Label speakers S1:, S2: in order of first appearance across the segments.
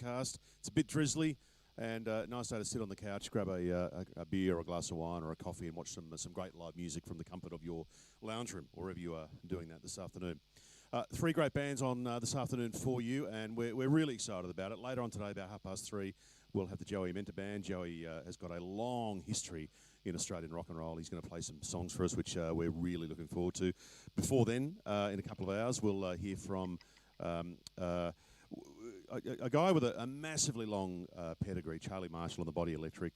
S1: podcast. It's a bit drizzly, and nice day to sit on the couch, grab a beer or a glass of wine or a coffee and watch some great live music from the comfort of your lounge room, wherever you are doing that this afternoon. Three great bands on this afternoon for you, and we're really excited about it. Later on today, about 3:30, we'll have the Joey Menta Band. Joey has got a long history in Australian rock and roll. He's going to play some songs for us, which we're really looking forward to. Before then, in a couple of hours, we'll hear from a guy with a massively long pedigree, Charlie Marshall on the Body Electric.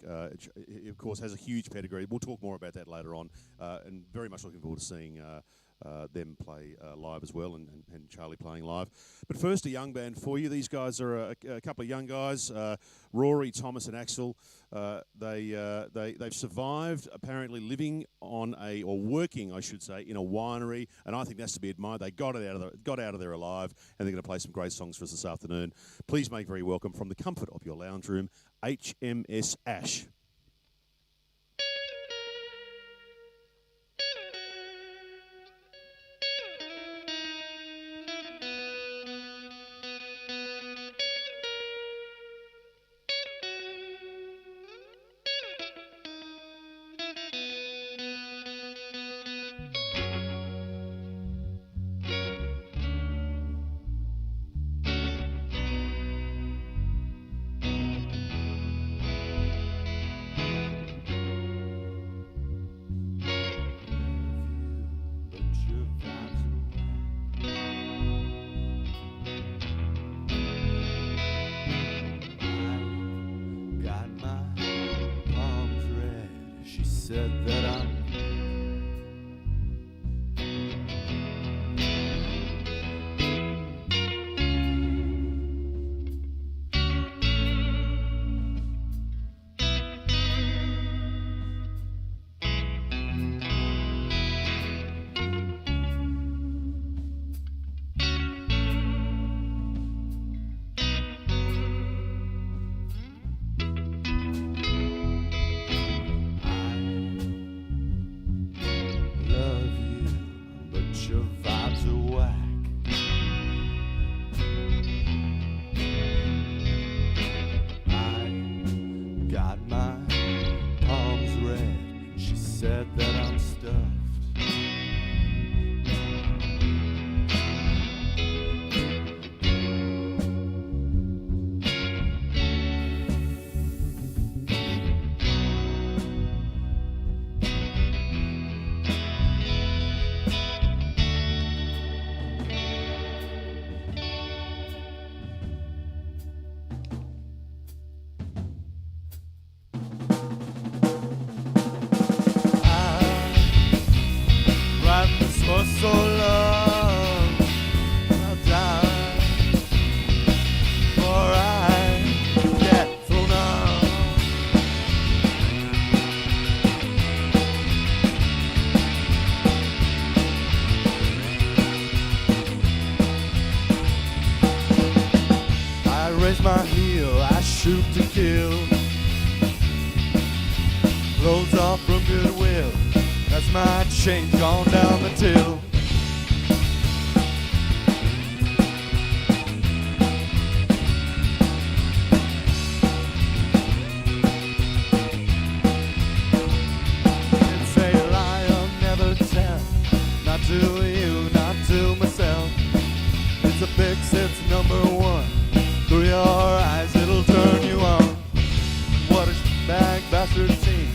S1: He, of course, has a huge pedigree. We'll talk more about that later on, and very much looking forward to seeing them play live as well, and Charlie playing live. But first, a young band for you. These guys are a couple of young guys, Rory, Thomas, and Axel. They've survived, apparently living on or working, I should say, in a winery, and I think that's to be admired. They got out of there alive, and they're going to play some great songs for us this afternoon. Please make very welcome, from the comfort of your lounge room, HMS Ash.
S2: Change gone down the till. It's a lie I'll never tell, not to you, not to myself. It's a fix, it's number one. Through your eyes it'll turn you on. What a bag bastard team,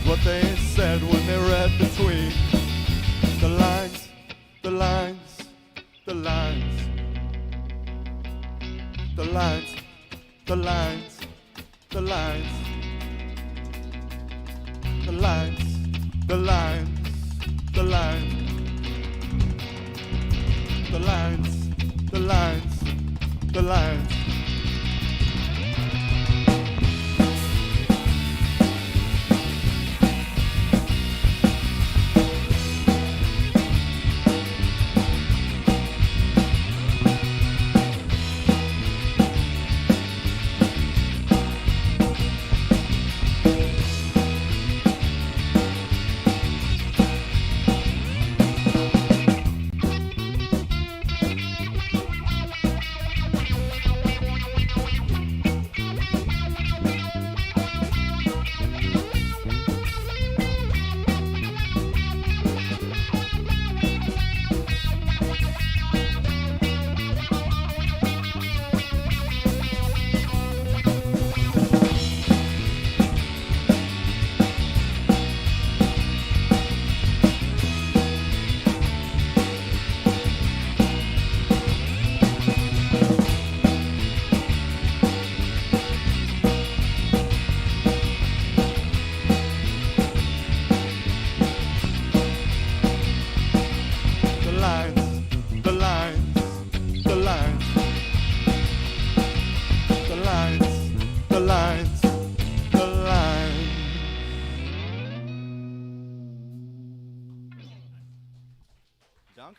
S2: what they said when they read between the lines, the lines, the lines, the lines, the lines, the lines, the lines, the lines, the lines, the lines, the lines, the lines.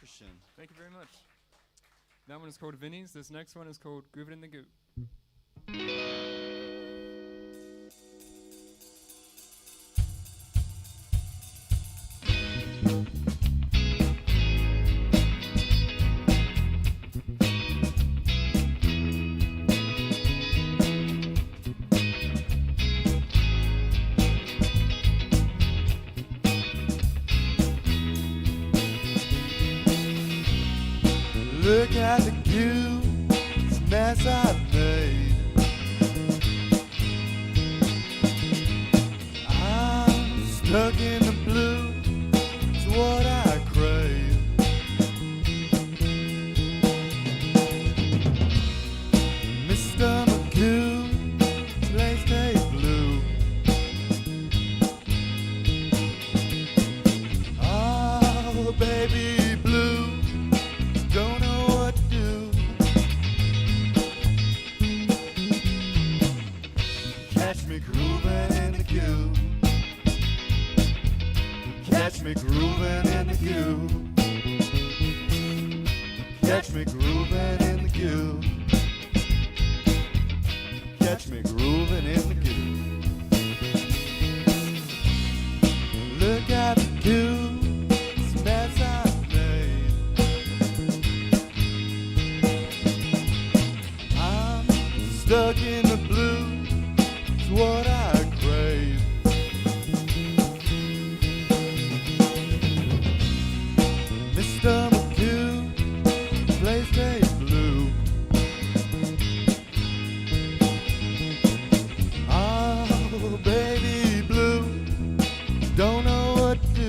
S2: Christian.
S3: Thank you very much. That one is called Vinny's. This next one is called Groove It in the Goop.
S2: Look at the huge mess I've made. I'm stuck in the blue, it's what I crave. Mr. McHugh, place stay blue. Oh, baby blue, don't know what to do. Catch me grooving in the queue. Catch me grooving in the queue. Catch me grooving in the queue. Catch me grooving in the queue. Look at the queue, it's a mess I've made. Stuck in the blue, it's what I crave. Mr. McHugh, place stay blue. Oh, baby blue, don't know what to do.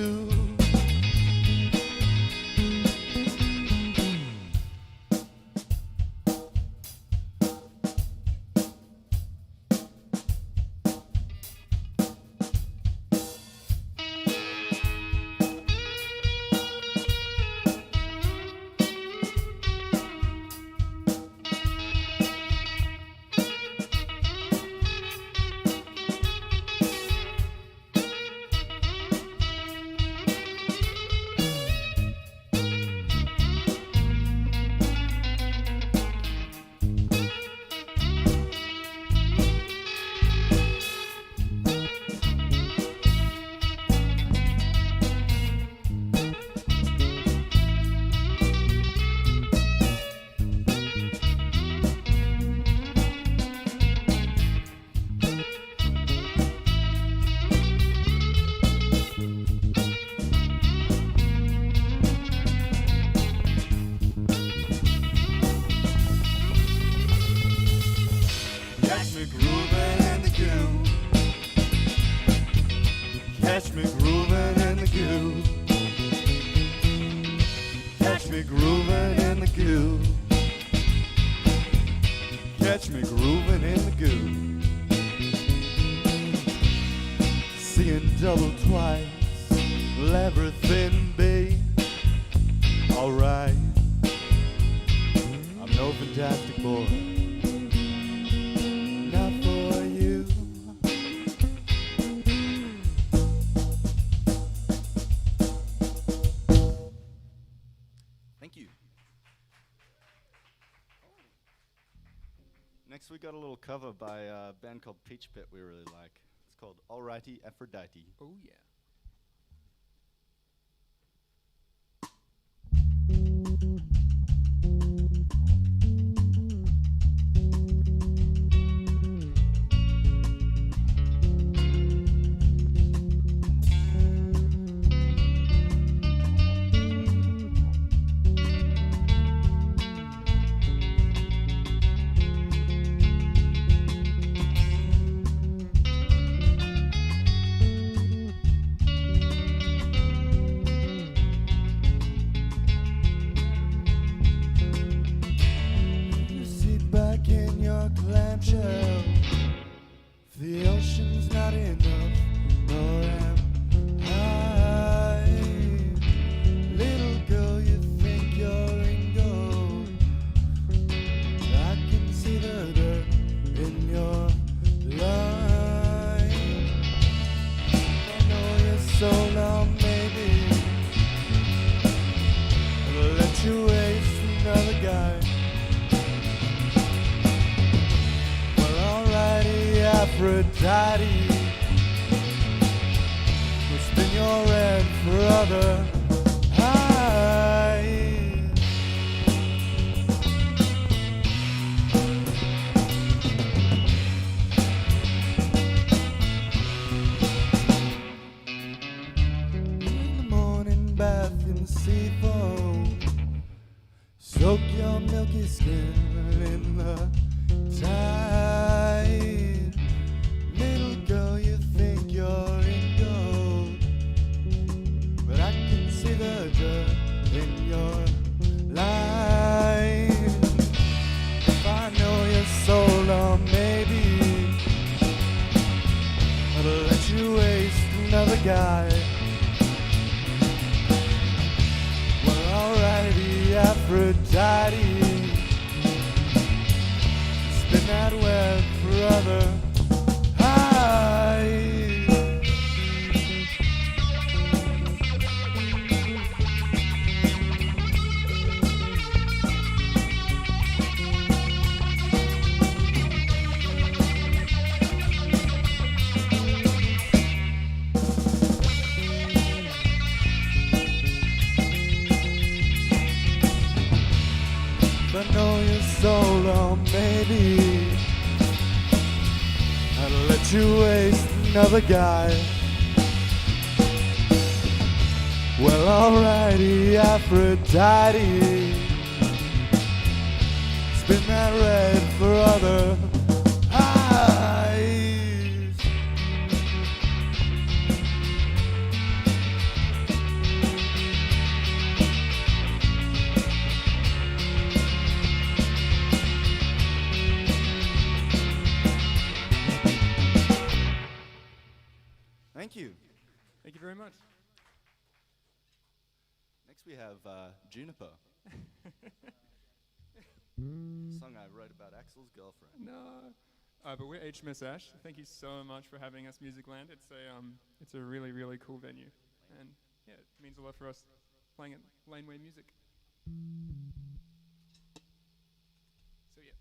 S2: Catch me grooving in the queue. Catch me grooving in the queue. Catch me grooving in the queue. Catch me grooving in the queue. Seeing double twice, will everything be alright? I'm no fantastic boy, not for you. Thank you. Next we got a little cover by a band called Peach Pit we really like. It's called Alrighty Aphrodite.
S3: Oh, yeah.
S2: Clamshell, the ocean's not enough, nor am I. Little girl, you think you're in gold. I can see the dirt in your line. I know you're so long, maybe. Aphrodite will spin your head for other eyes. In the morning bath in the sea foam, soak your milky skin in the tide. Little girl, you think you're in gold, but I can see the dirt in your line. If I know your soul, or maybe I'll let you waste another guy. Well, alrighty, Aphrodite, spin that web for other eyes. If I know your soul, or maybe I'll let you waste another guy. Well, alrighty, Aphrodite, spin that red for other eyes. Thank you.
S3: Thank you very much.
S2: Next we have Juniper. Song I wrote about Axel's girlfriend.
S3: No. But we're HMS Ash. Thank you so much for having us, Musicland. It's a really, really cool venue. And yeah, it means a lot for us playing at Laneway Music. So yeah.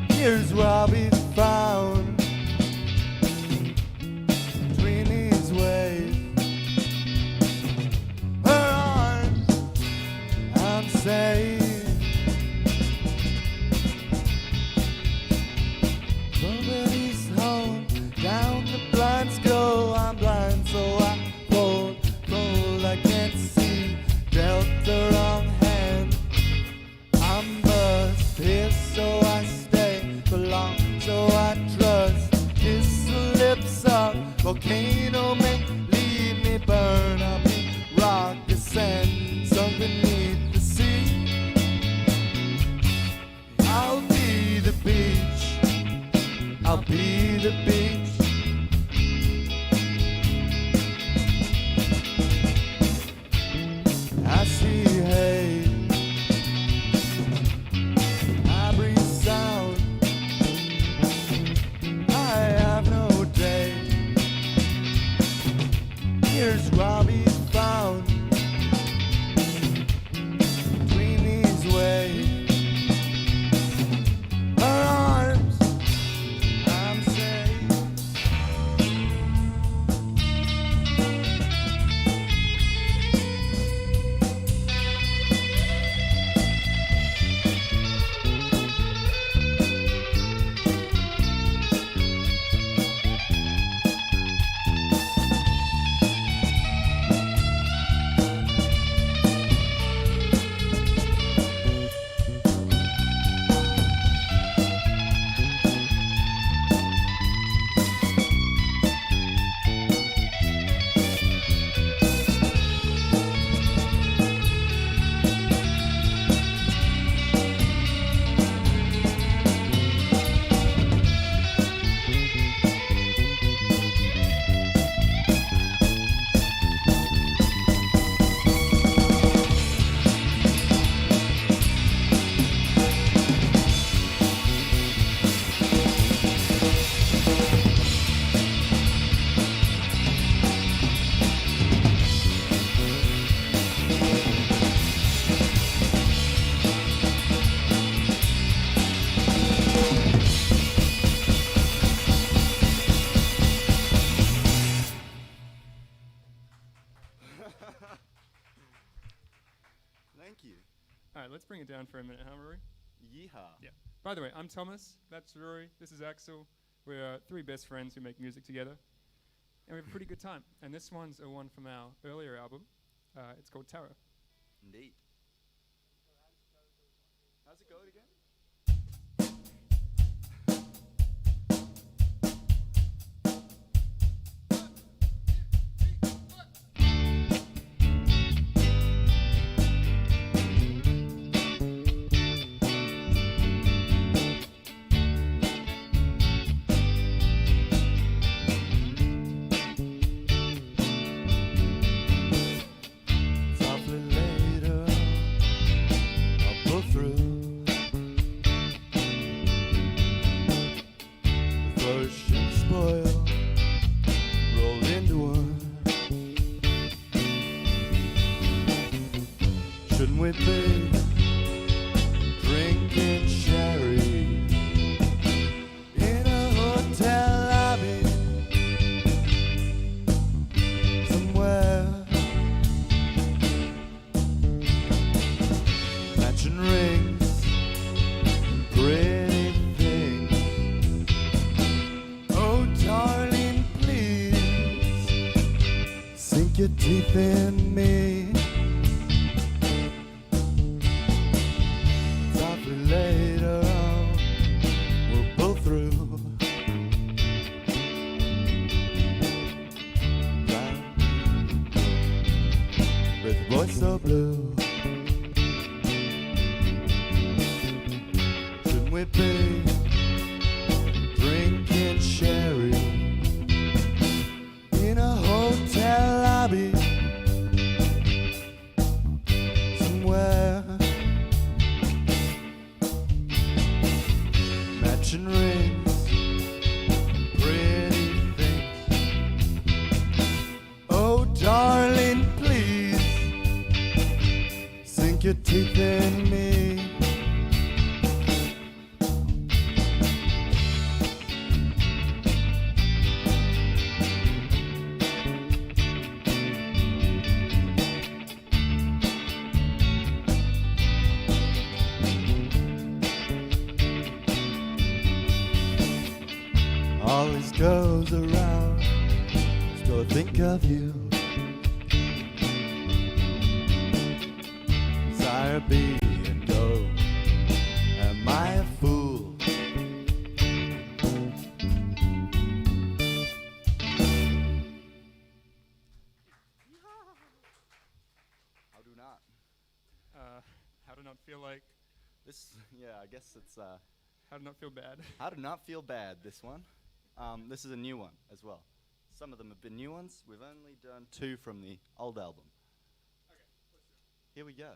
S3: Here's where I'll be found, between these waves. Her arms, I'm safe. Somebody's home, down the blinds go. I'm blind, so I fold, I can't see. Dealt the wrong hand. I'm bust, here so I stay. Belong, so I trust. Kiss the lips up, volcano make leave me burn. I'll be rock, the sand, sunk beneath the sea.
S2: Thank you.
S4: All right, let's bring it down for a minute, huh, Rory?
S2: Yeehaw.
S4: Yeah. By the way, I'm Thomas. That's Rory. This is Axel. We're three best friends who make music together. And we have a pretty good time. And this one's a one from our earlier album. It's called Tarot.
S2: Indeed. How's it going again?
S3: With me, drinking sherry in a hotel lobby somewhere, matching rings and pretty things. Oh, darling, please sink your teeth in me. Later on, we'll pull through. With a voice so blue, shouldn't we be drinking sherry in a hotel lobby somewhere? Matching rings, pretty things. Oh, darling, please sink your teeth in me. Always goes around, still I think of you. Desire be and go, am I a fool?
S2: How do not?
S4: How to not feel like,
S2: This, yeah, I guess it's,
S4: how to not feel bad.
S2: how to not feel bad, this one. This is a new one as well. Some of them have been new ones. We've only done 2 from the old album.
S4: Okay, let's do it.
S2: Here we go.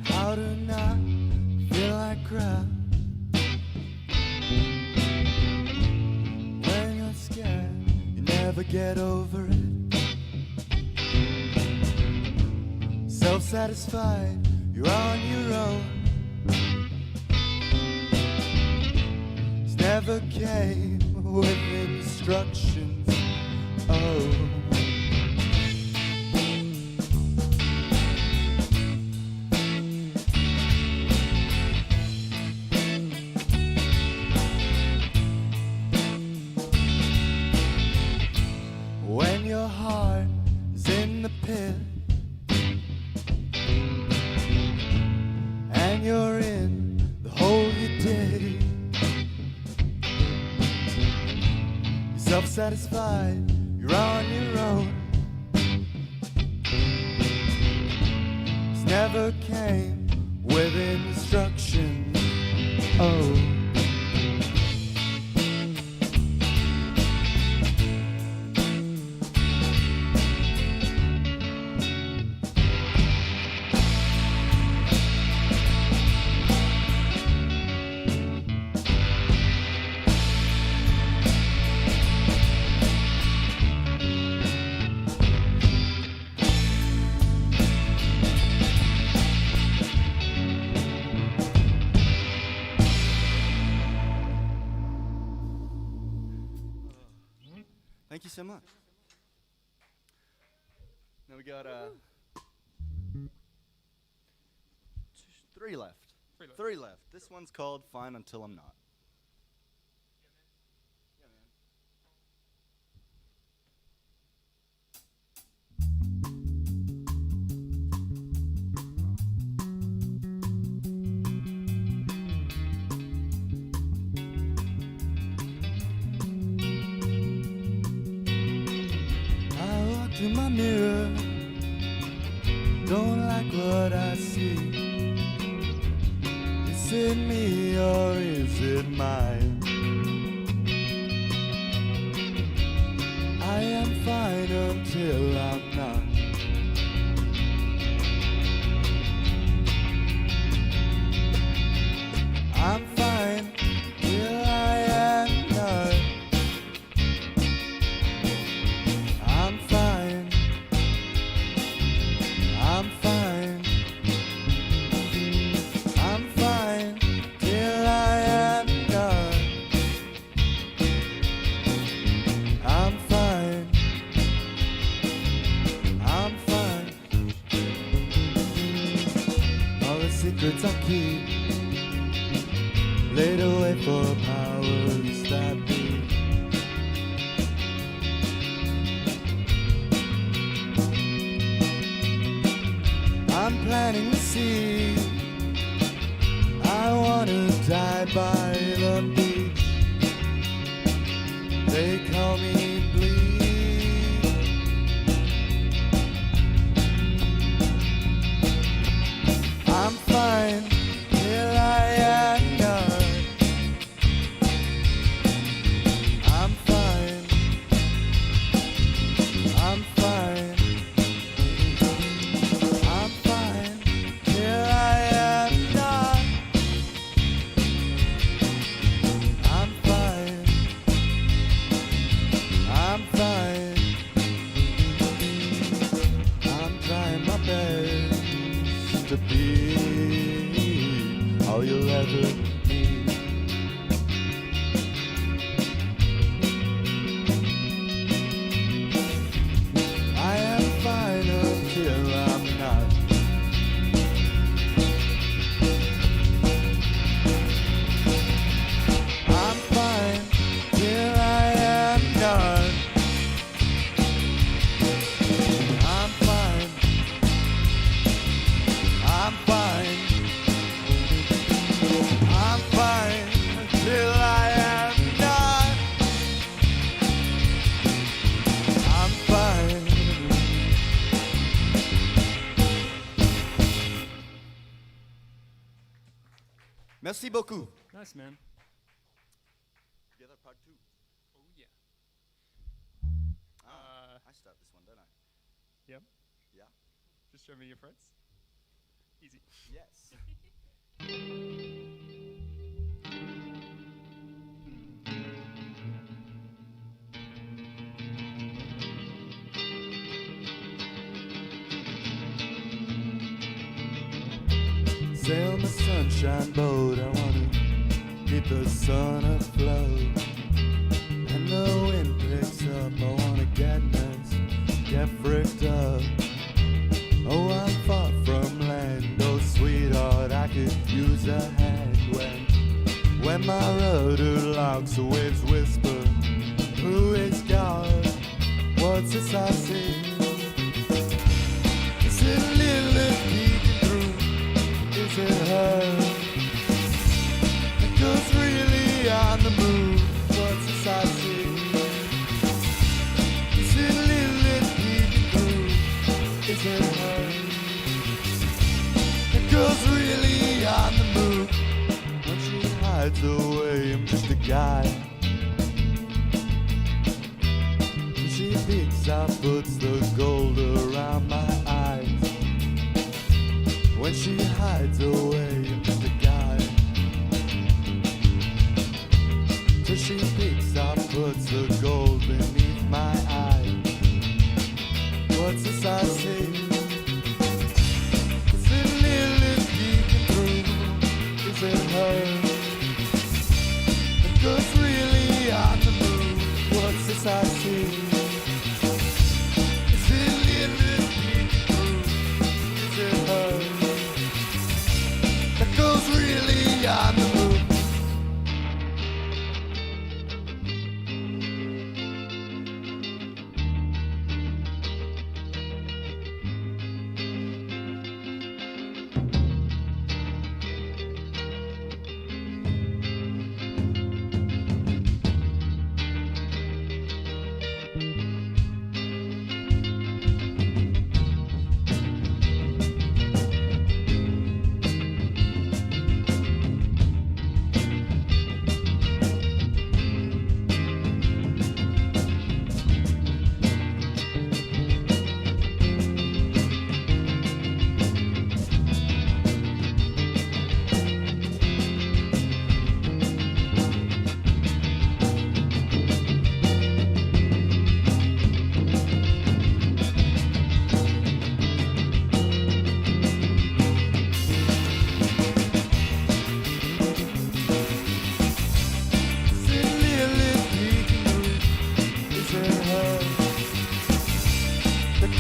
S3: How to not feel like crap when you're scared, you never get over it. Self-satisfied, you're on your own. This never came with instructions. Oh. When your heart is in the pit and you're in the hole you dig, you're self-satisfied, you're on your own. This never came with instructions. Oh. And we got 3 left.
S4: 3 left.
S3: 3 left. This one's called Fine Until I'm Not.
S2: In my mirror, don't like what I see. Is it me or is it mine? I am fine until I'm not. I'm fine till I am not. I'm fine. I'm fine. I'm fine till I am done. I'm fine. I'm fine. All the secrets I keep laid away for powers that be. I'm planning to see. I wanna die by the beach. They call me bleed. I'm fine till I am done. I'm fine. I'm fine. I'm fine till I am done. I'm fine. I'm fine. I'm trying my best to be all you'll ever need. I am fine until I'm not. I'm fine till I am done. I'm fine. I'm fine. I'm fine till I am done. I'm fine. Merci beaucoup.
S4: Nice, man.
S3: Together part 2.
S4: Oh, yeah.
S3: I start this one, don't I?
S4: Yep.
S3: Yeah.
S4: Just show me your frets. Easy.
S3: Yes.
S2: Sail my sunshine boat, I wanna keep the sun afloat. And the wind picks up, I wanna get nice, get fricked up. Oh, I'm far from land, oh sweetheart, I could use a hand when my rudder locks, the waves whisper, who is God? What's this I see? Is it a little peeking through? Is it her? Because really on the move, what's this I see? Is it a little peeking through? Is it her? Because really on the move, when she hides away, I'm just a guy. When she peeks out, puts the gold around my eyes. When she hides away, I'm just a guy. Till she peeks out, puts the gold beneath my eyes. What's this I see? Is it Lilith peeking through? Is it her? Because really on the move, what's this I see? Is it Lilith peeking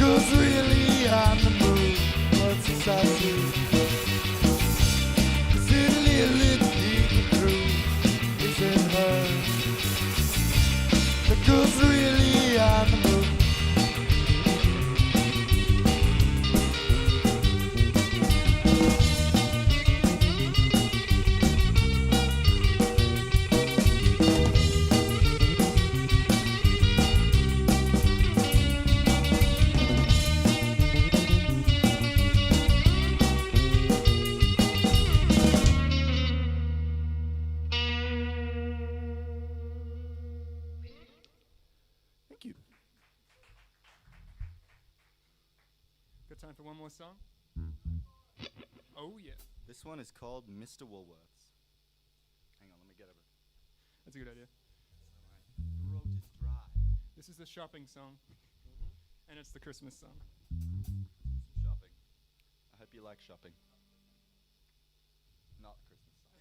S3: 'cause really I'm the moon. What's inside you? Is it Lily peeking through? Is it her? 'Cause really I'm the moon.
S1: Thank you.
S4: Got time for one more song? Oh yeah,
S2: This one is called Mr. Woolworths. Hang on, let me get it.
S4: that's a good idea.
S2: My throat is dry.
S4: This is the shopping song, and it's the Christmas song.
S2: Shopping. I hope you like shopping. Not Christmas song.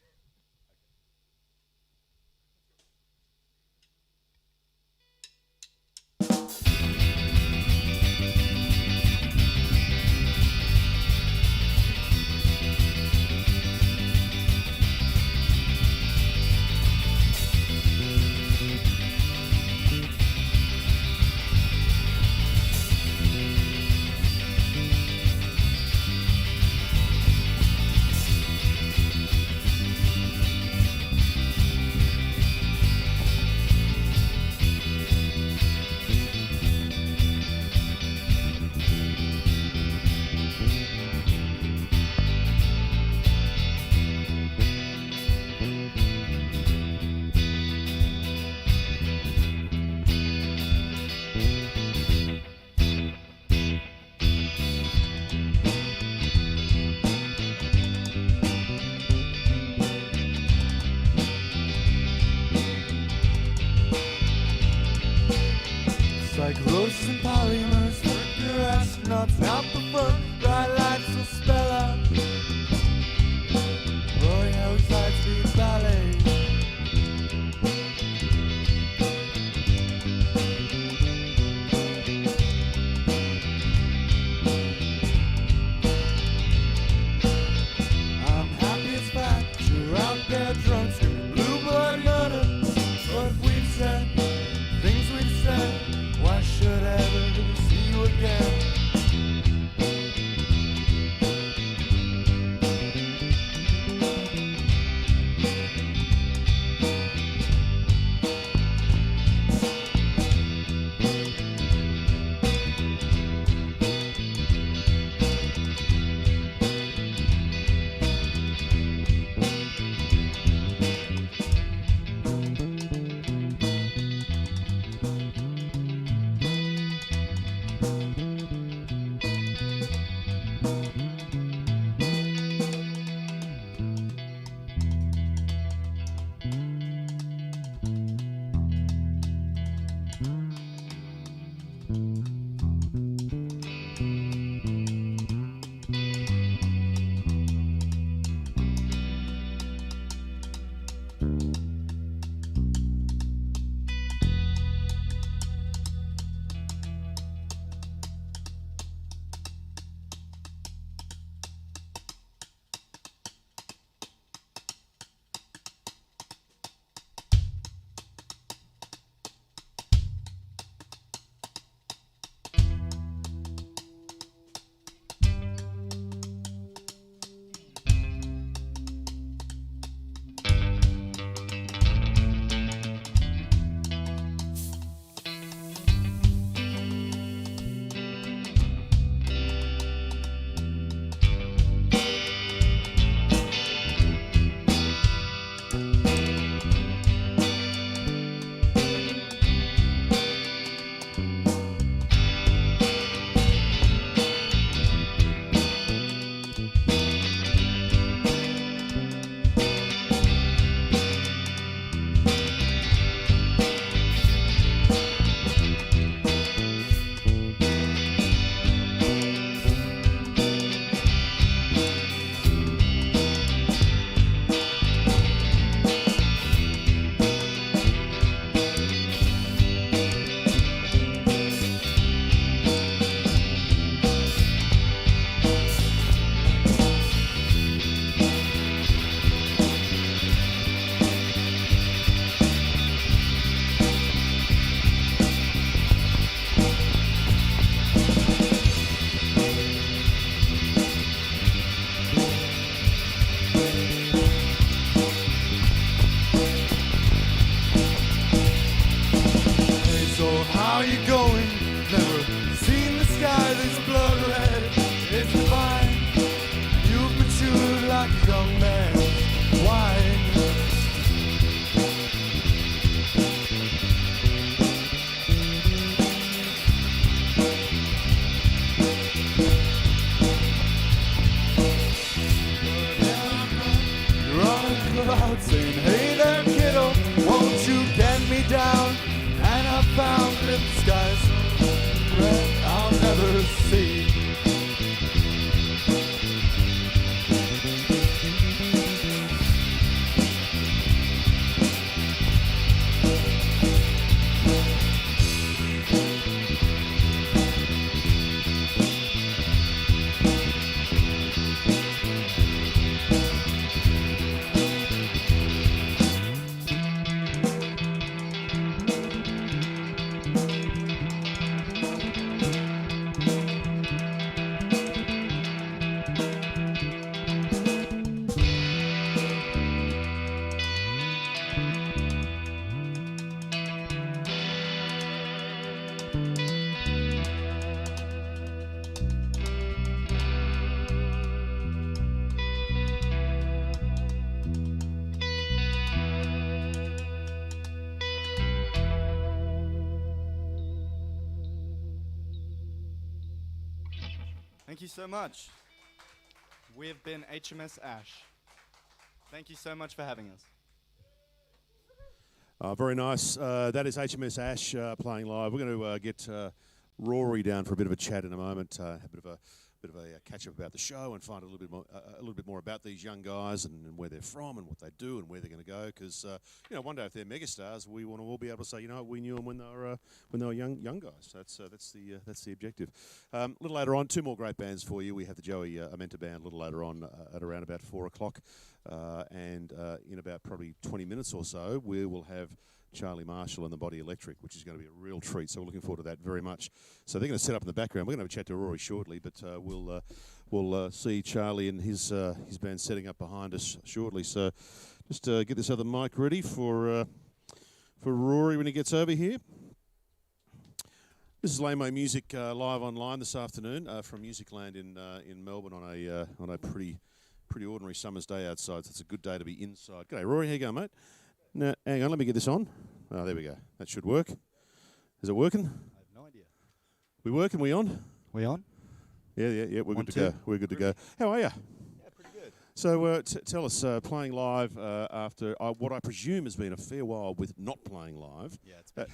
S2: see. Thank you so much. We have been HMS Ash. Thank you so much for having us.
S1: Very nice. That is HMS Ash playing live. We're going to get Rory down for a bit of a chat in a moment. Have a bit of a catch up about the show and find a little bit more about these young guys and where they're from and what they do and where they're going to go. Because one day if they're megastars, we want to all be able to say, we knew them when they were young guys. That's the objective. A little later on, two more great bands for you. We have the Joey Amenta band a little later on at around about 4 o'clock, and in about probably 20 minutes or so, we will have Charlie Marshall and the Body Electric, which is going to be a real treat. So we're looking forward to that very much. So they're going to set up in the background. We're going to have a chat to Rory shortly, but we'll see Charlie and his band setting up behind us shortly. So just get this other mic ready for Rory when he gets over here. This is Laneway Music live online this afternoon from Musicland in Melbourne on a pretty ordinary summer's day outside. So it's a good day to be inside. G'day, Rory. How you going, mate? Now, hang on, let me get this on. Oh, there we go. That should work. Is it working?
S2: I have no idea.
S1: We working? We on?
S2: We on?
S1: Yeah. We're good to go. We're good to go. How are you?
S2: Yeah, pretty good.
S1: So tell us, playing live after what I presume has been a fair while with not playing live.
S2: Yeah, it's been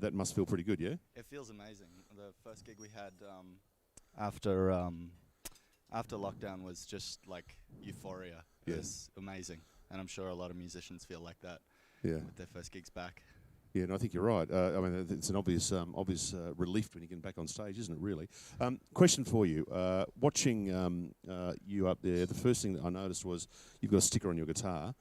S1: that must feel pretty good, yeah?
S2: It feels amazing. The first gig we had after lockdown was just like euphoria. It was amazing. And I'm sure a lot of musicians feel like that with their first gigs back.
S1: Yeah, and I think you're right. I mean, it's an obvious relief when you get back on stage, isn't it, really? Question for you. Watching you up there, the first thing that I noticed was you've got a sticker on your guitar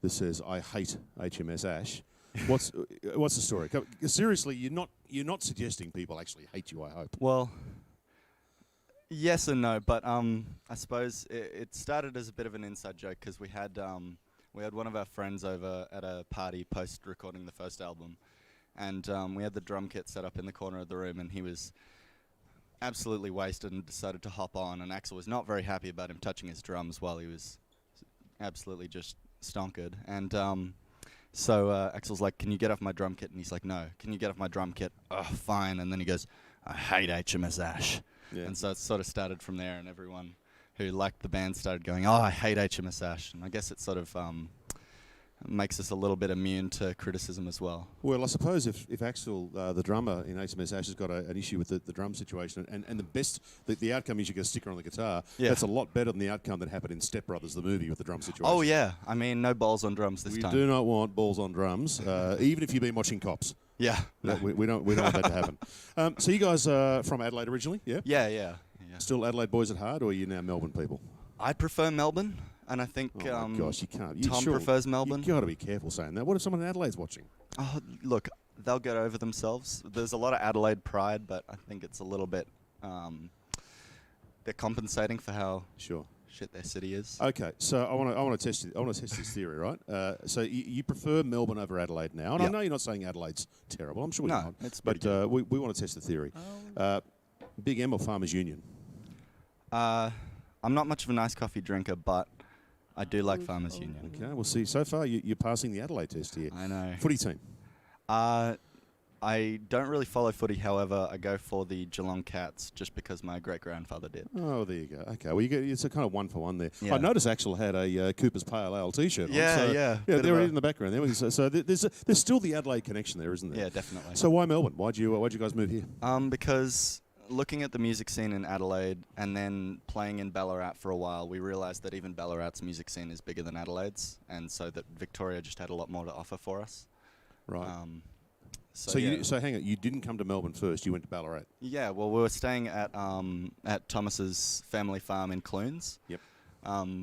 S1: that says, "I hate HMS Ash." What's the story? Seriously, you're not suggesting people actually hate you, I hope.
S2: Well, yes and no, but I suppose it started as a bit of an inside joke because we had one of our friends over at a party post-recording the first album, and we had the drum kit set up in the corner of the room, and he was absolutely wasted and decided to hop on, and Axel was not very happy about him touching his drums while he was absolutely just stonkered. And so Axel's like, "Can you get off my drum kit?" And he's like, "No." "Can you get off my drum kit?" "Oh, fine." And then he goes, "I hate HMS Ash."
S1: Yeah.
S2: And so it sort of started from there, and everyone who liked the band started going, "Oh, I hate HMS Ash." And I guess it sort of makes us a little bit immune to criticism as well.
S1: Well, I suppose if Axel, the drummer in HMS Ash, has got an issue with the drum situation, and the outcome is you get a sticker on the guitar, that's a lot better than the outcome that happened in Step Brothers, the movie, with the drum situation.
S2: Oh, yeah. I mean, no balls on drums this time.
S1: We do not want balls on drums, even if you've been watching Cops.
S2: Yeah.
S1: We don't want that to happen. So you guys are from Adelaide originally, yeah?
S2: Yeah.
S1: Still Adelaide boys at heart, or are you now Melbourne people?
S2: I prefer Melbourne, and I think
S1: oh my gosh, you can't.
S2: Tom prefers Melbourne.
S1: You've got to be careful saying that. What if someone in Adelaide's watching?
S2: Oh, look, they'll get over themselves. There's a lot of Adelaide pride, but I think it's a little bit... they're compensating for how shit their city is.
S1: Okay, so I want to test this theory, right? So you prefer Melbourne over Adelaide now, and I know you're not saying Adelaide's terrible. I'm sure you're not.
S2: It's
S1: but we want to test the theory. Big M or Farmers Union?
S2: I'm not much of an iced coffee drinker, but I do like Farmers Union.
S1: Okay, we'll see. So far, you're passing the Adelaide test here.
S2: I know.
S1: Footy team?
S2: I don't really follow footy. However, I go for the Geelong Cats just because my great-grandfather did.
S1: Oh, there you go. Okay, well, it's a kind of one for one there.
S2: Yeah.
S1: I noticed Axel had a Cooper's Pale Ale T-shirt on.
S2: Yeah.
S1: Yeah, they're in the background there. So there's still the Adelaide connection there, isn't there?
S2: Yeah, definitely.
S1: So why Melbourne? Why'd you guys move here?
S2: Because
S5: looking at the music scene in Adelaide and then playing in Ballarat for a while, we realised that even Ballarat's music scene is bigger than Adelaide's, and so that Victoria just had a lot more to offer for us.
S1: Right.
S5: So
S1: hang on, you didn't come to Melbourne first, you went to Ballarat.
S5: Yeah, well, we were staying at Thomas's family farm in Clunes.
S1: Yep.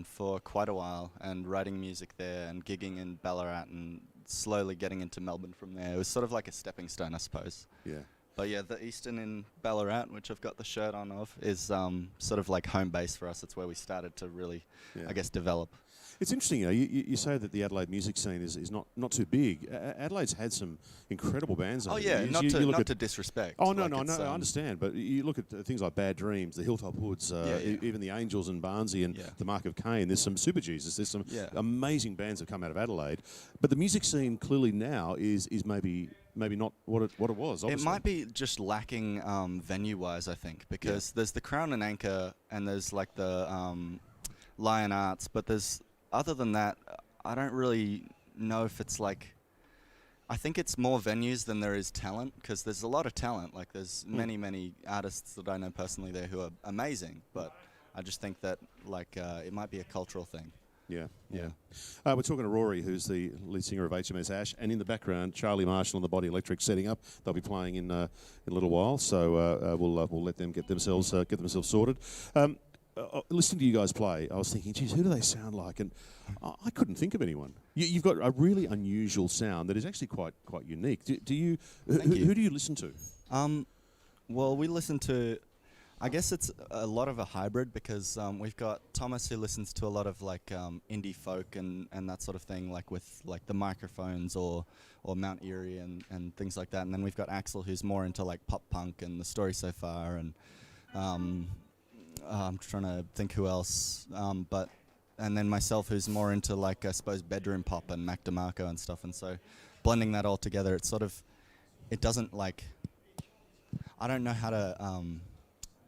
S5: For quite a while, and writing music there and gigging in Ballarat and slowly getting into Melbourne from there. It was sort of like a stepping stone, I suppose.
S1: Yeah.
S5: But yeah, the Eastern in Ballarat, which I've got the shirt on of, is sort of like home base for us. It's where we started to really, I guess, develop.
S1: It's interesting, you say that the Adelaide music scene is not too big. Adelaide's had some incredible bands over the years.
S5: Not to disrespect.
S1: Oh, no, I understand. But you look at things like Bad Dreams, the Hilltop Hoods, even the Angels and Barnsley and the Mark of Cain. There's some Super Jesus. There's some amazing bands that come out of Adelaide. But the music scene clearly now is maybe not what it was, obviously.
S5: It might be just lacking venue-wise, I think, because there's the Crown and Anchor and there's like the Lion Arts, but there's... Other than that, I don't really know if it's like... I think it's more venues than there is talent, because there's a lot of talent. Like, there's many artists that I know personally there who are amazing, but I just think that, like, it might be a cultural thing.
S1: Yeah. We're talking to Rory, who's the lead singer of HMS Ash, and in the background, Charlie Marshall and the Body Electric setting up. They'll be playing in a little while, so we'll let them get themselves sorted. Listening to you guys play, I was thinking, geez, who do they sound like? And I couldn't think of anyone. You've got a really unusual sound that is actually quite unique. Who do you listen to?
S5: Well, we listen to... I guess it's a lot of a hybrid, because we've got Thomas, who listens to a lot of like indie folk and that sort of thing, like with like the Microphones or Mount Erie and things like that. And then we've got Axel, who's more into like pop punk and The Story So Far, and I'm trying to think who else, and then myself, who's more into like, I suppose, bedroom pop and Mac DeMarco and stuff. And so blending that all together, it's sort of, it doesn't like, I don't know how to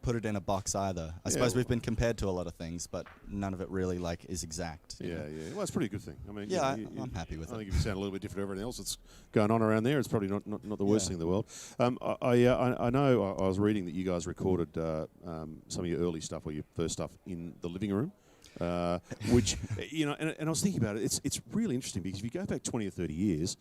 S5: put it in a box either. I suppose we've been compared to a lot of things, but none of it really like is exact.
S1: Yeah. Well, it's a pretty good thing. I mean,
S5: I'm happy with it.
S1: I think if you sound a little bit different to everything else that's going on around there, it's probably not the worst thing in the world. I know I was reading that you guys recorded some of your early stuff or your first stuff in the living room. Which, and I was thinking about it, it's really interesting, because if you go back 20 or 30 years,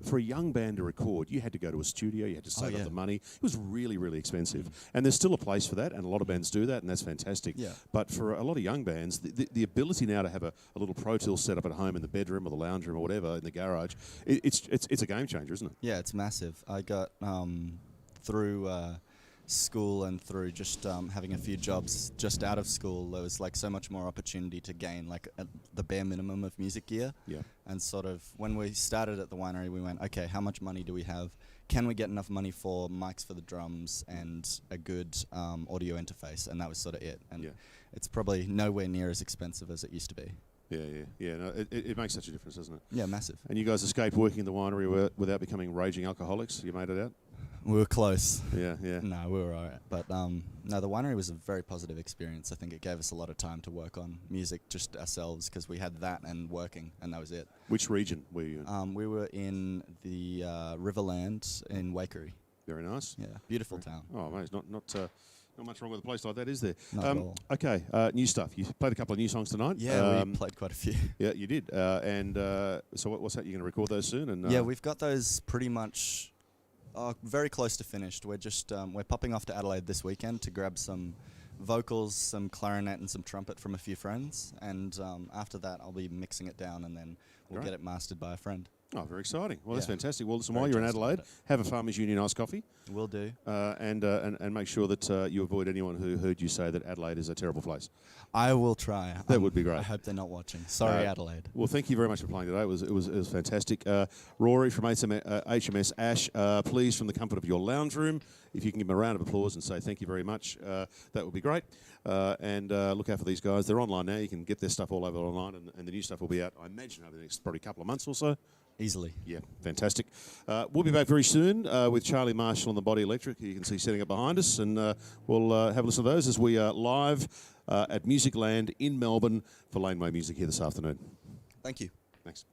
S1: for a young band to record, you had to go to a studio, you had to save up the money. It was really, really expensive. And there's still a place for that, and a lot of bands do that, and that's fantastic.
S5: Yeah.
S1: But for a lot of young bands, the ability now to have a little Pro Tools set up at home in the bedroom or the lounge room or whatever, in the garage, it's a game changer, isn't it?
S5: Yeah, it's massive. I got through... school and through just having a few jobs just out of school, there was like so much more opportunity to gain like the bare minimum of music gear.
S1: Yeah.
S5: And sort of when we started at the winery, we went, okay, how much money do we have? Can we get enough money for mics for the drums and a good audio interface? And that was sort of it. And it's probably nowhere near as expensive as it used to be.
S1: Yeah. No, it makes such a difference, doesn't it?
S5: Yeah, massive.
S1: And you guys escaped working in the winery without becoming raging alcoholics. You made it out?
S5: We were close.
S1: Yeah.
S5: No, we were all right. But no, the winery was a very positive experience. I think it gave us a lot of time to work on music just ourselves, because we had that and working, and that was it.
S1: Which region were you in?
S5: We were in the Riverland in Waikerie.
S1: Very nice.
S5: Yeah, beautiful town.
S1: Oh, mate, not much wrong with a place like that, is there?
S5: Not at all.
S1: Okay, new stuff. You played a couple of new songs tonight.
S5: Yeah, we played quite a few.
S1: Yeah, you did. So what's that? You're going to record those soon? And
S5: yeah, we've got those pretty much very close to finished. We're just we're popping off to Adelaide this weekend to grab some vocals, some clarinet, and some trumpet from a few friends. And after that, I'll be mixing it down, and then we'll get it mastered by a friend.
S1: Oh, very exciting. Well, that's fantastic. Well, listen,
S5: Very
S1: while you're in
S5: jazzed about
S1: Adelaide,
S5: it.
S1: have a Farmers Union iced coffee.
S5: Will do.
S1: And make sure that you avoid anyone who heard you say that Adelaide is a terrible place.
S5: I will try.
S1: That would be great.
S5: I hope they're not watching. Sorry, Adelaide.
S1: Well, thank you very much for playing today. It was fantastic. Rory from HMS Ash, please, from the comfort of your lounge room, if you can give them a round of applause and say thank you very much, that would be great. And look out for these guys. They're online now. You can get their stuff all over online, and the new stuff will be out, I imagine, over the next probably couple of months or so.
S5: Easily.
S1: Yeah, fantastic. We'll be back very soon with Charlie Marshall and the Body Electric, who you can see setting up behind us, and we'll have a listen to those as we are live at Musicland in Melbourne for Laneway Music here this afternoon.
S5: Thank you.
S1: Thanks.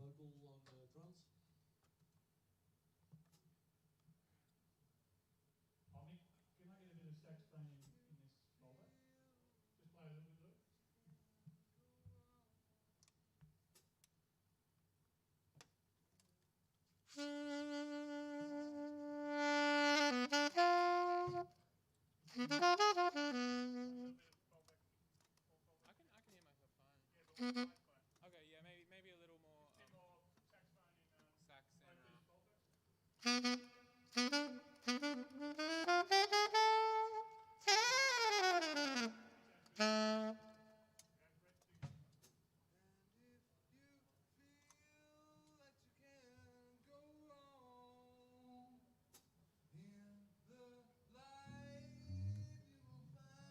S6: Vocal on drums.
S7: Nick, can I get a bit of saxophone in this folder? Just play a little bit, Luke. Okay, yeah, maybe a little more saxophone in sax and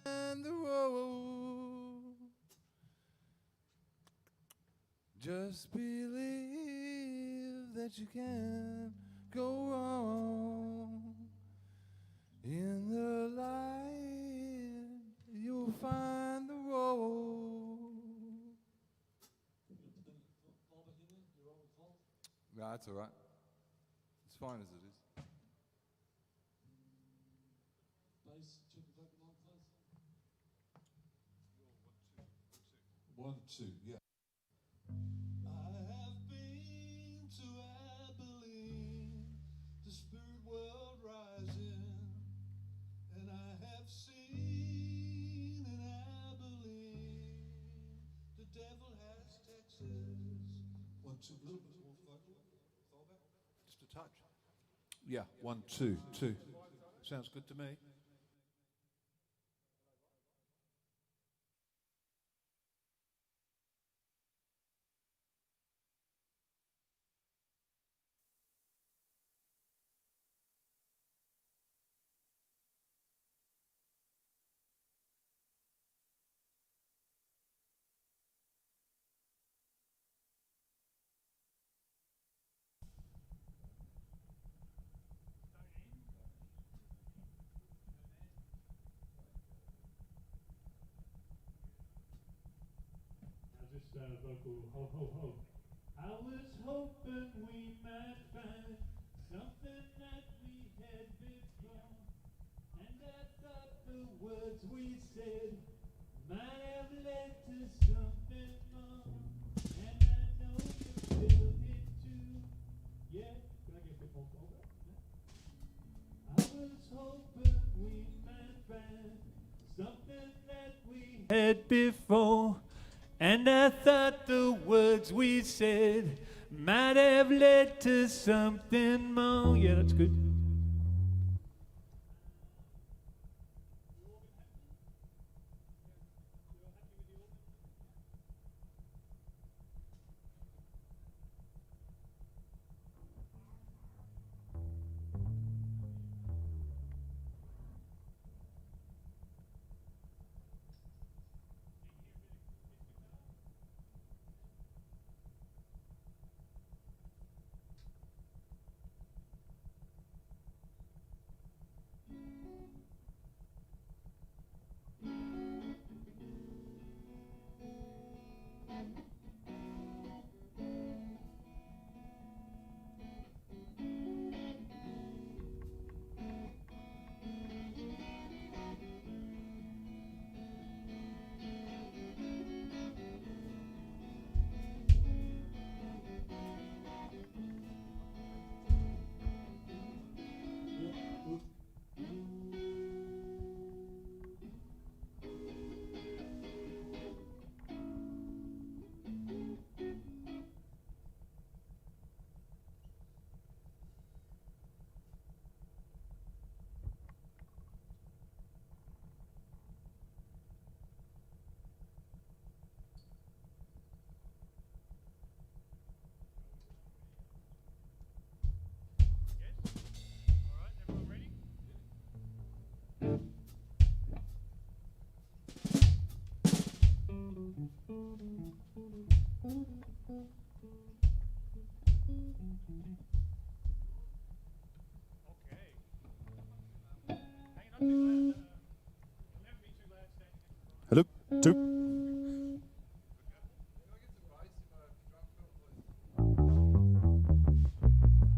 S3: And the road. Just believe that you can go wrong. In the light, you'll find the road. No, that's all right. It's fine as it is.
S6: Bass, check the vocal line, please. 1, 2, yeah. I have been to Abilene, the spirit world rising, and I have seen in Abilene, the devil has Texas. 1, 2, a little bit more vocal, fallback, just a touch. Yeah, 1, 2, 2. Sounds good to me.
S7: vocal ho ho ho. I was hoping we might find something that we had before, and I thought the words we said might have led to something more. And I know you felt it too. Yeah, can I get a bit more over? Yeah. I had before. And I thought the words we said might have led to something more. Yeah, that's good.
S1: Hello, two.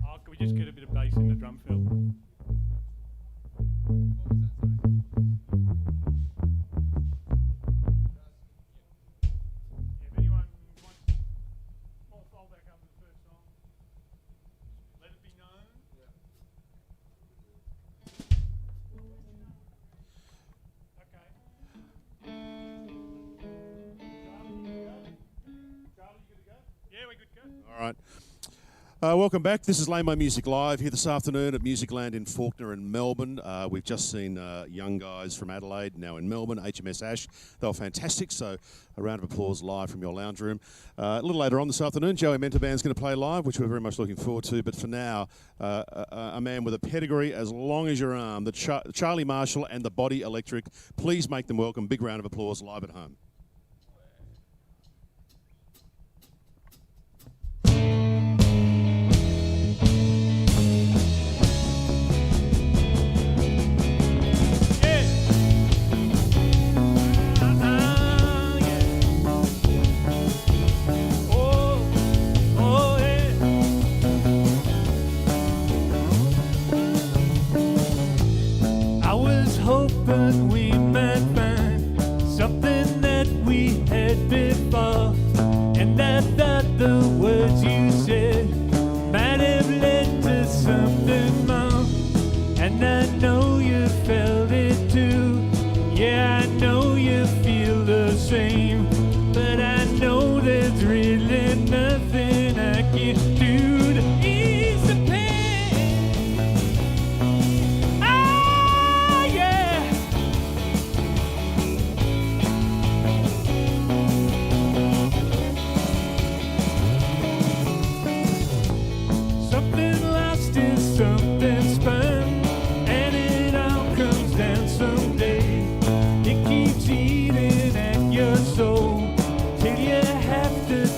S7: Oh, can we just get a bit of bass in the drum fill? If anyone wants more fallback after the first song, let it be known. Okay. Charlie, you good to go? Yeah, we're good to go.
S1: All right. Welcome back. This is Laneway Music Live here this afternoon at Musicland in Fawkner in Melbourne. We've just seen young guys from Adelaide, now in Melbourne, HMS Ash. They were fantastic, so a round of applause live from your lounge room. A little later on this afternoon, Joey Mentor Band's going to play live, which we're very much looking forward to. But for now, a man with a pedigree as long as your arm, the Charlie Marshall and the Body Electric. Please make them welcome. Big round of applause live at home.
S7: Hoping we might find something that we had before, and I thought the words you said might have led to something more. And I know you felt it too. Yeah, I know you feel the same, but I know there's really nothing I can do to ease the pain.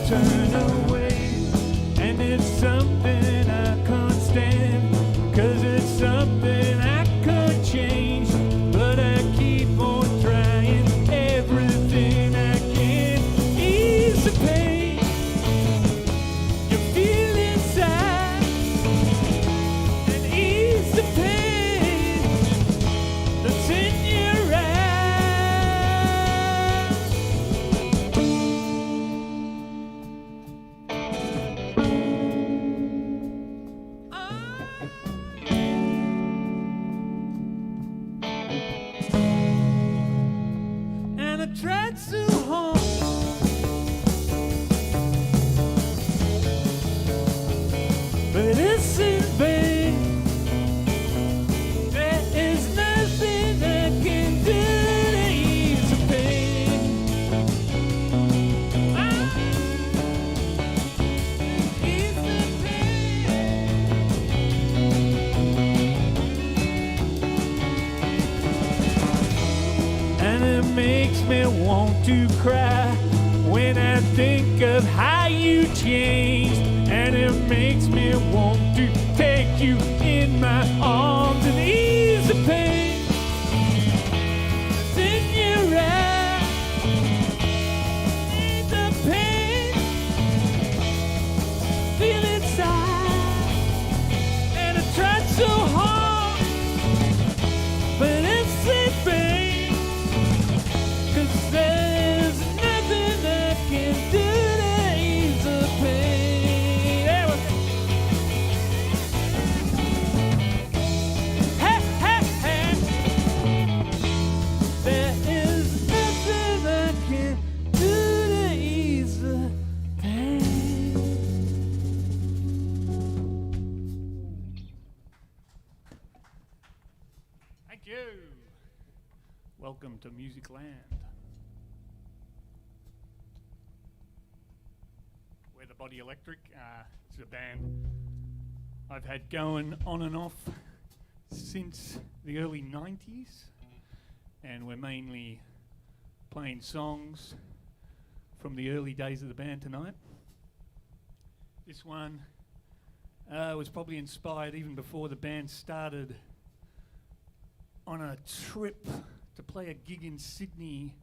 S7: Turn away, and it's something I can't stand, 'cause it's something I can't change, but I keep on trying everything I can. Ease the pain you feel inside, and ease the pain that's in your eyes. me want to cry when I think of how you changed, and it makes me want to take you in my arms and ease the pain that's in your eyes. Ease the pain, feel inside, and I tried so hard, but it's in vain, 'cause there's nothing I can do to ease the pain. There we go. Hey, hey, hey. There is nothing I can do to ease the pain. Thank you. Welcome to Musicland. We're the Body Electric. It's a band I've had going on and off since the early 90s, and we're mainly playing songs from the early days of the band tonight. This one was probably inspired even before the band started, on a trip to play a gig in Sydney,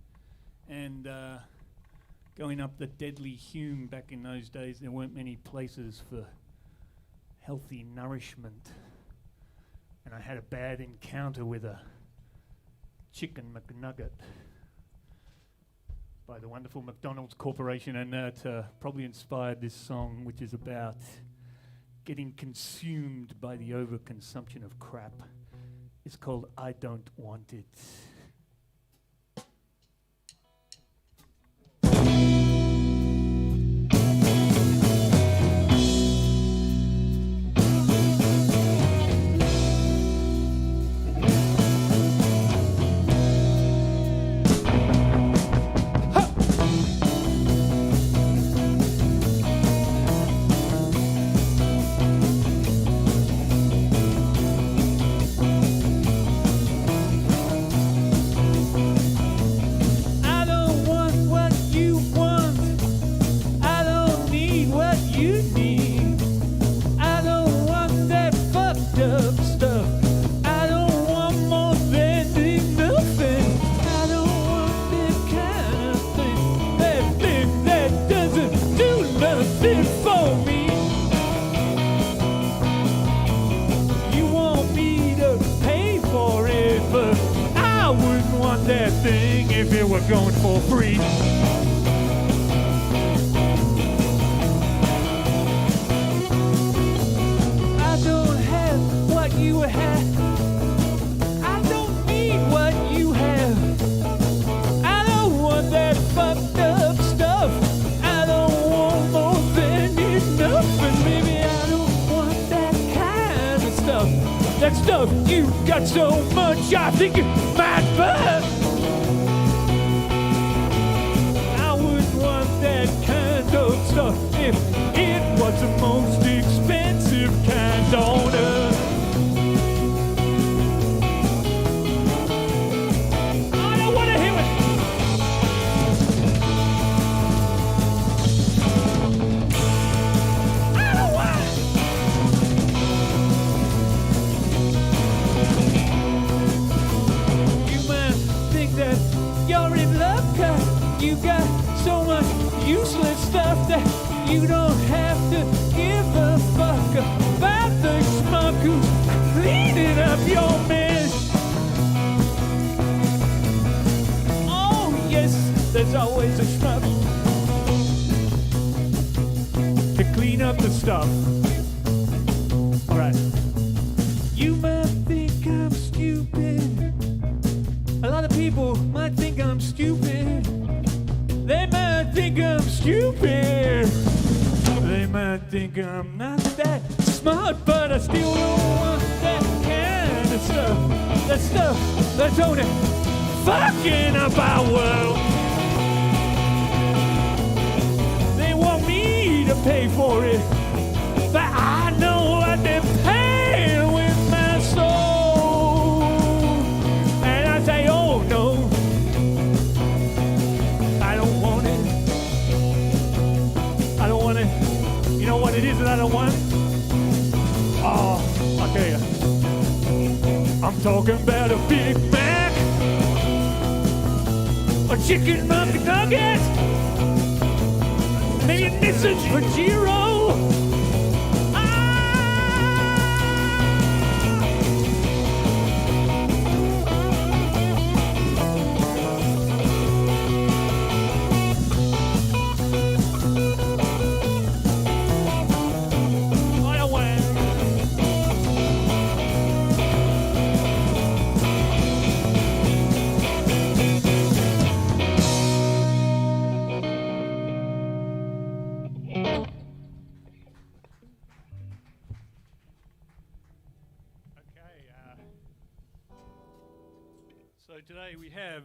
S7: and going up the Deadly Hume. Back in those days, there weren't many places for healthy nourishment, and I had a bad encounter with a chicken McNugget by the wonderful McDonald's Corporation, and that probably inspired this song, which is about getting consumed by the overconsumption of crap. It's called I Don't Want It. That thing if it were going for free. I don't have what you have. I don't need what you have. I don't want that fucked up stuff. I don't want more than enough. And maybe I don't want that kind of stuff. That stuff you got so much, I think it might burn. That kind of stuff if it was the most expensive kind on earth. I don't want to hear it. I don't want it. You might think that you're in love 'cause you got so much useless stuff that you don't have to give a fuck about the schmuck who's cleaning up your mess. Oh yes, there's always a schmuck to clean up the stuff. Alright. You might think I'm stupid. A lot of people might think I'm stupid. They might think I'm stupid. They might think I'm not that smart, but I still don't want that kind of stuff. That stuff that's only fucking up our world. They want me to pay for it, but I know what they're paying with my soul. And I say, oh no. one. Oh, I tell you, I'm talking about a Big Mac, a chicken McNugget, maybe a Nissan Pajero. So today we have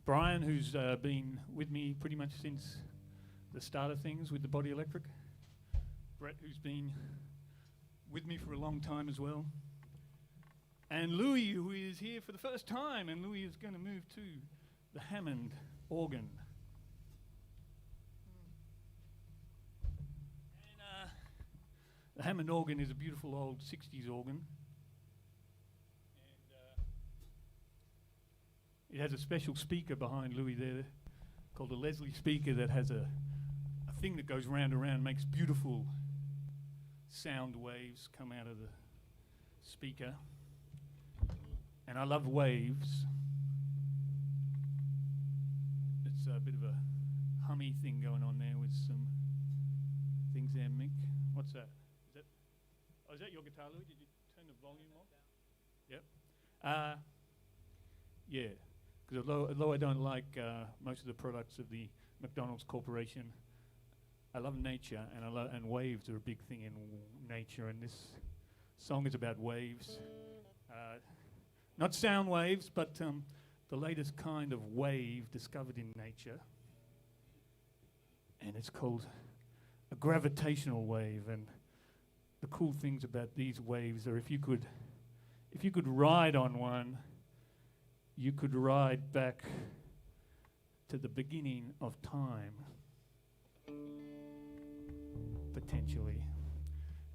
S7: Brian, who's been with me pretty much since the start of things with the Body Electric. Brett, who's been with me for a long time as well. And Louis, who is here for the first time, and Louis is going to move to the Hammond organ. And the Hammond organ is a beautiful old 60s organ. It has a special speaker behind Louis there called a Leslie speaker that has a thing that goes round and round, makes beautiful sound waves come out of the speaker. And I love waves. It's a bit of a hummy thing going on there with some things there, Mick. What's that? Is that your guitar, Louis? Did you turn the volume off? Yep. Yeah. Because although I don't like most of the products of the McDonald's Corporation, I love nature, and waves are a big thing in nature, and this song is about waves. Not sound waves, but the latest kind of wave discovered in nature. And it's called a gravitational wave, and the cool things about these waves are if you could ride on one, you could ride back to the beginning of time, potentially.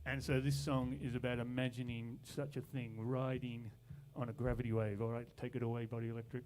S7: And so this song is about imagining such a thing, riding on a gravity wave. All right, take it away, Body Electric.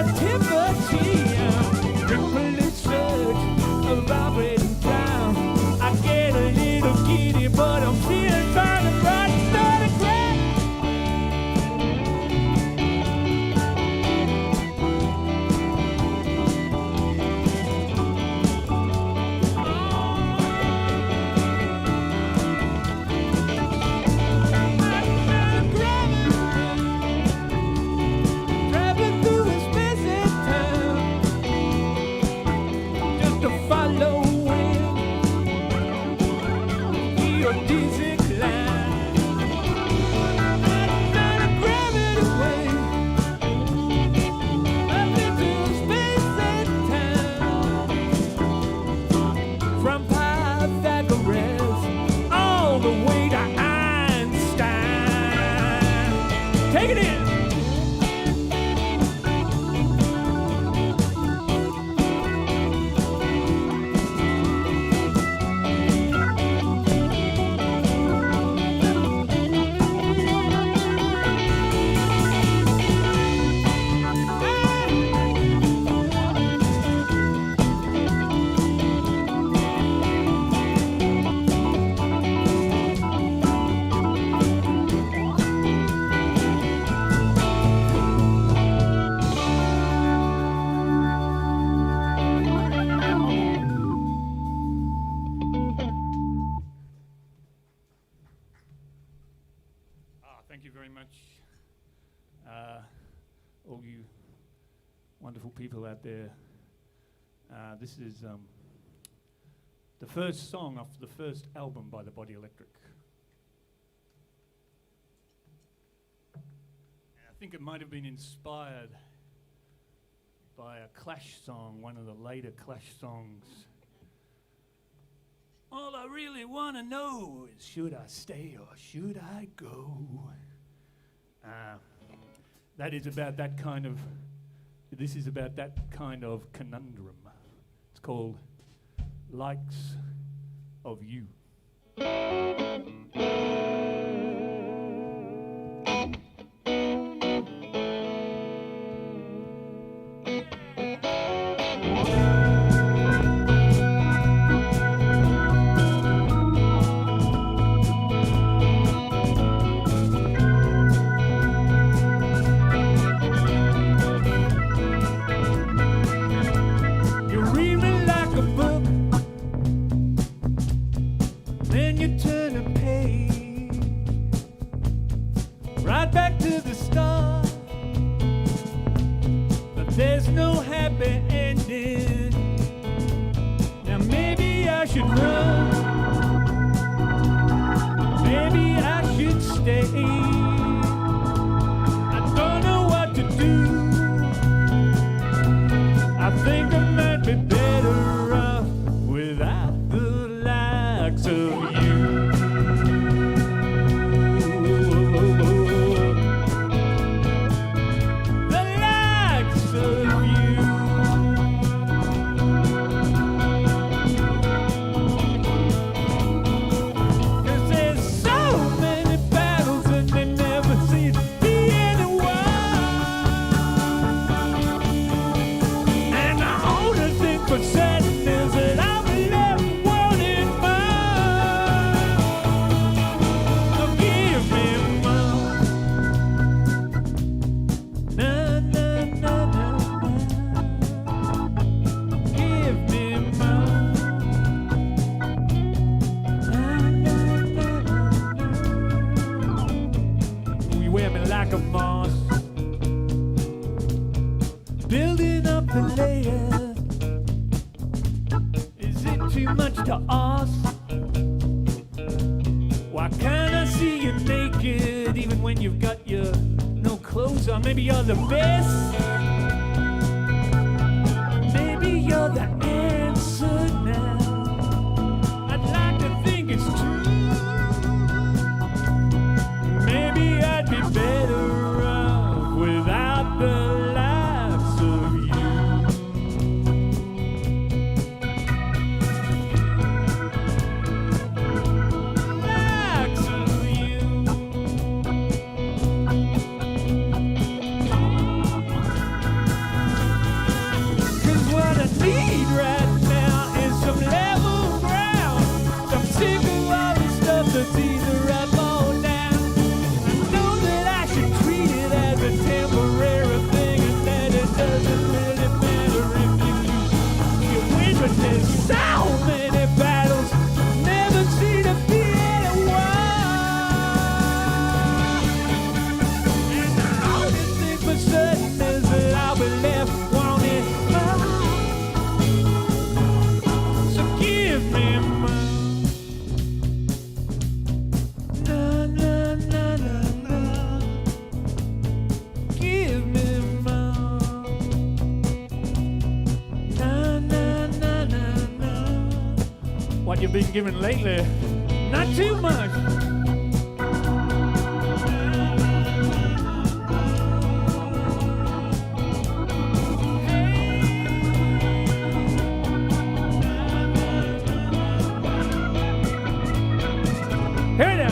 S7: Relativity, rippling surge of your dizzy climb. Not a gravity wave, up into space and time. From Pythagoras all the way to Einstein. Take it in. Thank you very much, all you wonderful people out there. This is the first song off the first album by the Body Electric. And I think it might have been inspired by a Clash song, one of the later Clash songs. All I really want to know is, should I stay or should I go? That is about that kind of, this is about that kind of conundrum. It's called Likes of You. There's no happy ending. Now maybe I should run, maybe I should stay. I don't know what to do. I think I might be better off without the likes of you. Building up the layer, is it too much to ask? Why can't I see you naked even when you've got your no clothes on? Maybe you're the best, maybe you're the answer now. I'd like to think it's true. Maybe I'd be better off without the have been given lately. Not too much. Hey now.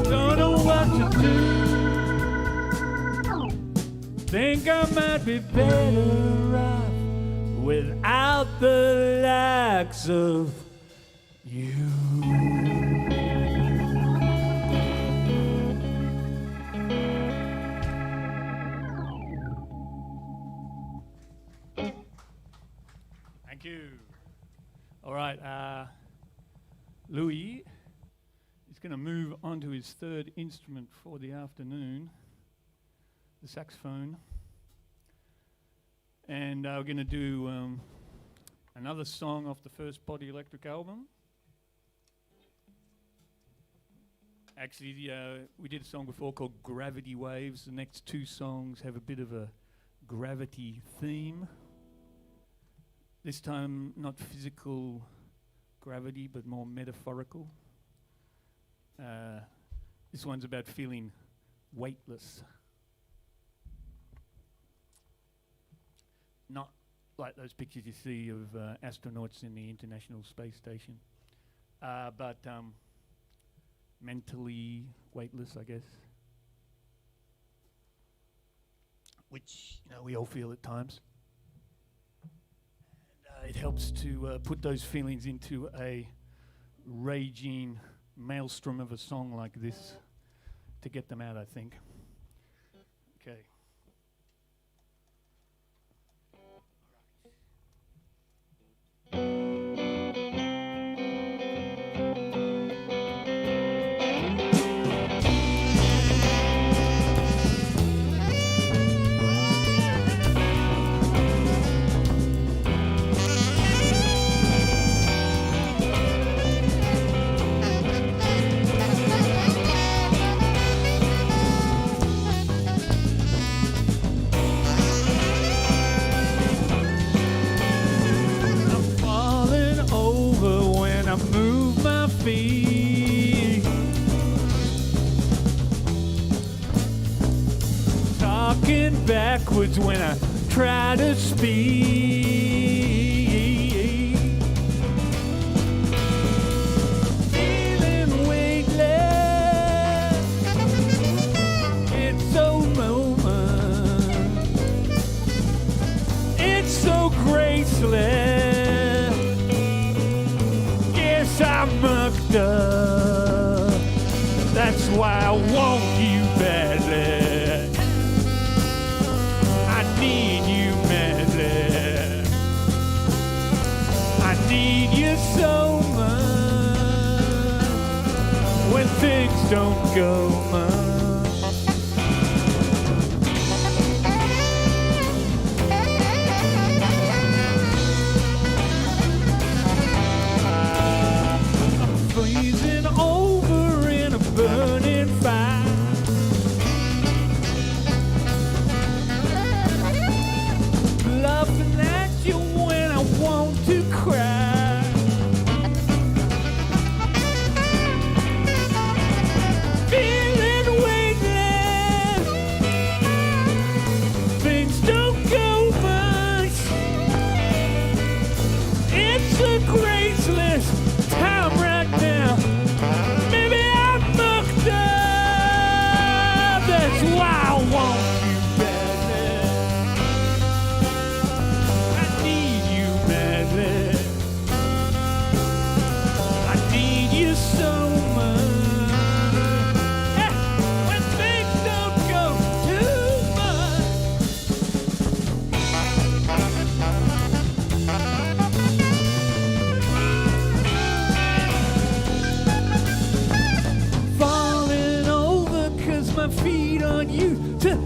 S7: Don't know what to do. Think I might be better off without the likes of you. Thank you. All right, Louis is going to move on to his third instrument for the afternoon, the saxophone. And we're going to do another song off the first Body Electric album. Actually, we did a song before called Gravity Waves. The next two songs have a bit of a gravity theme. This time, not physical gravity, but more metaphorical. This one's about feeling weightless. Not like those pictures you see of astronauts in the International Space Station, but mentally weightless, I guess. Which, you know, we all feel at times. And it helps to put those feelings into a raging maelstrom of a song like this to get them out, I think. Okay. Talking backwards when I try to speak. Feeling weightless. It's so moment. It's so graceless. Guess I mucked up. That's why I want you badly. I need you madly. I need you so much when things don't go much. I'm freezing over in a burning fire. Laughing at you when I want to cry. Feeling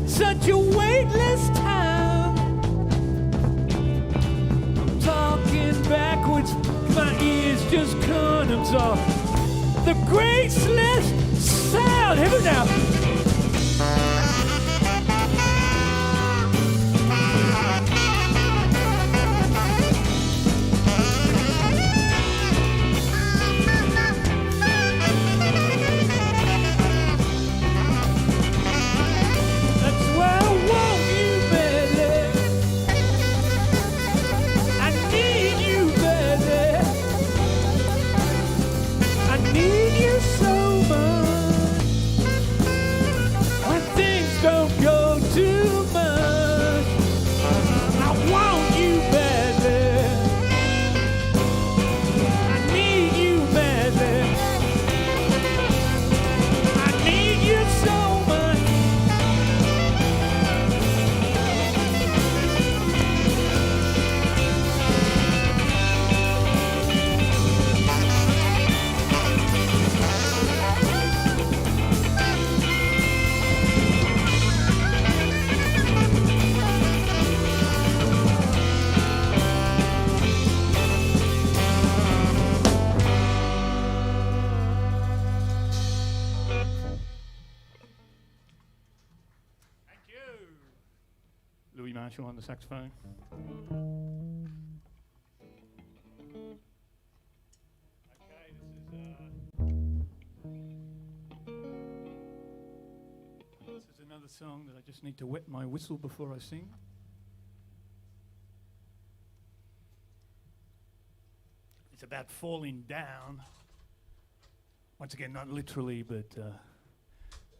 S7: such a weightless time. I'm talking backwards, my ears just can't absorb the graceless sound. Hear it now. On the saxophone. Okay, this is another song that I just need to wet my whistle before I sing. It's about falling down. Once again, not literally, but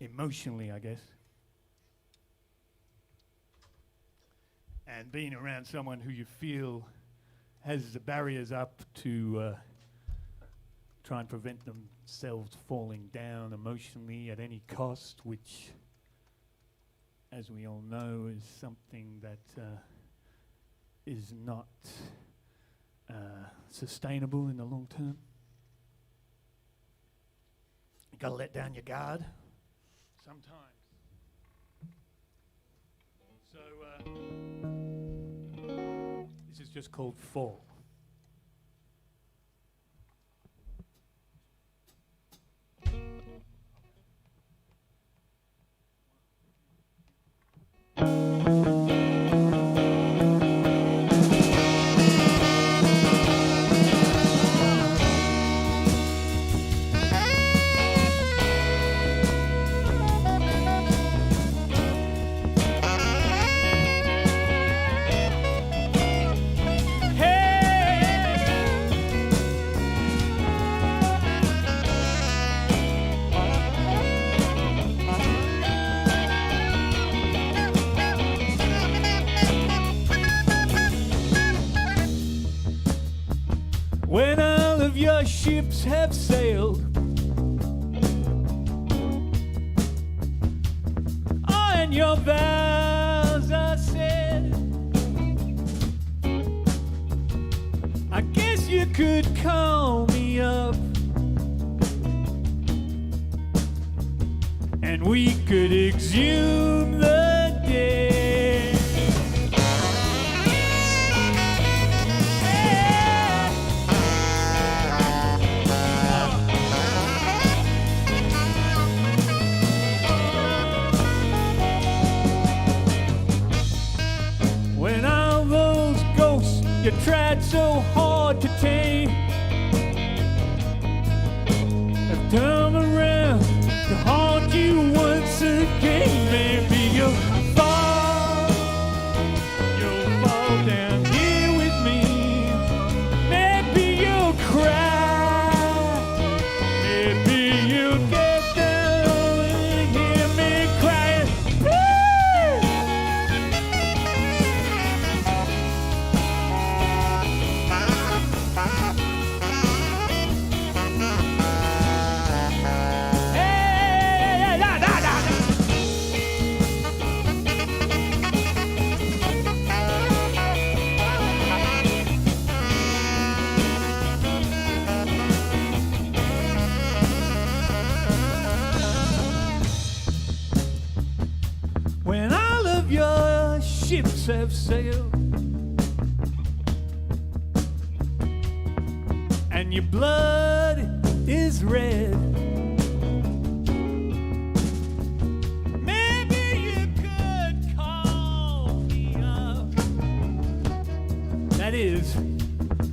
S7: emotionally, I guess. And being around someone who you feel has the barriers up to try and prevent themselves falling down emotionally at any cost, which, as we all know, is something that is not sustainable in the long term. You gotta let down your guard sometimes. So this is just called Fall. When all of your ships have sailed, oh, and your vows are said, I guess you could call me up and we could exhume the dead. You tried so hard to tame have come around to haunt you once again. Maybe you'll fall down here with me. Maybe you'll cry. Maybe you'll get down and hear me crying. ships have sailed, and your blood is red. Maybe you could call me up. That is,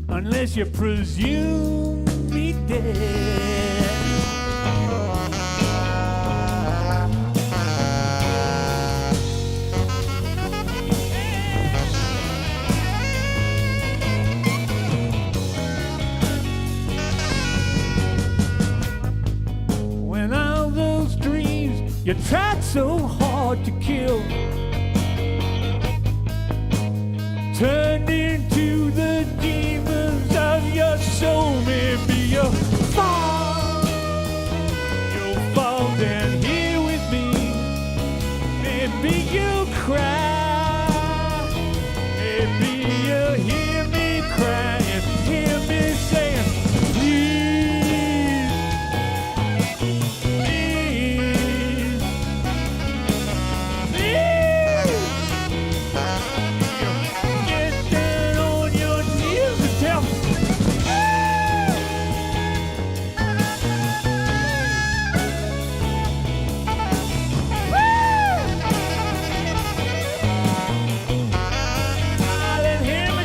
S7: unless you presume me dead. When all those dreams you tried so hard to kill turned into the demons of your soul, maybe you'll fall down here with me. Maybe you'll cry, maybe you'll hear me cry and hear me saying, please, please, please. Get down on your knees and tell me. Darling, hear me.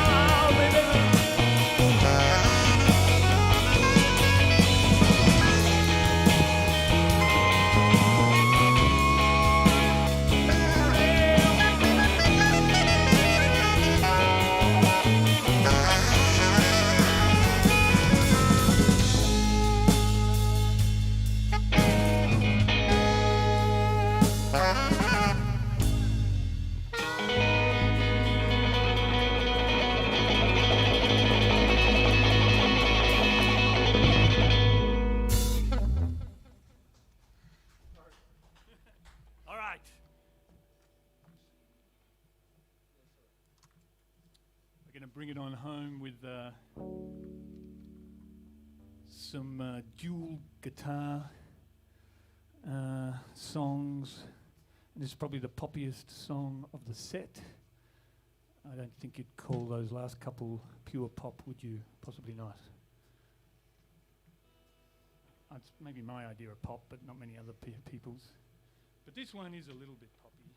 S7: Oh, baby. All right. We're going to bring it on home with some dual guitar songs. This is probably the poppiest song of the set. I don't think you'd call those last couple pure pop, would you? Possibly not. It's maybe my idea of pop, but not many other people's. But this one is a little bit poppy,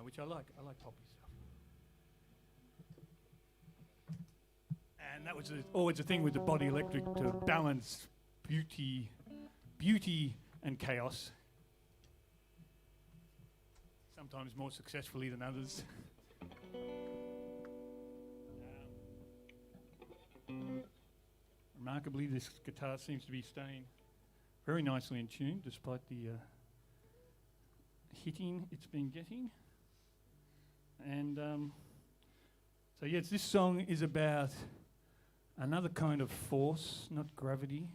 S7: which I like. I like poppy stuff. And that was always a thing with the Body Electric, to balance beauty and chaos. Sometimes more successfully than others. Remarkably, this guitar seems to be staying very nicely in tune, despite the hitting it's been getting. And so yes, this song is about another kind of force, not gravity.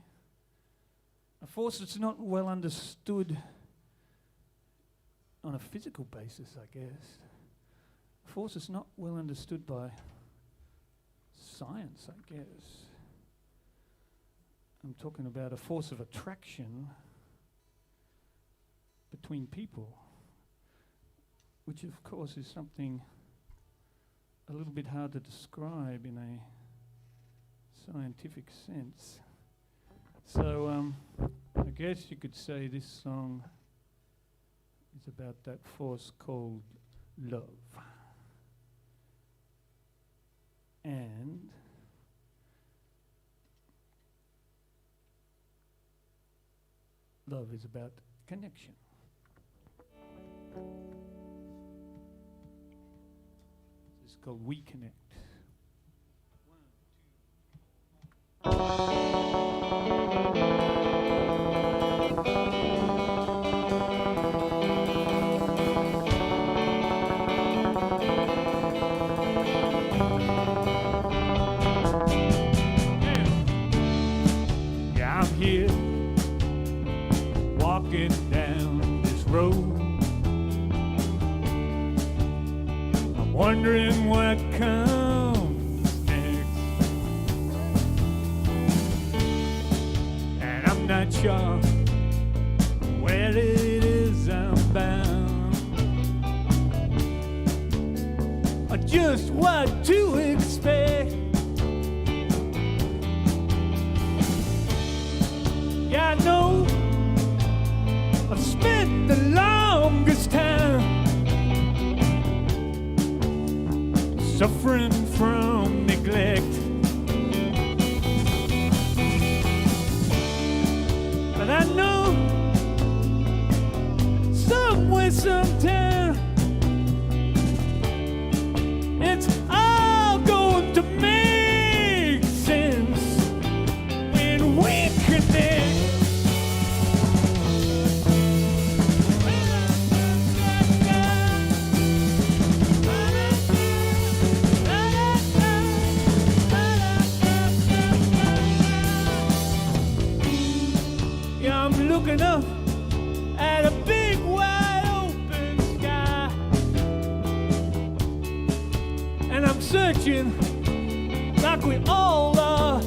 S7: A force that's not well understood on a physical basis, I guess. A force that's not well understood by science, I guess. I'm talking about a force of attraction between people, which of course is something a little bit hard to describe in a scientific sense. So I guess you could say this song is about that force called love. And love is about connection. This is called We Connect. Yeah, I'm here walking down this road. I'm wondering what comes next. sure where it is I'm bound, or just what to expect. Yeah, I know I've spent the longest time suffering from neglect. But I know somewhere, sometime, it's all going to make sense when we connect. Yeah, I'm looking up at a big wide open sky, and I'm searching like we all are,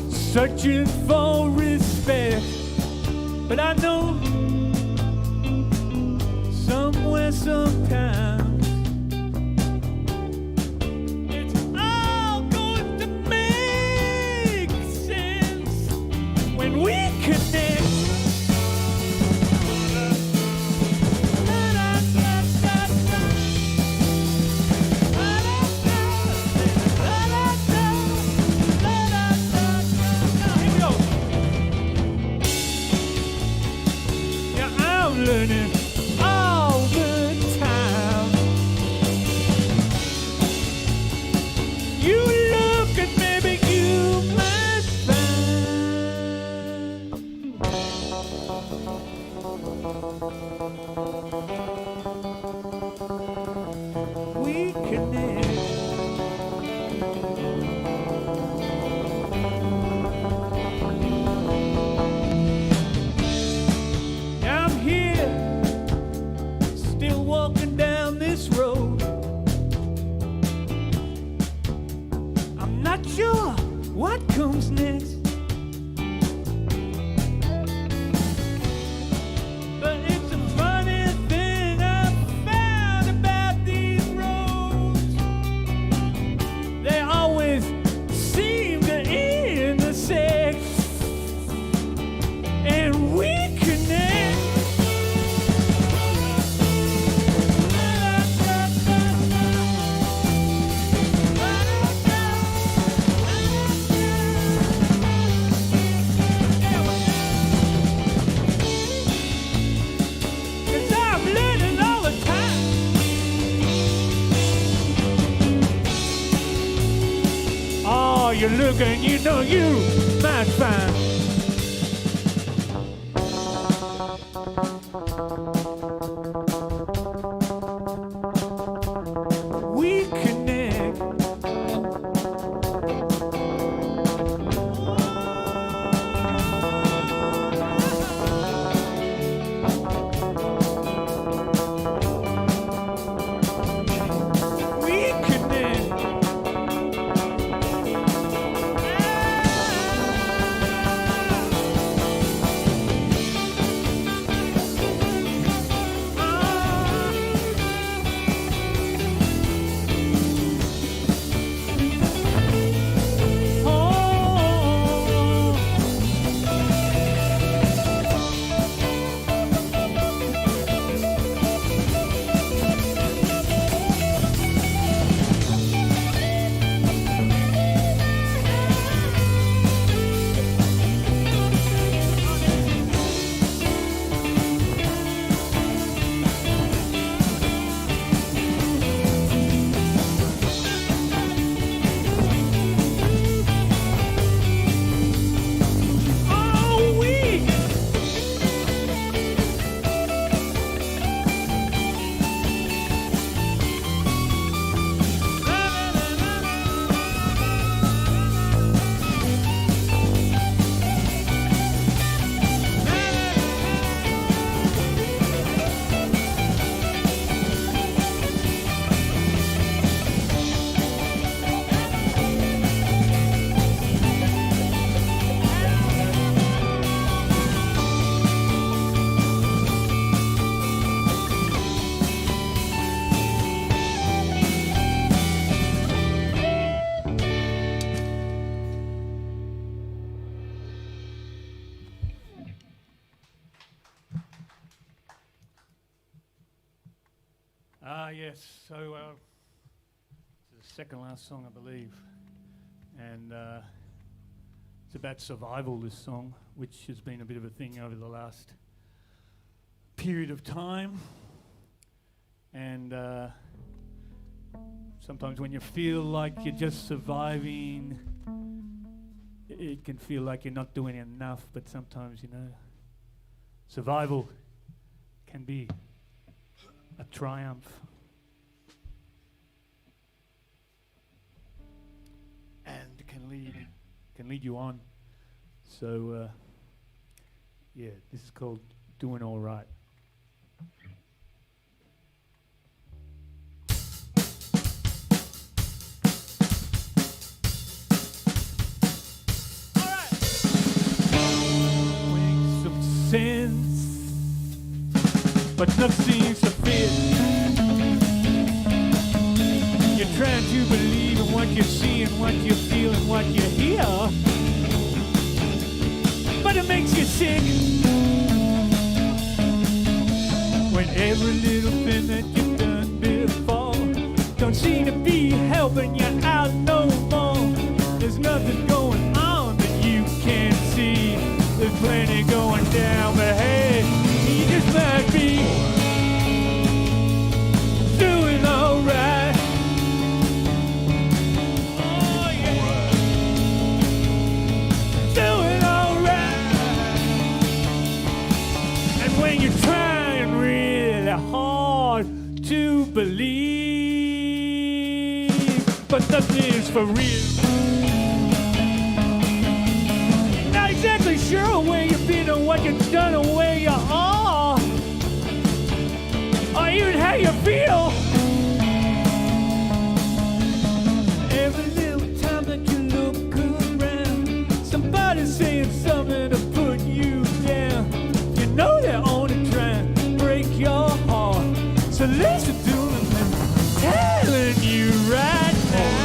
S7: searching for respect. But I know somewhere, sometime, it's all going to make sense when we connect. Learning all the time. You look at maybe you might find we connect. I'm here, still walking down this road. I'm not sure what comes next, but it's a funny thing I found about these roads. They always seem to intersect, and we connect. Cause I'm learning all the time. Oh, you're looking, you know you might find we connect. We connect. Yes. So it's the second last song, I believe, and it's about survival. This song, which has been a bit of a thing over the last period of time, and sometimes when you feel like you're just surviving, it can feel like you're not doing enough. But sometimes, survival can be a triumph. And can lead you on. So this is called Doing All Right. Makes some sense, but nothing seems to fit. You're trying to believe in what you see and what you feel and what you hear, but it makes you sick when every little thing that you've done before don't seem to be helping you out no more. There's nothing going on that you can't see. There's plenty going down, but hey, you just might be doing all right. Oh yeah, doing all right. And when you're trying really hard to believe, but nothing is for real. Not exactly sure where you've been or what you've done or where you are, or even how you feel. Every little time that you look around, somebody's saying something to put you down. You know they're only trying to break your heart, so listen to them and telling you right now.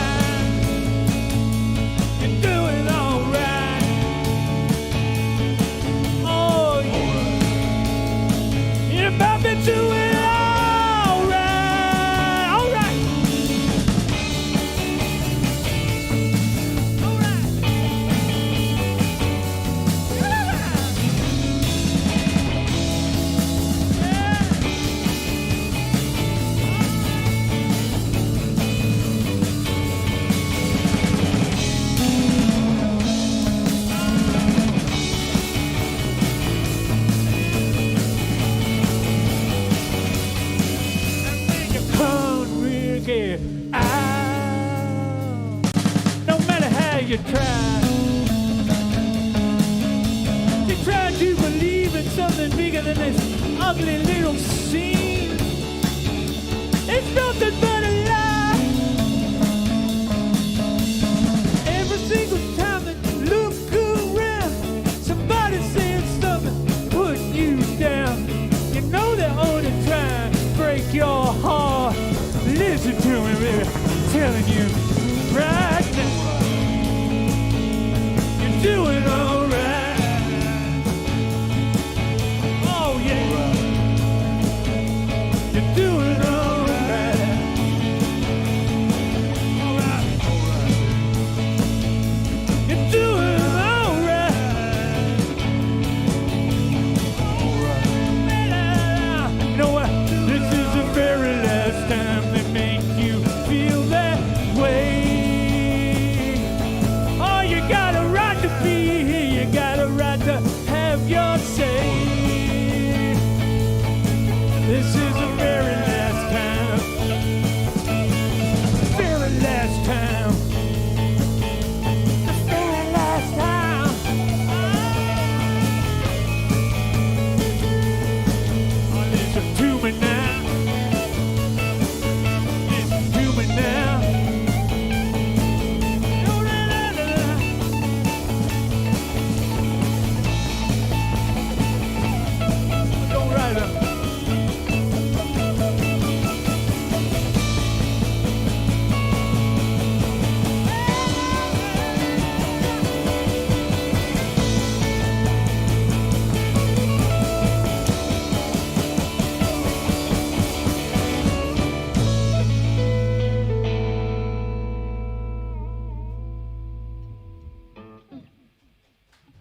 S7: You're doing all right. Oh yeah, you're about to do it all right. All right. All right. You can't really get out, no matter how you try. You try to believe in something bigger than this ugly little scene. It's nothing but a lie. Every single time that you look around, somebody's saying something, putting you down. You know they're only trying to break your heart. Listen to me, baby, I'm telling you right now. You're doing all right. Oh yeah, you're doing all right.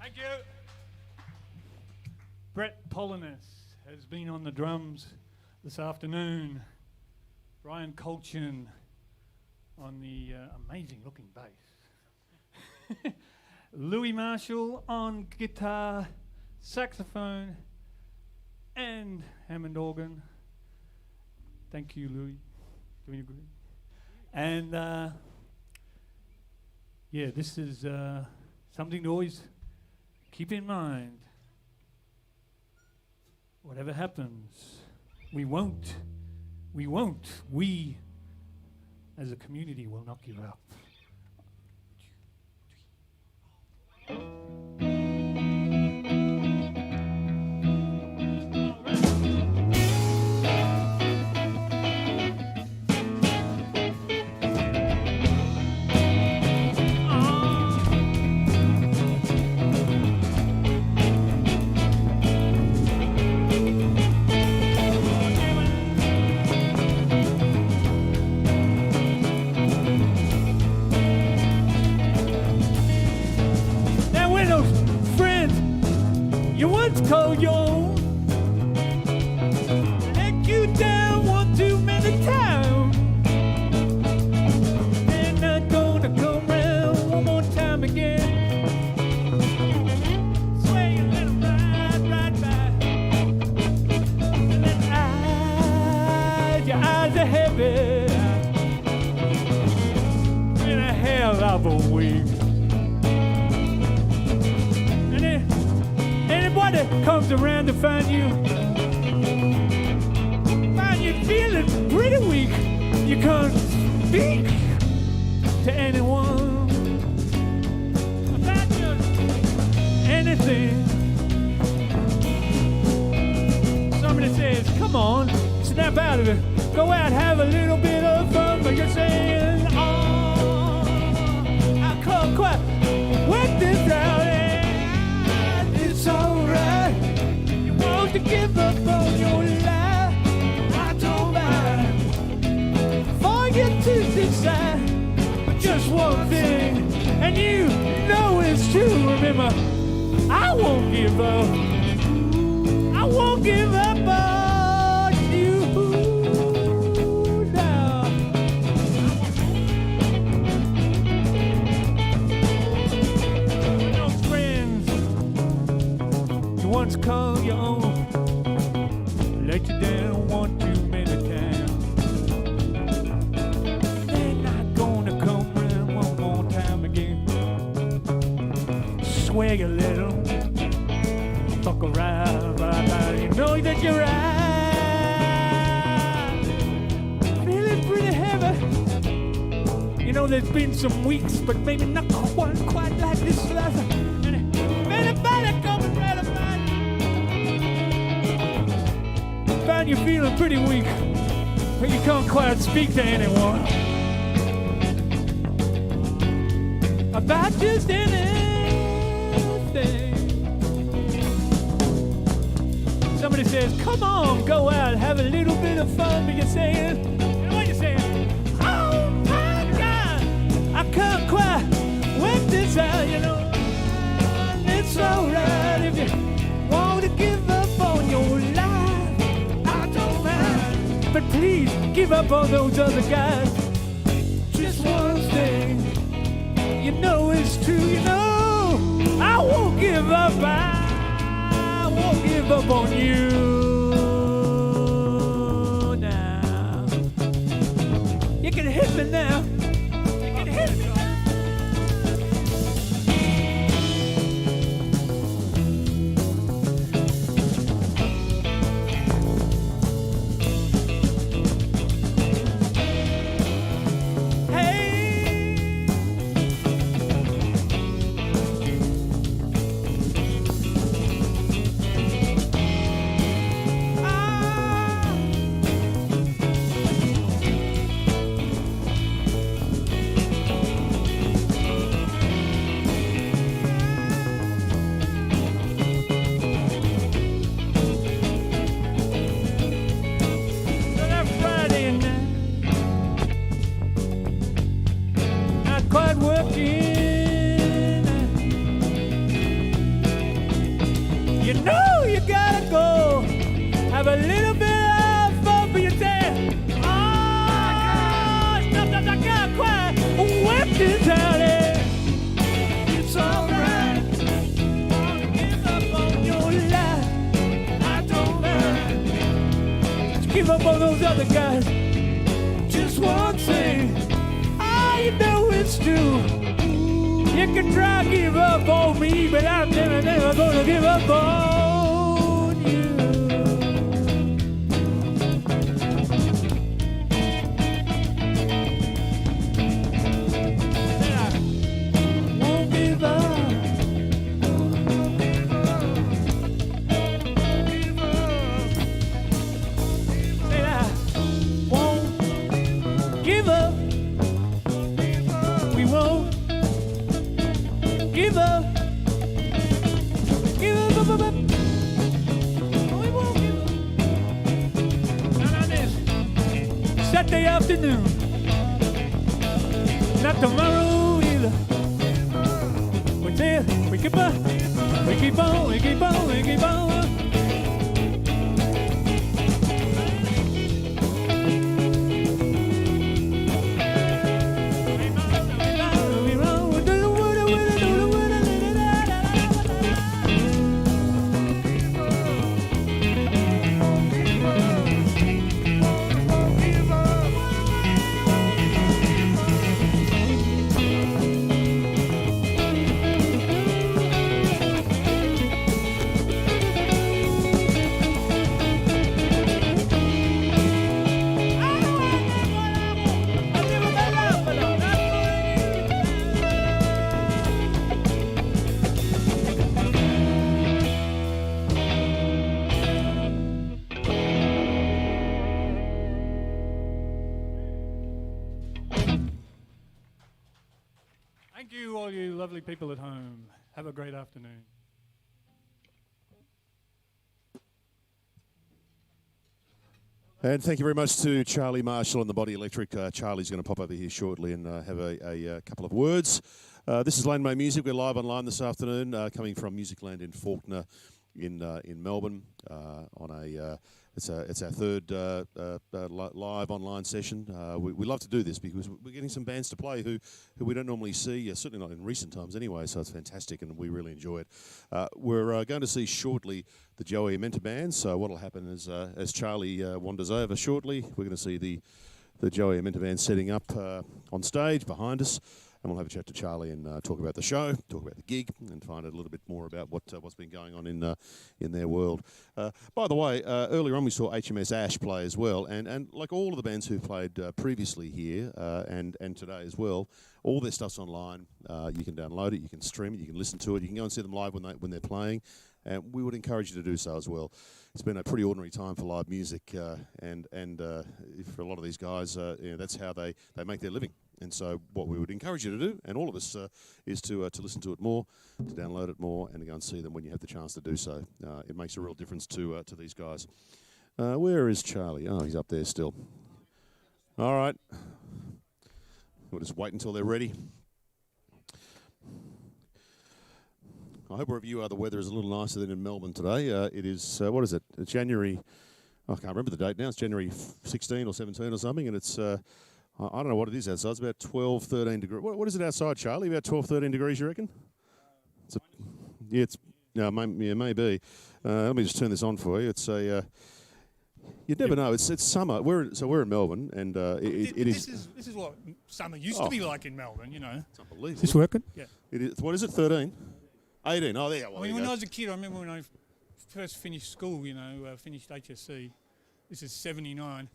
S7: Thank you. Brett Polinis has been on the drums this afternoon. Brian Colchin on the amazing looking bass. Louis Marshall on guitar, saxophone, and Hammond organ. Thank you, Louis. Doing a good. And yeah, this is something to always keep in mind. Whatever happens, we as a community will not give up. Call your own, let you down one too many times. They're not gonna come round one more time again. Sway a little right by. And then your eyes are heavy. In a hell of a week. Anybody comes around to find you feeling pretty weak. You can't speak to anyone about just anything. Somebody says, come on, snap out of it. Go out, have a little bit of fun. But you're saying, oh, I can't quite work this out. It's alright. You want to give up on your life. I don't mind for you to decide. But just one thing, and you know it's true. Remember, I won't give up. I won't give up on you now. Those friends you once called your own let you down one too many times. They're not gonna come round one more time again. Swag a little, fuck around, right. You know that you're right. Feeling pretty heavy. You know there's been some weeks, but maybe not quite like this last. Anybody coming right about you? Found you feeling pretty weak, but you can't quite speak to anyone about just anything. Somebody says, come on, go out, have a little bit of fun, but you're saying, you know what you're saying? Oh my God, I can't quite work this out, you know. It's alright if you want to give up on your life. I don't mind, but please give up on those other guys. Just one thing, you know it's true, you know. I won't give up, I won't give up on you now. You can hit me now. You can hit me now. have a little bit of fun for yourself. Oh, sometimes I gotta cry. Wet this alley. It's alright. Wanna give up on your life. I don't mind. Just give up on those other guys. Just one thing. I know it's true. You can try to give up on me, but I'm never gonna give up on you. And I won't give up. And I won't give up. We won't give up. Give up, up, up. No, we won't give up. Not on this Saturday afternoon. Not tomorrow either. We there, we keep on, we keep on, we keep on, we keep on. Thank you, all you lovely people at home. Have a great afternoon.
S1: And thank you very much to Charlie Marshall and the Body Electric. Charlie's going to pop over here shortly and have a couple of words. This is Laneway Music. We're live online this afternoon, coming from Musicland in Faulkner in Melbourne on a it's our third live online session. We love to do this because we're getting some bands to play who we don't normally see, certainly not in recent times anyway, so it's fantastic and we really enjoy it. We're going to see shortly the Joey Amenta band, so what will happen is as Charlie wanders over shortly, we're going to see the Joey Amenta band setting up on stage behind us. And we'll have a chat to Charlie and talk about the show, talk about the gig, and find out a little bit more about what's been going on in their world. By the way, earlier on we saw HMS Ash play as well, and like all of the bands who played previously here and today as well, all their stuff's online. You can download it, you can stream it, you can listen to it, you can go and see them live when they're playing. And we would encourage you to do so as well. It's been a pretty ordinary time for live music, and for a lot of these guys, that's how they make their living. And so what we would encourage you to do, and all of us, is to listen to it more, to download it more, and to go and see them when you have the chance to do so. It makes a real difference to these guys. Where is Charlie? Oh, he's up there still. All right. We'll just wait until they're ready. I hope wherever you are, the weather is a little nicer than in Melbourne today. It is, what is it? January, I can't remember the date now. It's January 16 or 17 or something, and it's, I don't know what it is outside. It's about 12, 13 degrees. What is it outside, Charlie? About 12, 13 degrees, you reckon? Maybe. Let me just turn this on for you. It's a, you'd never know. It's summer. We're in Melbourne, and it is.
S7: This is what summer used to be like in Melbourne, you know.
S1: It's unbelievable.
S7: Is this working? Yeah.
S1: It is. What is it? 13. 18. Oh, there you go.
S7: I mean, when I was a kid, I remember when I first finished school, finished HSC. This is 79.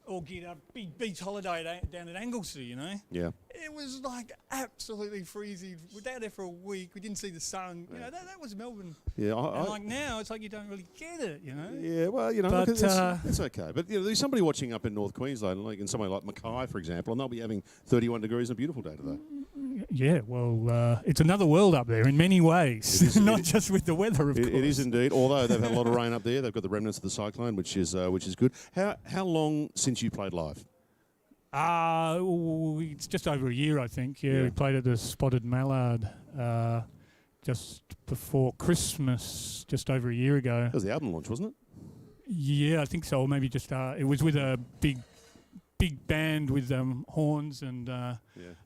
S7: All geared up, big beach holiday down at Anglesey,
S1: Yeah.
S7: It was like absolutely freezing. We're down there for a week. We didn't see the sun.
S1: Yeah.
S7: That was Melbourne.
S1: Yeah.
S7: And like now, it's like you don't really get it,
S1: Yeah, well,
S7: But,
S1: it's okay. But there's somebody watching up in North Queensland, like in somewhere like Mackay, for example, and they'll be having 31 degrees on a beautiful day today.
S7: Yeah, well, it's another world up there in many ways, not just with the weather, of course.
S1: It is indeed. Although they've had a lot of rain up there, they've got the remnants of the cyclone, which is good. How long since you played live?
S7: It's just over a year, I think. Yeah, we played at the Spotted Mallard just before Christmas, just over a year ago.
S1: That was the album launch, wasn't it?
S8: Yeah, I think so. Or maybe just it was with a big band with horns and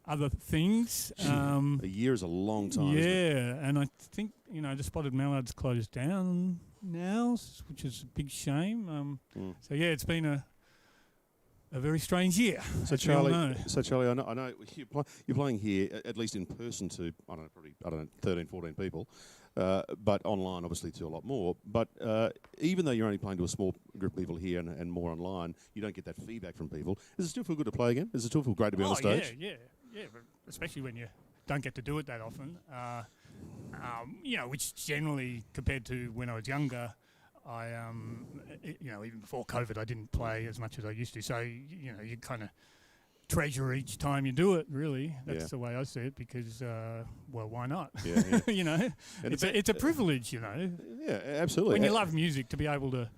S8: other things.
S1: A year is a long time. Isn't it?
S8: And I think the Spotted Mallard's closed down now, which is a big shame. So yeah, it's been a very strange year.
S1: So Charlie, I know you're playing here at least in person to I don't know 13, 14 people, but online obviously to a lot more. But even though you're only playing to a small group of people here and more online, you don't get that feedback from people. Does it still feel good to play again? Does it still feel great to be on the stage?
S8: Yeah, but especially when you don't get to do it that often. Which generally compared to when I was younger. I, even before COVID, I didn't play as much as I used to. So, you kind of treasure each time you do it, really. That's the way I see it because, why not?
S1: Yeah.
S8: It's a privilege,
S1: Yeah, absolutely.
S8: When you love music to be able to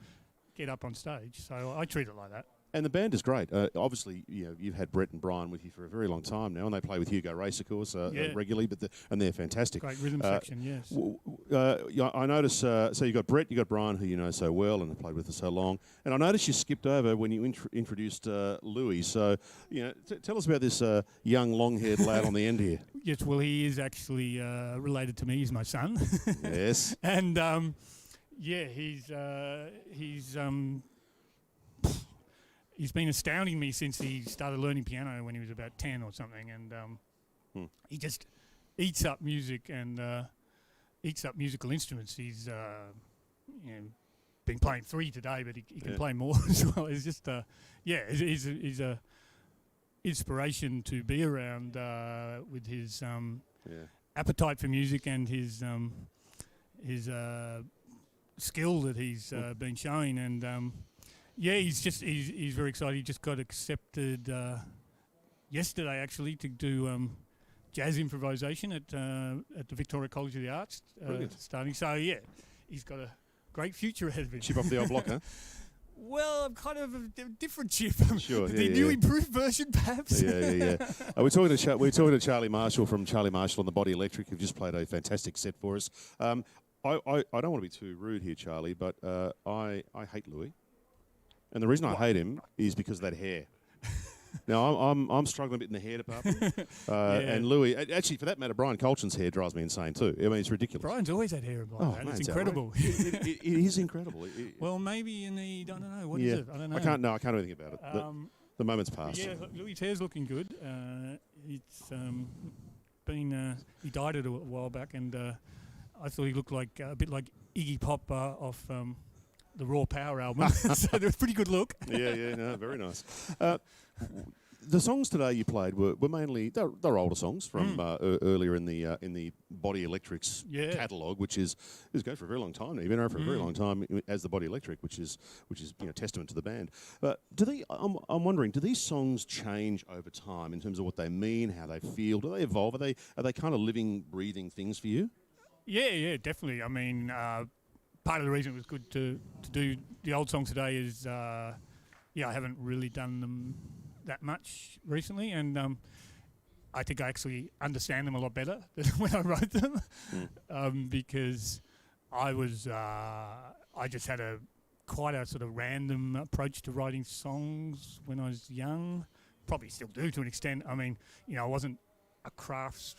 S8: get up on stage. So I treat it like that.
S1: And the band is great. Obviously, you've had Brett and Brian with you for a very long time now, and they play with Hugo Race, of course, regularly. And they're fantastic.
S8: Great rhythm section, yes.
S1: I notice. So you got Brett, you got Brian, who you know so well and have played with for so long. And I noticed you skipped over when you introduced Louis. So tell us about this young, long-haired lad on the end here.
S8: Yes, well, he is actually related to me. He's my son.
S1: Yes.
S8: And he's been astounding me since he started learning piano when he was about 10 or something, and he just eats up music and eats up musical instruments. He's been playing 3 today, but he can play more as well. It's just he's a inspiration to be around with his appetite for music and his skill that he's been showing, and he's very excited. He just got accepted yesterday, actually, to do jazz improvisation at the Victoria College of the Arts starting. So, he's got a great future ahead of him.
S1: Chip off the old block, huh?
S8: Well, I'm kind of a different chip.
S1: Sure,
S8: the new improved version, perhaps.
S1: Yeah. We're talking to Charlie Marshall from Charlie Marshall and the Body Electric, who've just played a fantastic set for us. I don't want to be too rude here, Charlie, but I hate Louis. And the reason I hate him is because of that hair. Now, I'm struggling a bit in the hair department. And Louis, actually, for that matter, Brian Colchin's hair drives me insane too. I mean, it's ridiculous.
S8: Brian's always had hair like that. It's incredible.
S1: It is incredible.
S8: Well, maybe I don't know. What is it? I don't know.
S1: I can't do anything about it. The moment's passed.
S8: Yeah, Louis' hair's looking good. It's been... he dyed it a while back, and I thought he looked like a bit like Iggy Pop off... the Raw Power album. So it was a pretty good look.
S1: No, very nice. The songs today you played were mainly they're older songs from earlier in the Body Electric's catalogue, which is going for a very long time now. You've been around for a very long time as the Body Electric, which is testament to the band. But I'm wondering, do these songs change over time in terms of what they mean, how they feel? Do they evolve? Are they kind of living, breathing things for you?
S8: Yeah, definitely. I mean. Part of the reason it was good to do the old songs today is, I haven't really done them that much recently, and I think I actually understand them a lot better than when I wrote them, because I just had quite a sort of random approach to writing songs when I was young. Probably still do to an extent. I mean, I wasn't a craftsperson.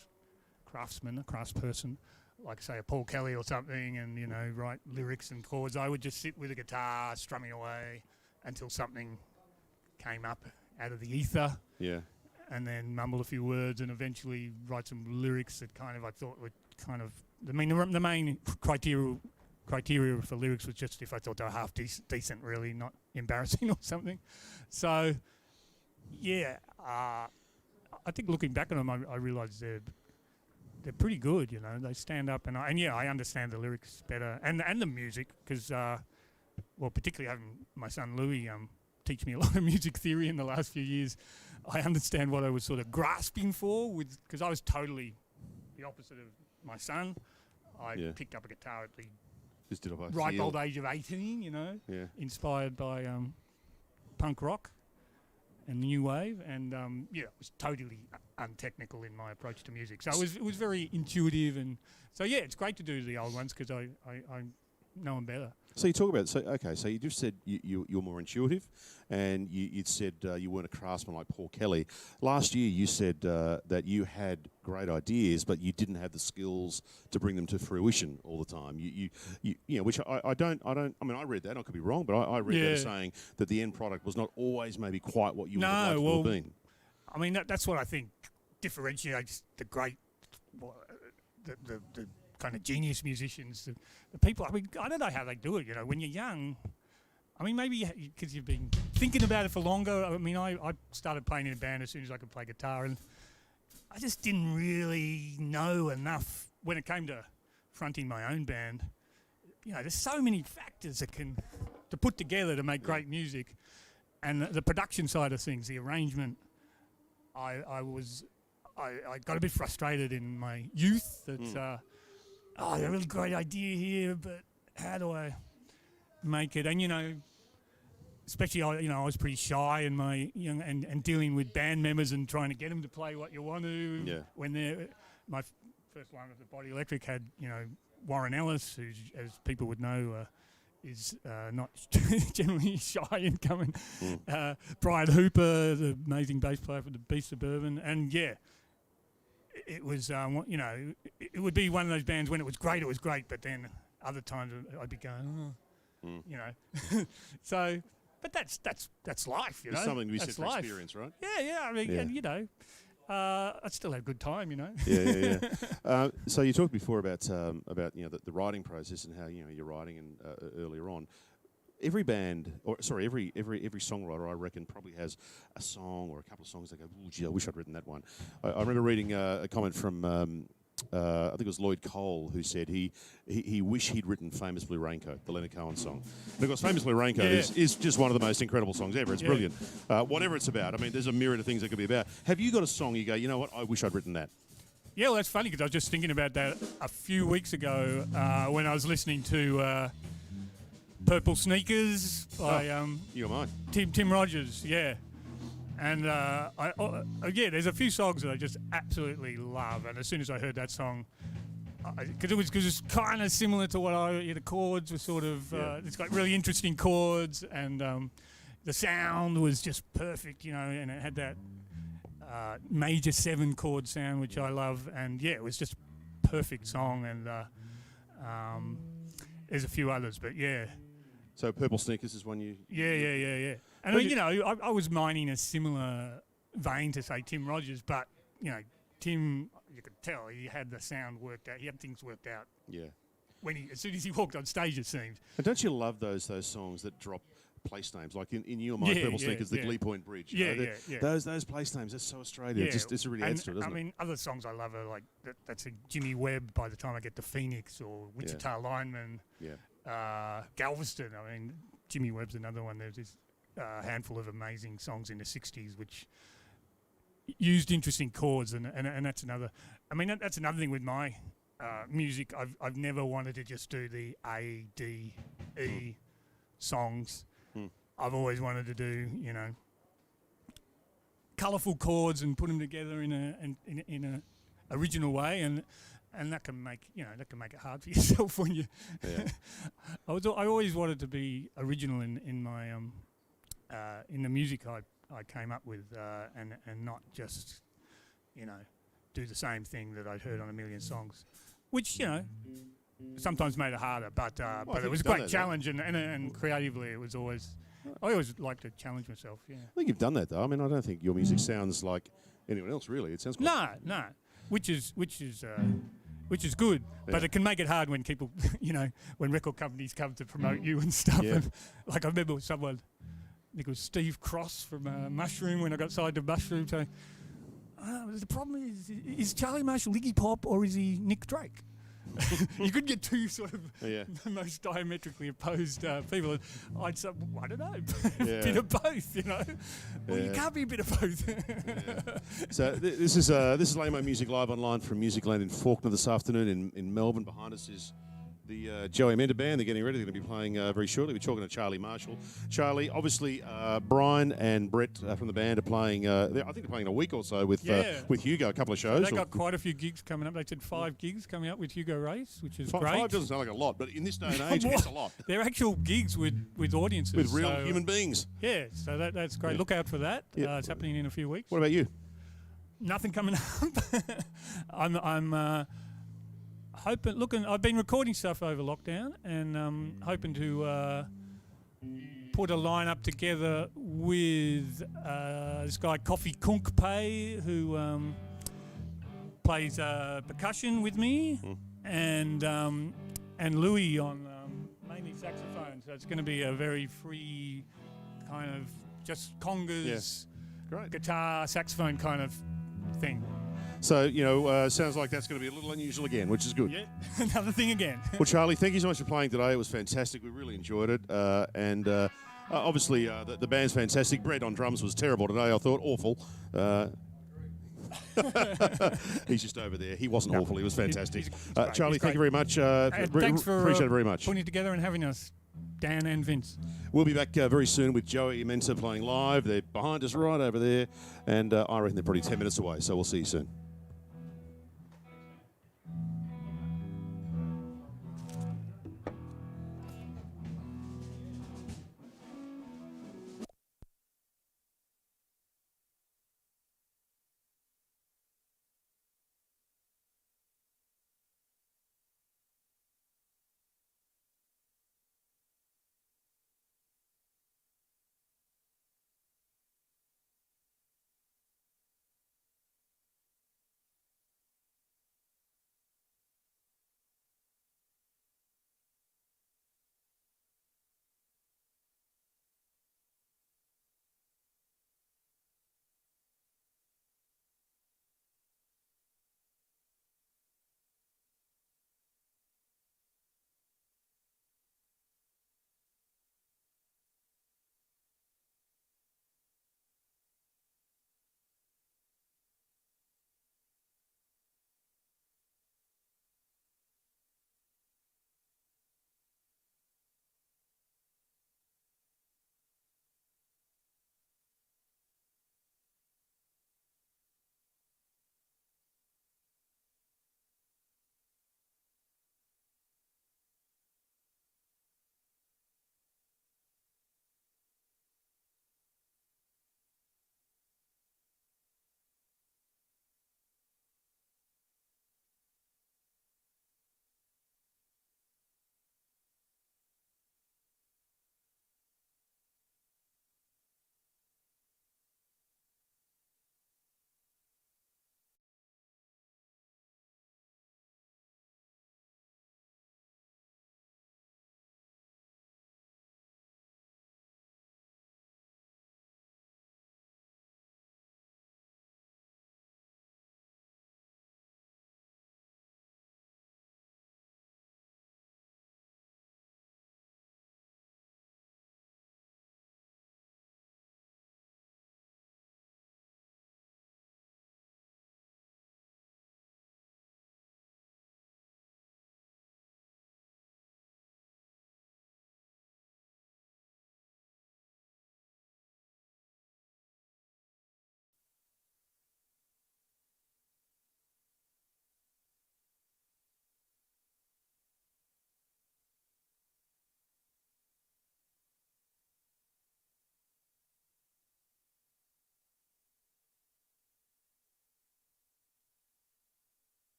S8: Like, say, a Paul Kelly or something, and, write lyrics and chords. I would just sit with a guitar, strumming away until something came up out of the ether. Yeah. And then mumble a few words and eventually write some lyrics that I thought would the main criteria for lyrics was just if I thought they were half decent, really, not embarrassing or something. So, I think looking back on them, I realised they're pretty good, They stand up, and I understand the lyrics better, and the music, because, particularly having my son Louis teach me a lot of music theory in the last few years, I understand what I was sort of grasping for, because I was totally the opposite of my son. I picked up a guitar at the ripe old age of 18, inspired by punk rock and new wave, and it was totally untechnical in my approach to music. So it was very intuitive, and so it's great to do the old ones because I no one better.
S1: So you talk about so you just said you're more intuitive, and you'd said you weren't a craftsman like Paul Kelly. Last year you said that you had great ideas, but you didn't have the skills to bring them to fruition all the time. You know, which I don't. I mean, I read that. I could be wrong, but I read that as saying that the end product was not always maybe quite what you would have liked to have been.
S8: I mean, that's what I think differentiates the great, the kind of genius musicians, the people. I mean, I don't know how they do it. You know, when you're young, I mean, maybe because you've been thinking about it for longer. I mean, I started playing in a band as soon as I could play guitar, and I just didn't really know enough when it came to fronting my own band. You know, there's so many factors to put together to make great music, and the production side of things, the arrangement. I got a bit frustrated in my youth that. Oh, a really great idea here, but how do I make it? And, you know, especially, I was pretty shy in my young and dealing with band members and trying to get them to play what you want to. Yeah. When my first one of the Body Electric had, you know, Warren Ellis, who, as people would know, is not generally shy in coming. Brian Hooper, the amazing bass player for the Beast Suburban, and it was, you know, it would be one of those bands when it was great, but then other times I'd be going, you know. So, but that's life, you know.
S1: It's something to be said for
S8: life.
S1: experience, right?
S8: Yeah, I mean, and, you know, I still had a good time, you know.
S1: Yeah. So you talked before about you know the writing process and how you know you're writing and earlier on. Every band, every songwriter, I reckon, probably has a song or a couple of songs. They go, "Oh, gee, I wish I'd written that one." I remember reading a comment from I think it was Lloyd Cole who said he wished he'd written "Famous Blue Raincoat," the Leonard Cohen song. And of course, "Famous Blue Raincoat" is just one of the most incredible songs ever. It's brilliant. Whatever it's about, I mean, there's a myriad of things it could be about. Have you got a song you go, you know what, I wish I'd written that?
S8: Yeah, well, that's funny because I was just thinking about that a few weeks ago when I was listening to. Purple Sneakers by
S1: you and mine.
S8: Tim Rogers, yeah. And there's a few songs that I just absolutely love. And as soon as I heard that song, because it's kind of similar to what the chords were sort of. It's got really interesting chords, and the sound was just perfect, you know. And it had that major 7-chord sound, which I love. And it was just a perfect song. And there's a few others, but yeah.
S1: So Purple Sneakers is one you...
S8: Yeah. And I mean, you know, I was mining a similar vein to, say, Tim Rogers, but, you know, Tim, you could tell he had the sound worked out. He had things worked out. Yeah. As soon as he walked on stage, it seemed.
S1: And don't you love those songs that drop place names? Like in You and My Purple Sneakers, the Glee Point Bridge. Yeah. Those place names, that's so Australian. Yeah. It's really adds to it, doesn't it?
S8: I mean, other songs I love are like, that's a Jimmy Webb by the time I get to Phoenix, or Wichita Lineman. Yeah. Galveston. I mean, Jimmy Webb's another one. There's this handful of amazing songs in the 60s which used interesting chords, and that's another. I mean, that's another thing with my music. I've never wanted to just do the A, D, E songs. I've always wanted to do, you know, colourful chords and put them together in a original way, and that can make it hard for yourself when you. Yeah. I always wanted to be original in my in the music I came up with, and not just, you know, do the same thing that I'd heard on a million songs, which, you know, sometimes made it harder. But it was a great challenge, and creatively it was always. I always like to challenge myself. Yeah.
S1: I think you've done that though. I mean, I don't think your music sounds like anyone else really. It sounds quite
S8: no, which is good, but it can make it hard when people, you know, when record companies come to promote you and stuff. Yeah. And, like, I remember someone, I think it was Steve Cross from Mushroom, when I got signed to Mushroom, saying, the problem is Charlie Marshall Iggy Pop or is he Nick Drake? You could get two sort of the most diametrically opposed people. I'd say, I don't know, a bit of both, you know. Well, you can't be a bit of both.
S1: So this is Laneway Music Live online from Musicland in Fawkner this afternoon. In Melbourne, behind us is the Joey Mender Band. They're getting ready. They're going to be playing very shortly. We're talking to Charlie Marshall. Charlie, obviously, Brian and Brett from the band are playing. I think they're playing in a week or so with Hugo. A couple of shows.
S8: They got quite a few gigs coming up. They said 5 gigs coming up with Hugo Race, which is great.
S1: 5 doesn't sound like a lot, but in this day and age, it's a lot.
S8: They're actual gigs with audiences.
S1: With real human beings.
S8: Yeah, so that's great.
S1: Yeah.
S8: Look out for that.
S1: Yeah.
S8: It's happening in a few weeks.
S1: What about you?
S8: Nothing coming up. I'm hoping. I've been recording stuff over lockdown, and hoping to put a lineup together with this guy Kofi Kunkpei, who plays percussion with me, and Louis on mainly saxophone. So it's going to be a very free kind of just congas, guitar, saxophone kind of thing.
S1: So, sounds like that's going to be a little unusual again, which is good.
S8: Yeah, another thing again.
S1: Well, Charlie, thank you so much for playing today. It was fantastic. We really enjoyed it. And obviously, the band's fantastic. Brett on drums was terrible today, I thought. Awful. He's just over there. He wasn't awful. He was fantastic.
S8: He's
S1: Charlie, thank you very much.
S8: Thanks for
S1: appreciate it very much.
S8: putting it together and having us, Dan and Vince.
S1: We'll be back very soon with Joey Mender playing live. They're behind us right over there. And I reckon they're probably 10 minutes away. So we'll see you soon.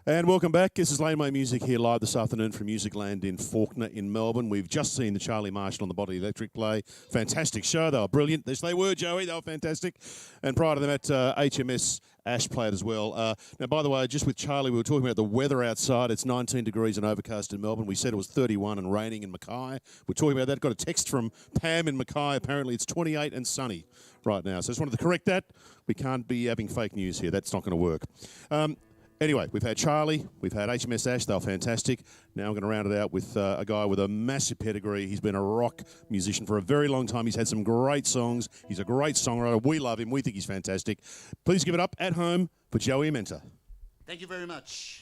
S1: And welcome back. This is Laneway Music here live this afternoon from Musicland in Fawkner in Melbourne. We've just seen the Charlie Marshall and the Body Electric play. Fantastic show. They were brilliant. Yes, they were, Joey. They were fantastic. And prior to them at HMS Ash played as well. Now, by the way, just with Charlie, we were talking about the weather outside. It's 19 degrees and overcast in Melbourne. We said it was 31 and raining in Mackay. We're talking about that. Got a text from Pam in Mackay. Apparently it's 28 and sunny right now. So I just wanted to correct that. We can't be having fake news here. That's not going to work. Anyway, we've had Charlie, we've had HMS Ash, they were fantastic. Now I'm going to round it out with a guy with a massive pedigree. He's been a rock musician for a very long time. He's had some great songs. He's a great songwriter. We love him. We think he's fantastic. Please give it up at home for Joey Amenta.
S9: Thank you very much.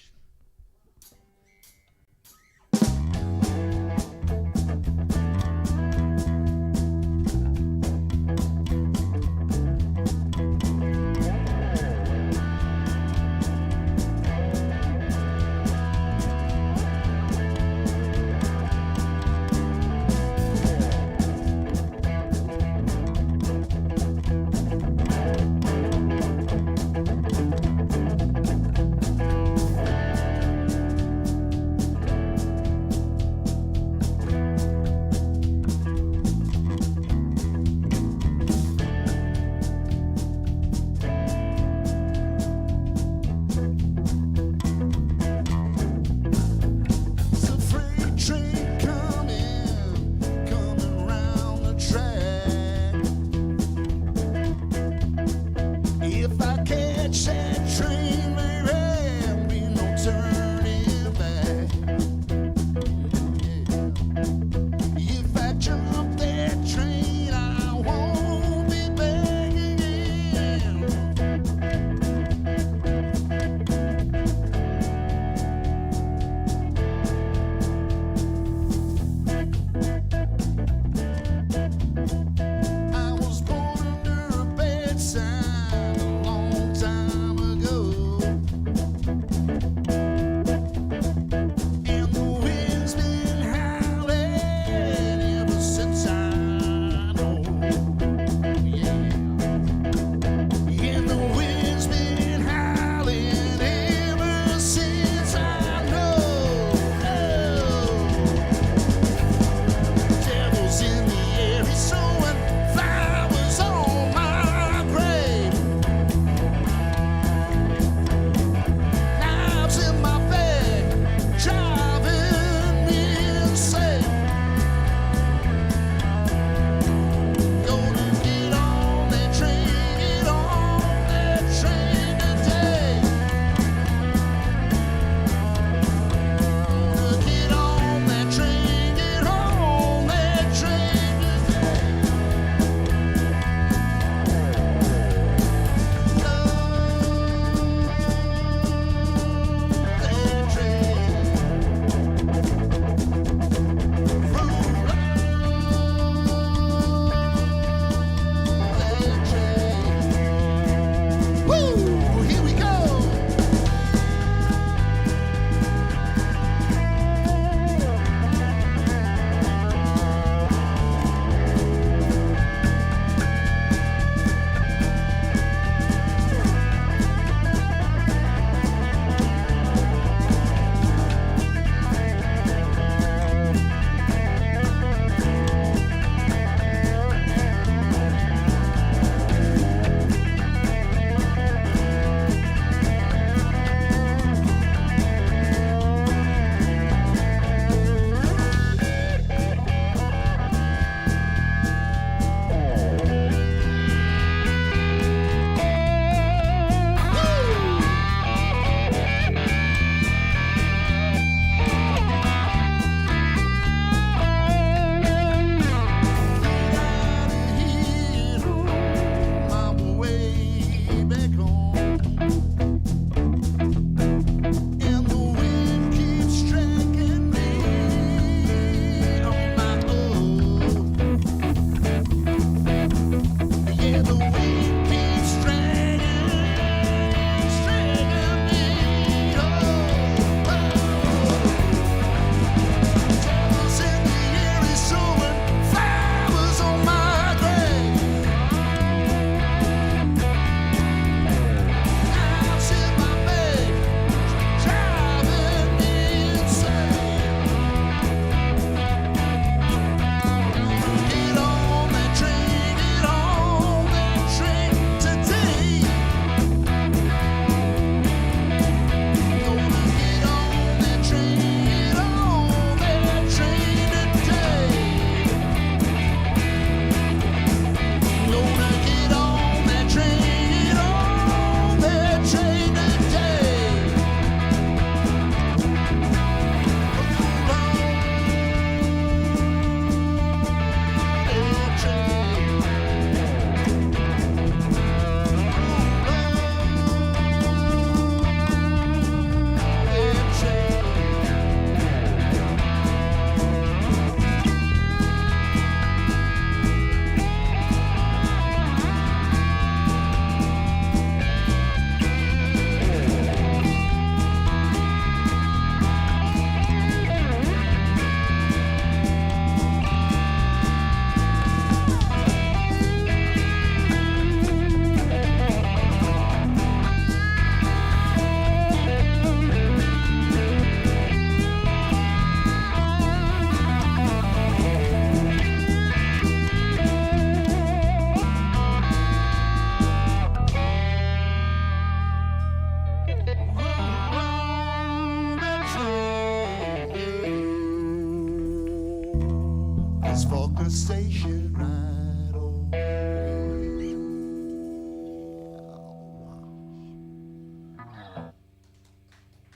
S9: conversation right away.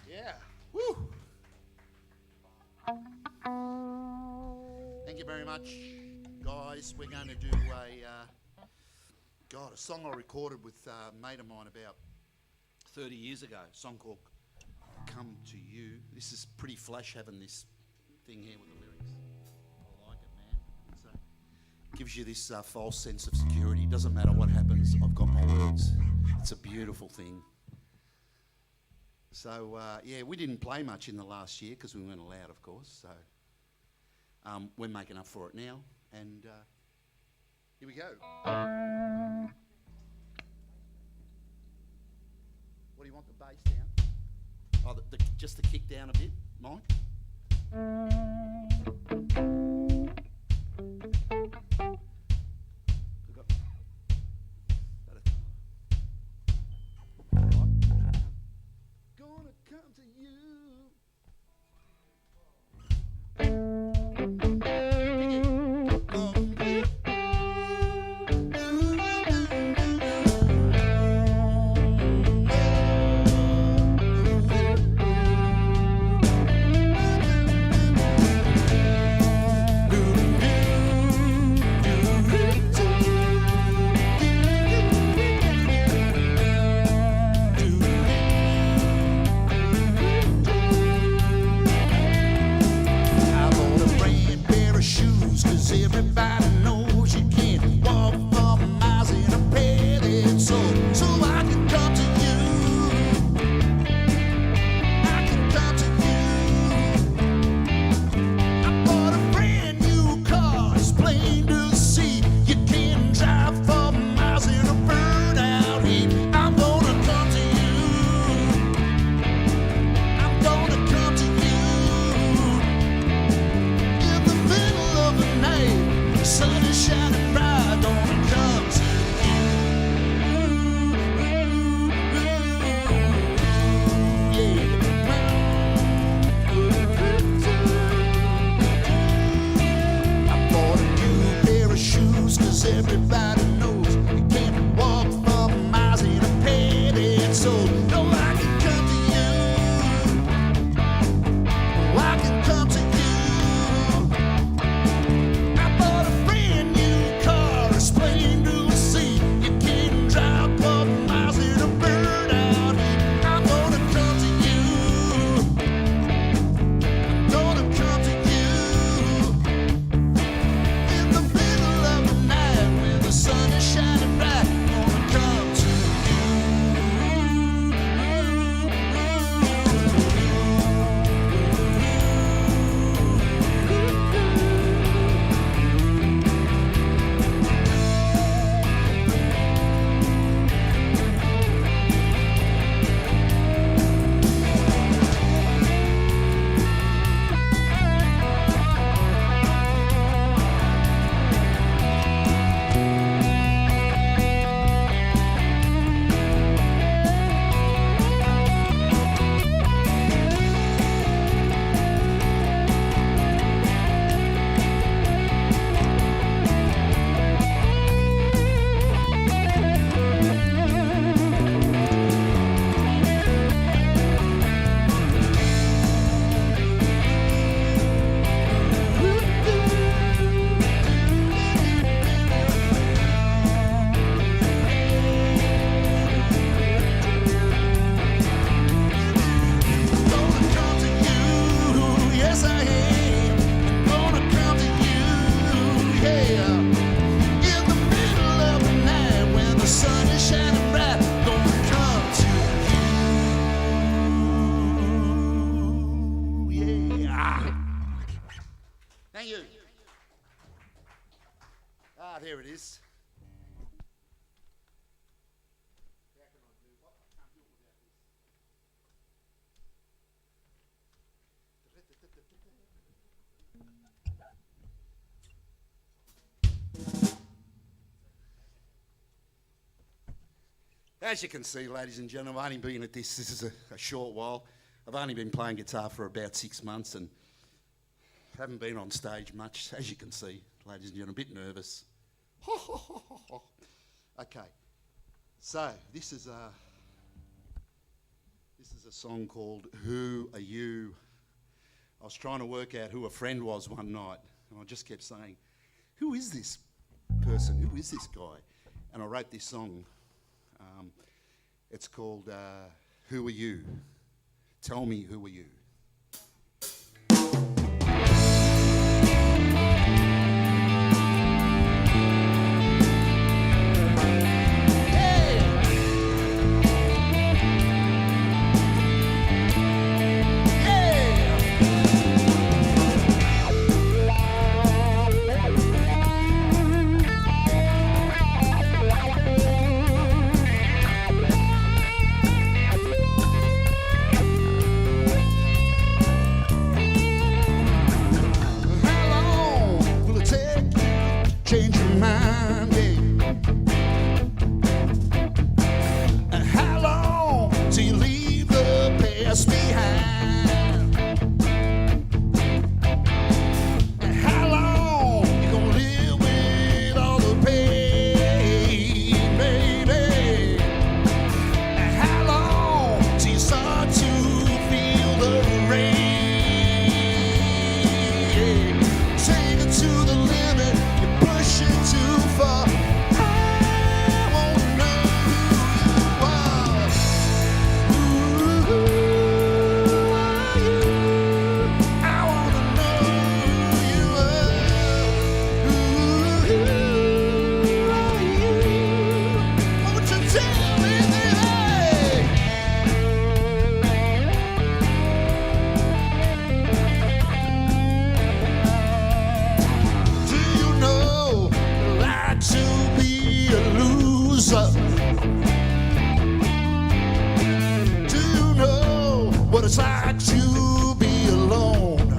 S9: Yeah. Woo. Thank you very much, guys. We're going to do a song I recorded with a mate of mine about 30 years ago. A song called Come to You. This is pretty flash having this thing here with the lyrics. I like it, man. It gives you this false sense of security. Doesn't matter what happens, I've got my words. It's a beautiful thing. So, yeah, we didn't play much in the last year because we weren't allowed, of course. So, we're making up for it now. And here we go. What do you want, the bass down? Oh, just the kick down a bit, Mike? Gonna come to you. Everybody knows you can't walk for miles in a padded soul. So I can come to you. I can come to you. I bought a brand new car, it's plain to see. You can't drive for miles in a burnout heat. I'm gonna come to you. I'm gonna come to you. In the middle of the night, the sun is shining bright, gonna come to I bought a new pair of shoes, 'cause everybody knows you can't walk for miles in a padded soul. No, I can come to you. I can come to you. I bought a brand new car, it's plain to see. You can't drive for miles in a burnout heat. I'm gonna come to you. I'm gonna come to you. In the middle of the night when the sun is shining bright, I'm gonna come to Thank you. Ah, there it is. As you can see, ladies and gentlemen, I've only been at this is a short while. I've only been playing guitar for about 6 months and haven't been on stage much, as you can see.
S10: ladies and gentlemen, a bit nervous. Okay, so this is a song called "Who Are You?" I was trying to work out who a friend was one night, and I just kept saying, "Who is this person? Who is this guy?" And I wrote this song. It's called "Who Are You?" Tell me, who are you? Change your mind, and how long till you leave the past behind? And how long you gonna live with all the pain, baby? And how long till you start to feel the rain? Take it to the limit. Too far. I wanna know who you are. I wanna know who you are. Won't you tell me, do you know to be a loser? Do you know what it's like to be alone?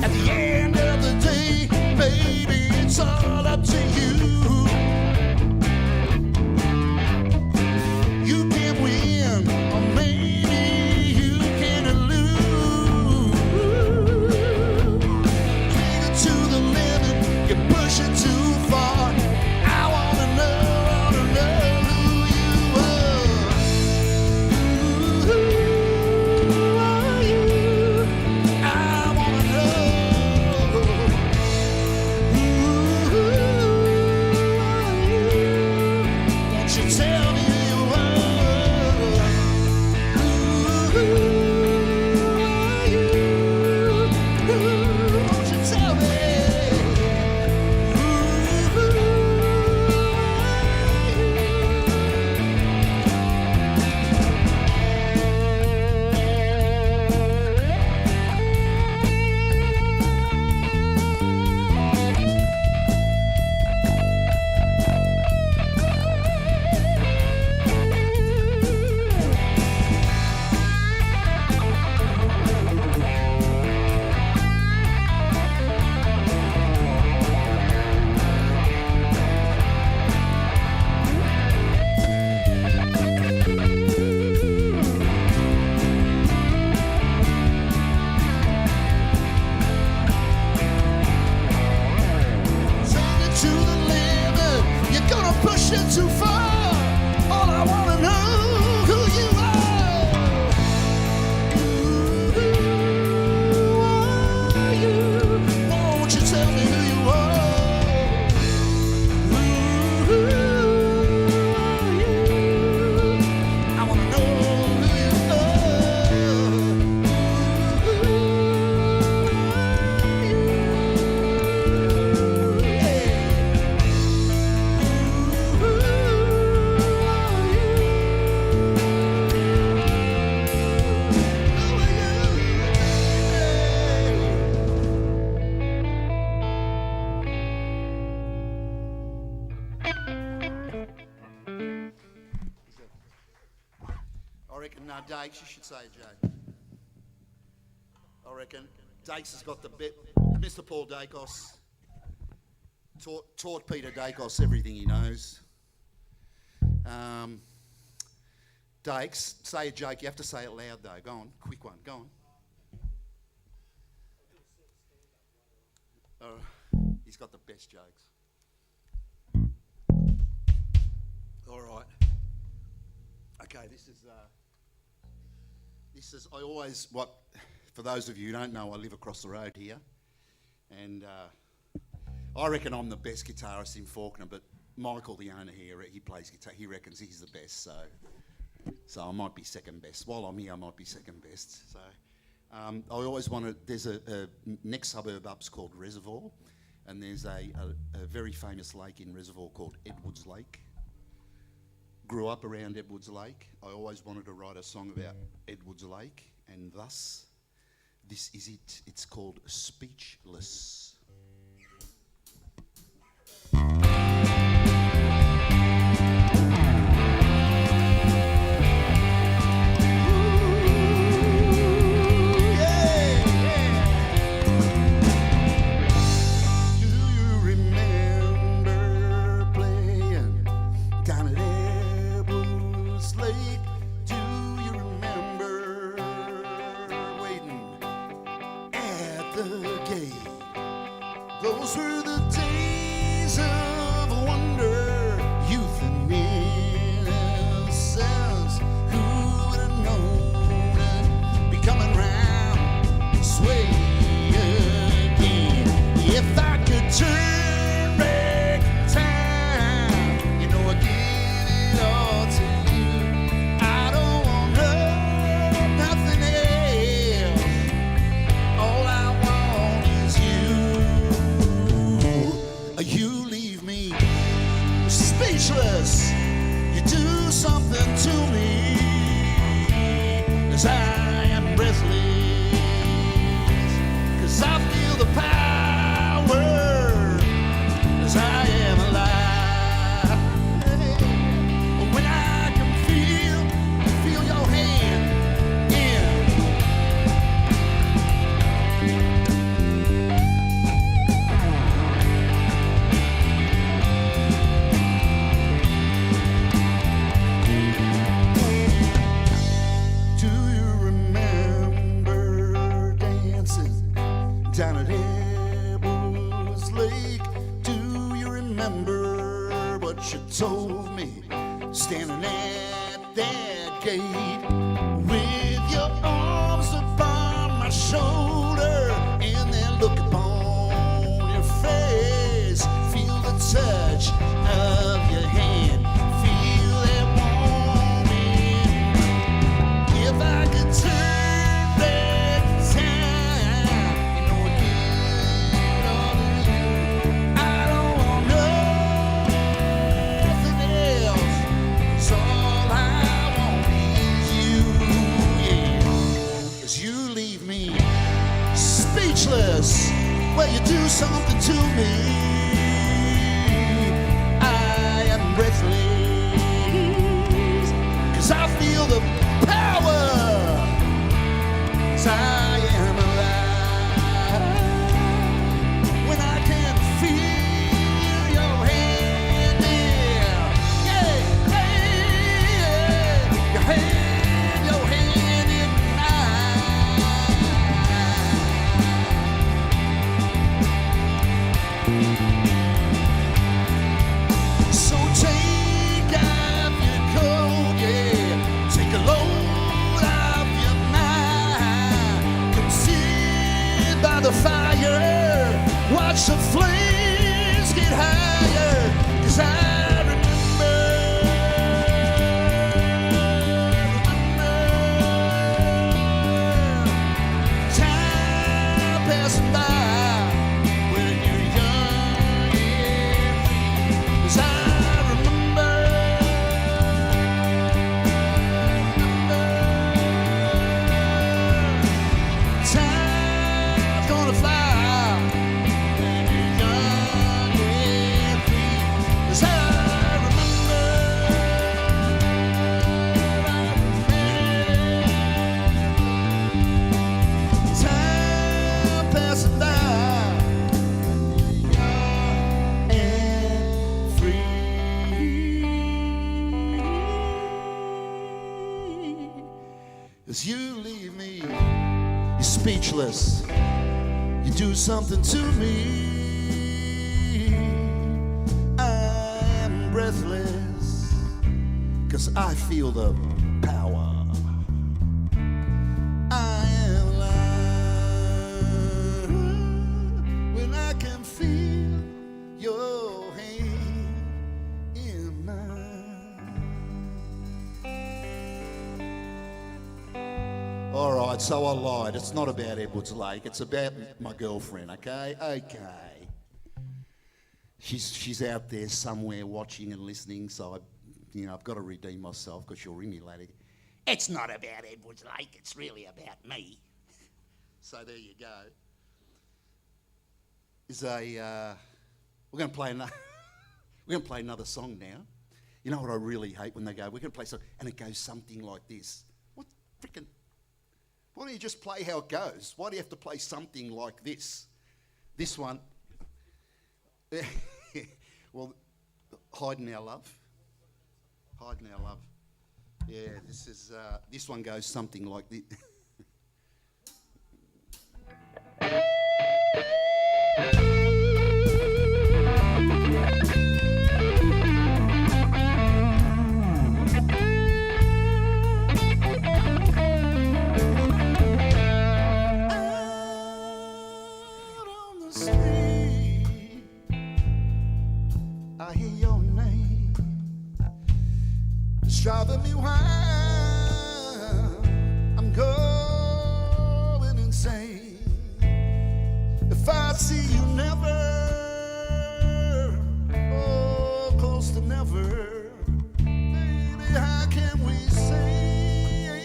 S10: At the end of the day, baby, it's all up to you. You can win, or maybe you can lose. Take it to the limit. You're pushing too far. I wanna know who you are. Who are you? I wanna know who are you? Won't you tell me who you are? Who are you? Won't you tell me? Too far. All I wanna know who you are. Who are you? Won't you tell me who you are? Who are you? I wanna know who you are. Who are you? Yeah. I reckon Dakes, you should say it, Jay. I reckon Dakes has got the bit. Mr. Paul Dacos taught Peter Dacos everything he knows. Dakes, say a joke. You have to say it loud though. Go on, quick one. Go on. He's got the best jokes. All right. Okay, this is. I always for those of you who don't know, I live across the road here, and I reckon I'm the best guitarist in Fawkner. But Michael, the owner here, he plays guitar. He reckons he's the best. So I might be second best. While I'm here, I might be second best. So I always wanted. There's a next suburb up's called Reservoir, and there's a very famous lake in Reservoir called Edwards Lake. Grew up around Edwards Lake. I always wanted to write a song about Edwards Lake, and thus, this is it. It's called Speechless. Those were the days of wonder, youth and innocence. Who would have known it be coming round, sway again? If I could turn back time, you know I'd give it all to you. I don't want nothing else. All I want is you. You leave me speechless. You do something to me as I am breathless, 'cause I feel the power as I am alive. When I can feel your hand in. Down at Edwards Lake, do you remember what you told me? Standing at that gate with your arms upon my shoulder, and that look upon your face. Feel the touch of your hand, feel that warming. If I could turn back time, well, you do something to me. I am breathless, 'cause I feel the power as I am alive. When I can feel your hand there, yeah, your hand in so take off your coat, yeah. Take a load off your mind. Come sit by the fire, watch the flames get higher. 'Cause I remember time passing by. As you leave me, you're speechless. You do something to me. breathless, 'cause I feel the power. I am alive when I can feel your hand in mine. All right, so I lied. It's not about Edwards Lake. It's about my girlfriend, okay? Okay. She's out there somewhere watching and listening, so I've got to redeem myself because she'll ring me later. It's not about Edwards Lake, it's really about me. So there you go. We're going to play another song now. You know what I really hate when they go, we're going to play a song, and it goes something like this. What freaking? Why don't you just play how it goes? Why do you have to play something like this? This one. Well, Hiding Our Love. Hiding Our Love. Yeah, this one goes something like this. Driving me wild, I'm going insane. If I see you never, oh, close to never, baby, how can we say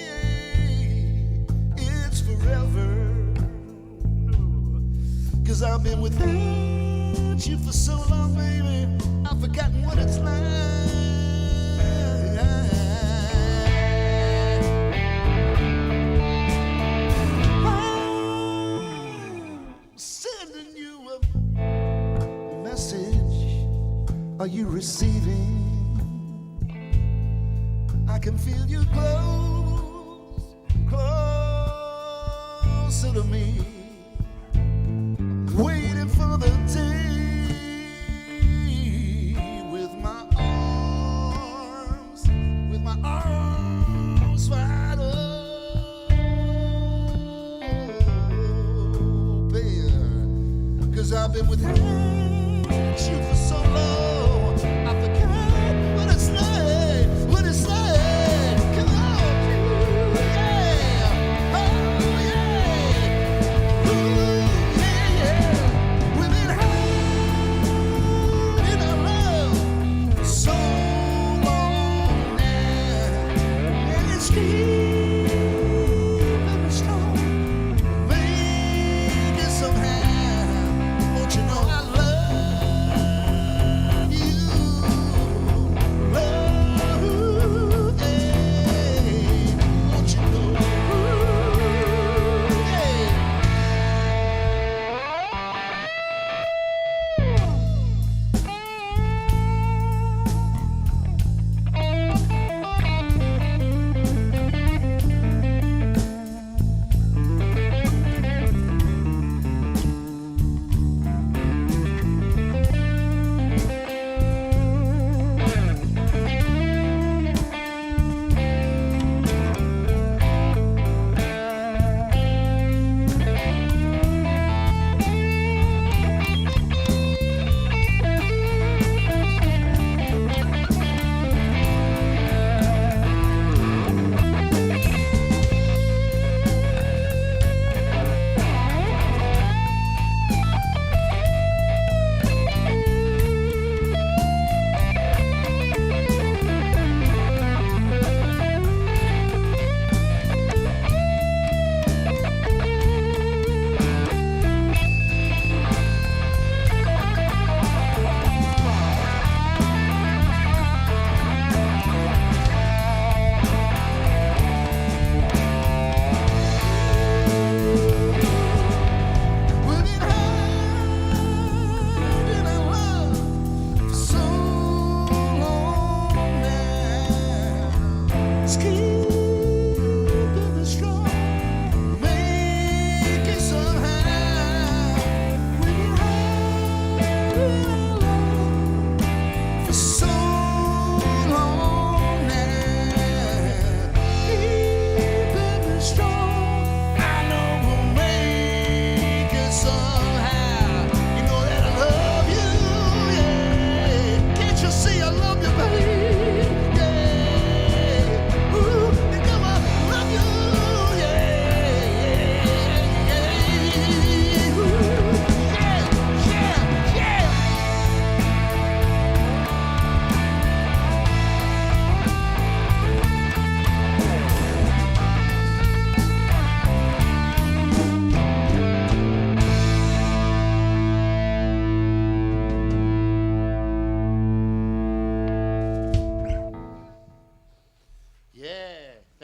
S10: it's forever? 'Cause I've been without you for so long, baby, I've forgotten what it's like. Are you receiving? I can feel you closer to me, waiting for the day with my arms wide open. 'Cause I've been without you for so long.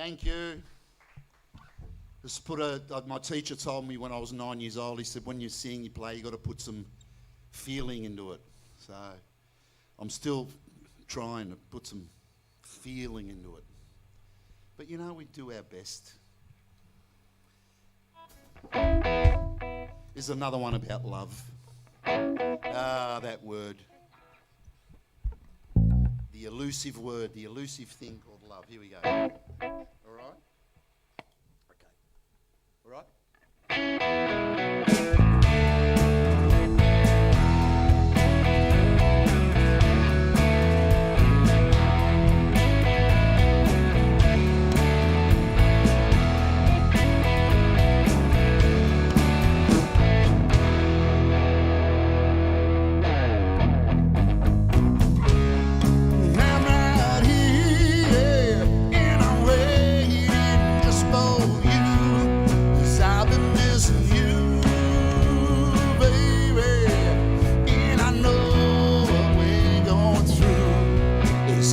S10: Thank you. Just my teacher told me when I was 9 years old, he said, when you sing, you play, you got to put some feeling into it. So I'm still trying to put some feeling into it. But you know, we do our best. There's another one about love. That word. The elusive word, the elusive thing called love. Here we go. All right? Okay. All right?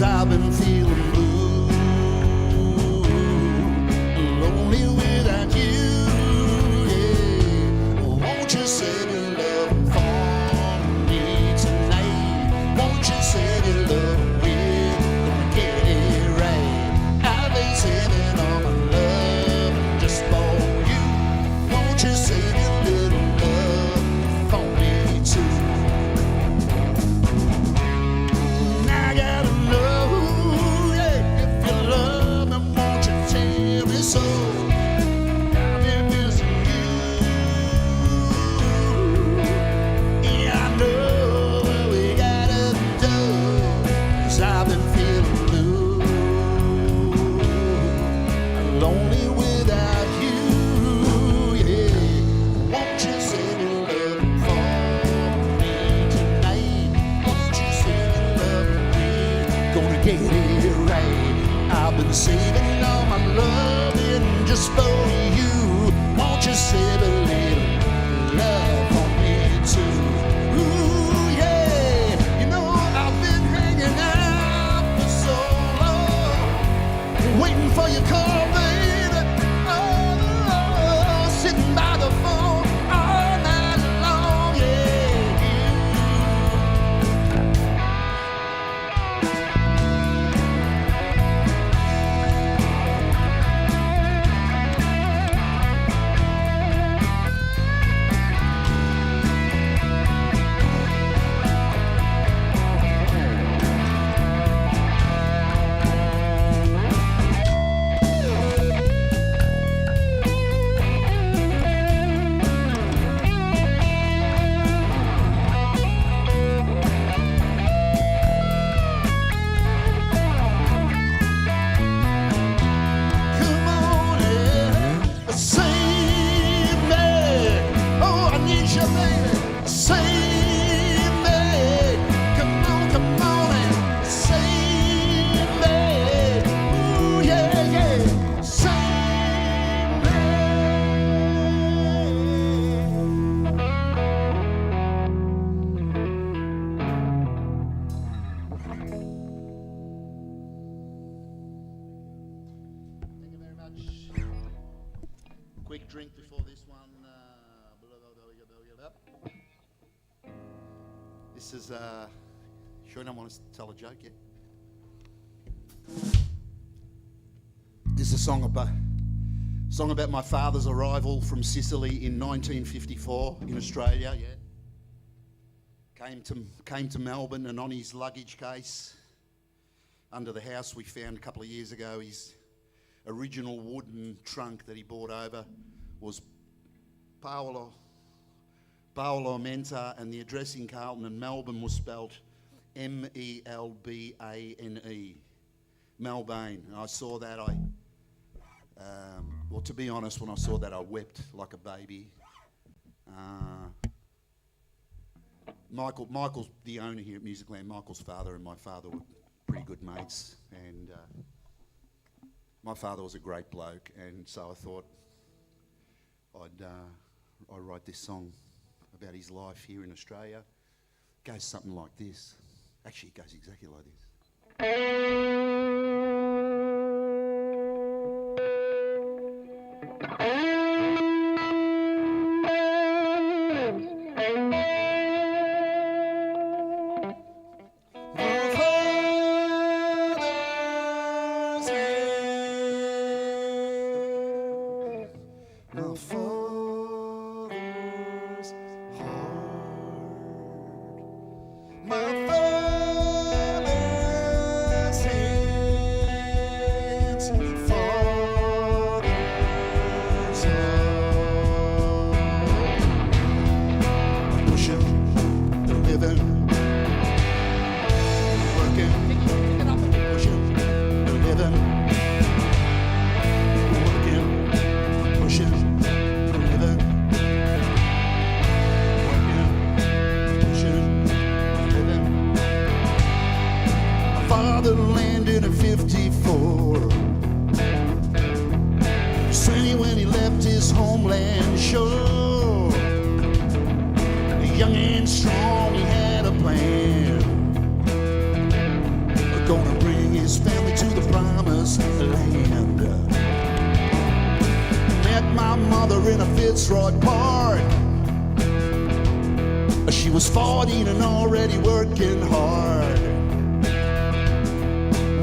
S10: I've been feeling blue, lonely without you, yeah. Won't you save your love for me tonight? Won't you save your love? We're gonna get it right. I've been saving all my love just for you. Won't you save your little love for me too? And I gotta know. So I've been missing you. Yeah, I know what we gotta do, 'cause I've been feeling blue, lonely without you, yeah. Won't you save your love for me tonight? Won't you save your love for me? Gonna get it right. I've been saving all my love just for you. Won't you save a little love for me too? Ooh, yeah. You know, I've been hanging out for so long, waiting for your call, baby. Oh, sitting by the phone all night long, yeah. Quick drink before this one. This is, sure don't want to tell a joke yet? This is a song about my father's arrival from Sicily in 1954 in Australia, yeah. Came to Melbourne, and on his luggage case, under the house we found a couple of years ago, his original wooden trunk that he brought over was Paolo Menta, and the address in Carlton and Melbourne was spelt M-E-L-B-A-N-E, Melbourne. And I saw that, well, to be honest, when I saw that, I wept like a baby. Michael's the owner here at Musicland. Michael's father and my father were pretty good mates, and my father was a great bloke, and so I thought I'd write this song about his life here in Australia. It goes something like this. Actually, it goes exactly like this. father landed in 54. Sweeney when he left his homeland shore. Young and strong, he had a plan. Gonna bring his family to the promised land. Met my mother in a Fitzroy Park. She was 14 and already working hard,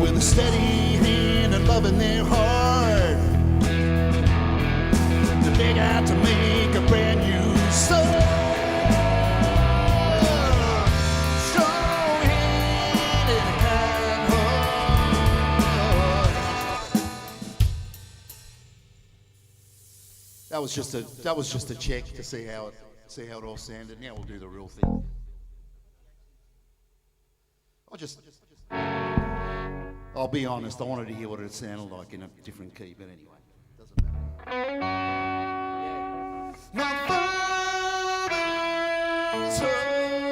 S10: with a steady hand and love in their heart. They got to make a brand new start. That was just a check to see how it all sounded. Now we'll do the real thing. I'll be honest, I wanted to hear what it sounded like in a different key, but anyway, doesn't matter. My father's home,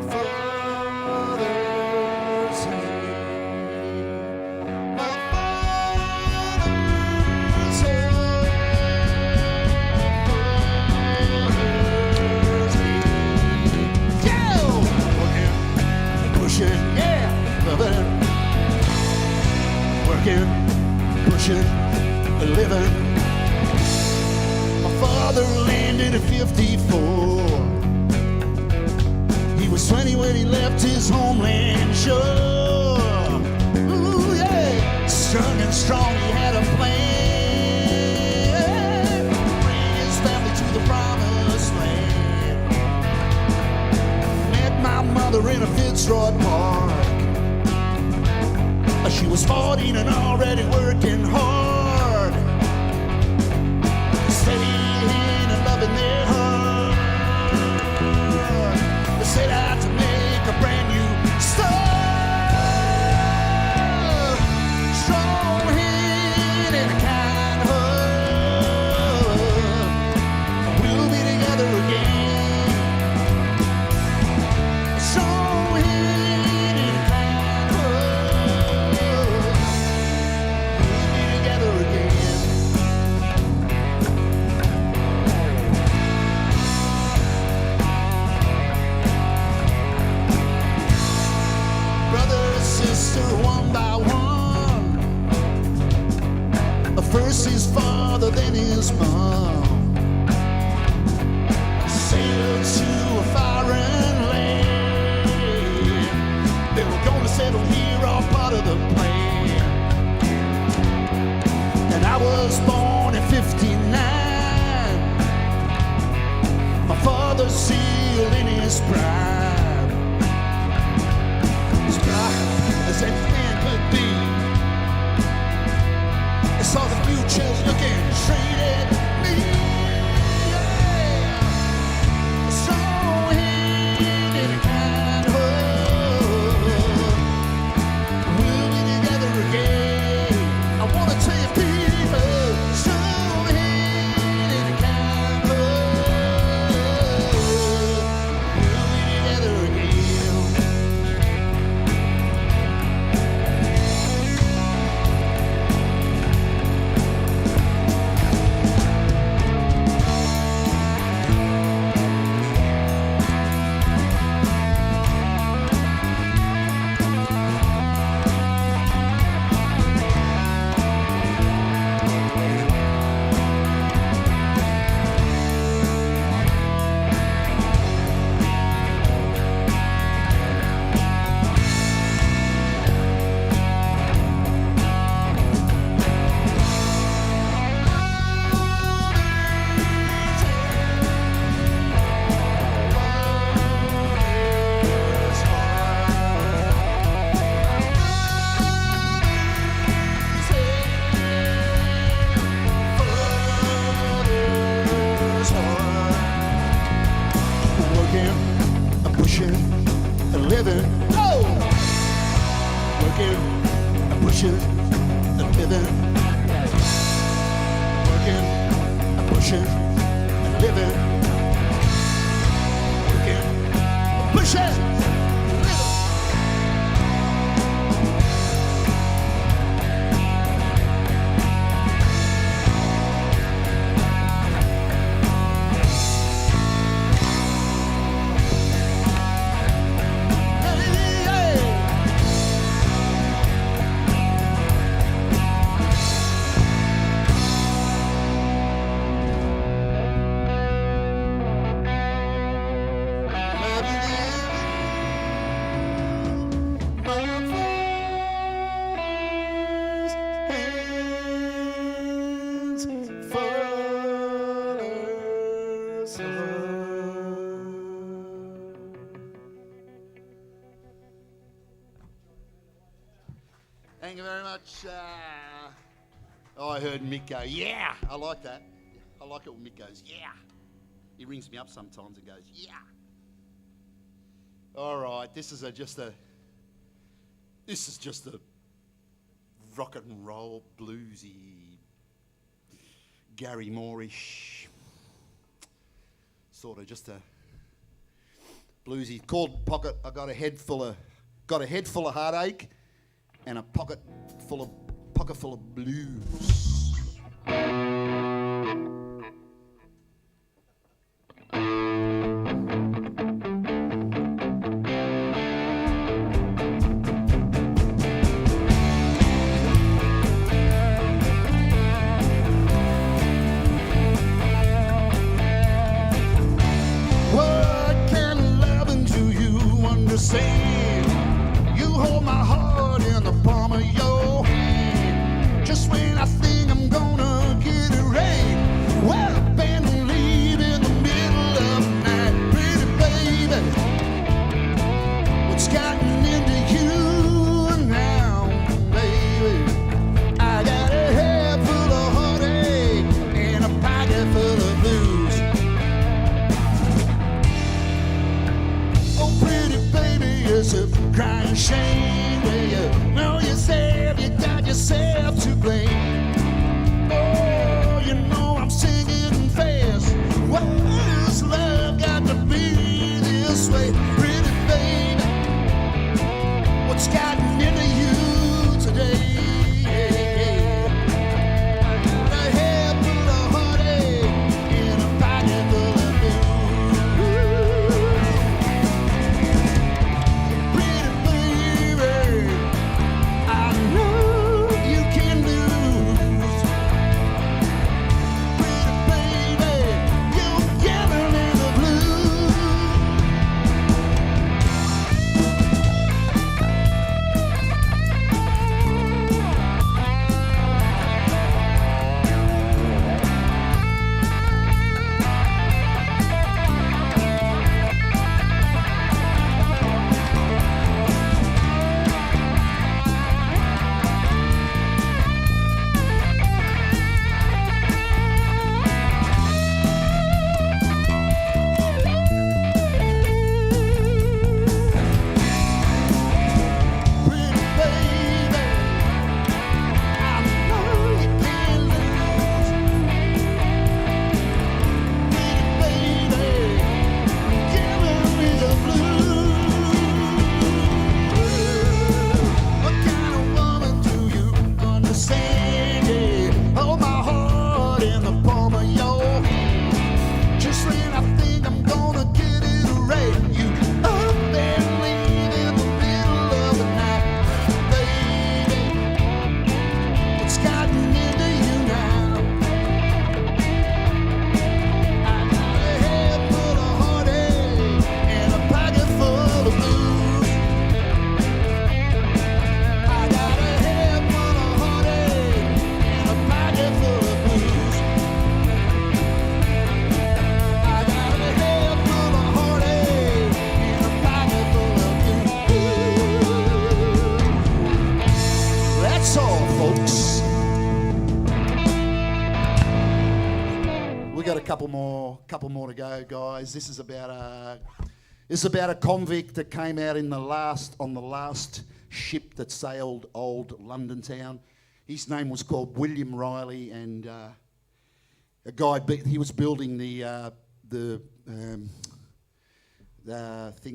S10: father's home, my father's home, father's home. Go! Pushing, yeah, loving, working, pushing, living. My father landed at 54. He was 20 when he left his homeland shore. Ooh, yeah. Strong and strong, he had a plan. Bring his family to the promised land. Met my mother in a Fitzroy Park. She was 14 and already working hard. Steady hand and love in their heart. They set out to make a brand new start. Strong hand and a kind heart. We'll be together again. Strong hand and a kind heart. We'll be together again. Brother and sister, one by one. First his father, then his mom. Sailed to a foreign land. They were gonna settle here, all part of the plan. And I was born in 59. My father sealed in his pride. As bright as any man could be. I saw the future looking straight at me. Yeah. So hand in a kind heart. We'll be together again. I wanna tell you, people, so hand in a kind heart. We'll be together again. pushing and living, working and pushing and living, working and pushing and living. Thank you very much. I heard Mick go, yeah. I like that. I like it when Mick goes, yeah. He rings me up sometimes and goes, yeah. All right, this is just a rock and roll bluesy, Gary Moore-ish, sort of just a bluesy called Pocket. I got a head full of heartache and a pocket full of blues. You hold my heart in the palm of your hand. Just when I think I'm gonna get it right, well, been leave in the middle of the night. Pretty baby, what's gotten into you now, baby? I got a head full of heartache and a pocket full of blues. Oh, pretty baby, it's a crying shame where you know yourself, you got yourself to blame. Oh, you know I'm singing fast. Why's love got to be this way? Pretty baby, what's gotten into you today? A head full of heartache and a pocket full of pretty baby, I know you can lose. Pretty baby, you're giving me the blues. Pretty baby, I know you can lose. Pretty baby, giving me the blues. What kind of woman do you understand? Yeah, hold my heart in the palm of your hand. Just when I think I'm gonna get it right, you up and leave in the middle of the night. Baby, what's gotten into you now? I got a head full of heartache and a pocket full of blues. I got a head full of heartache and a pocket full of blues. I got a head full of heartache and a pocket full of blues. That's all, folks. We got a couple more to go, guys. This is about a convict that came out on the last ship that sailed old London town. His name was called William Riley, and a guy he was building the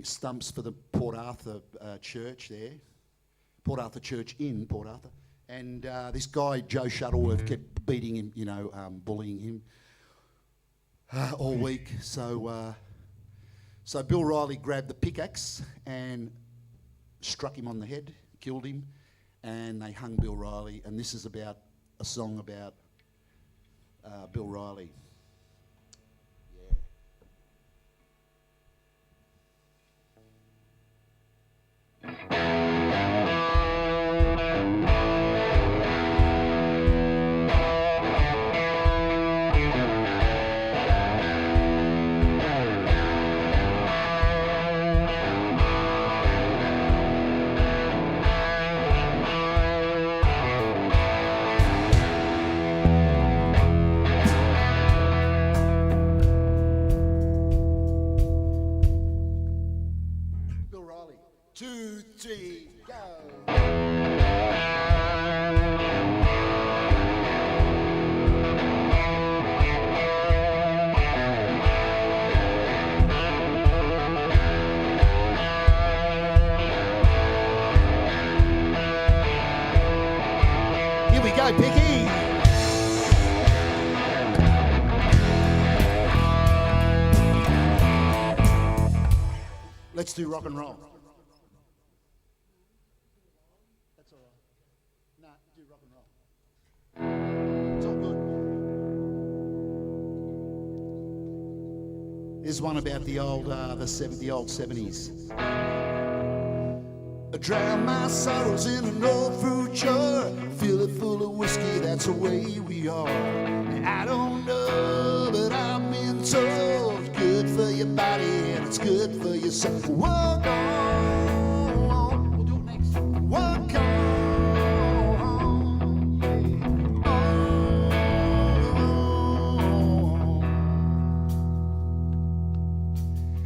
S10: stumps for the Port Arthur church there, Port Arthur Church in Port Arthur, and this guy Joe Shuttleworth kept beating him, bullying him all week. So Bill Riley grabbed the pickaxe and struck him on the head, killed him, and they hung Bill Riley. And this is about a song about Bill Riley. Here we go, Picky. Let's do rock and roll. That's all right. Nah, do rock and roll. It's all good. Here's one about the old 70s. I drown my sorrows in an old fruit jar, fill it full of whiskey, that's the way we are. And I don't know, but I've been told it's good for your body and it's good for your soul. Walk on, we'll do it next. Walk on.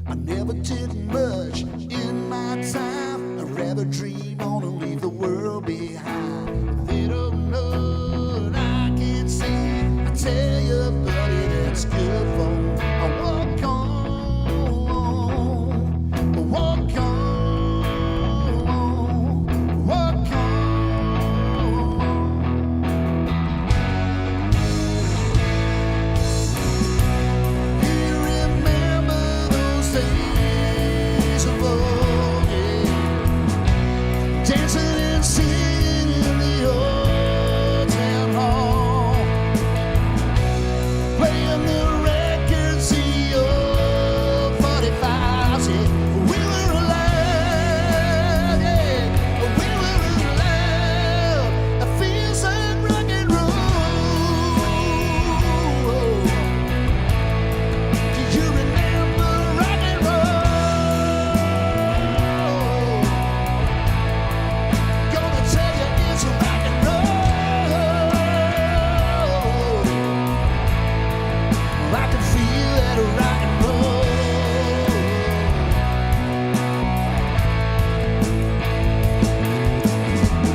S10: I never did much in my time. I'd rather dream on and leave the world behind. If they don't know what I can see, I tell you, buddy, that's good for me. I walk on, walk on, walk on. Do you remember those days of old, yeah? Dancing and singing in the old town hall, playing the records in the old 45s, yeah. We were alive, yeah. We were alive. It feels like rock and roll. Do you remember rock and roll? Gonna tell you it's rock and roll. I can feel that rock and roll.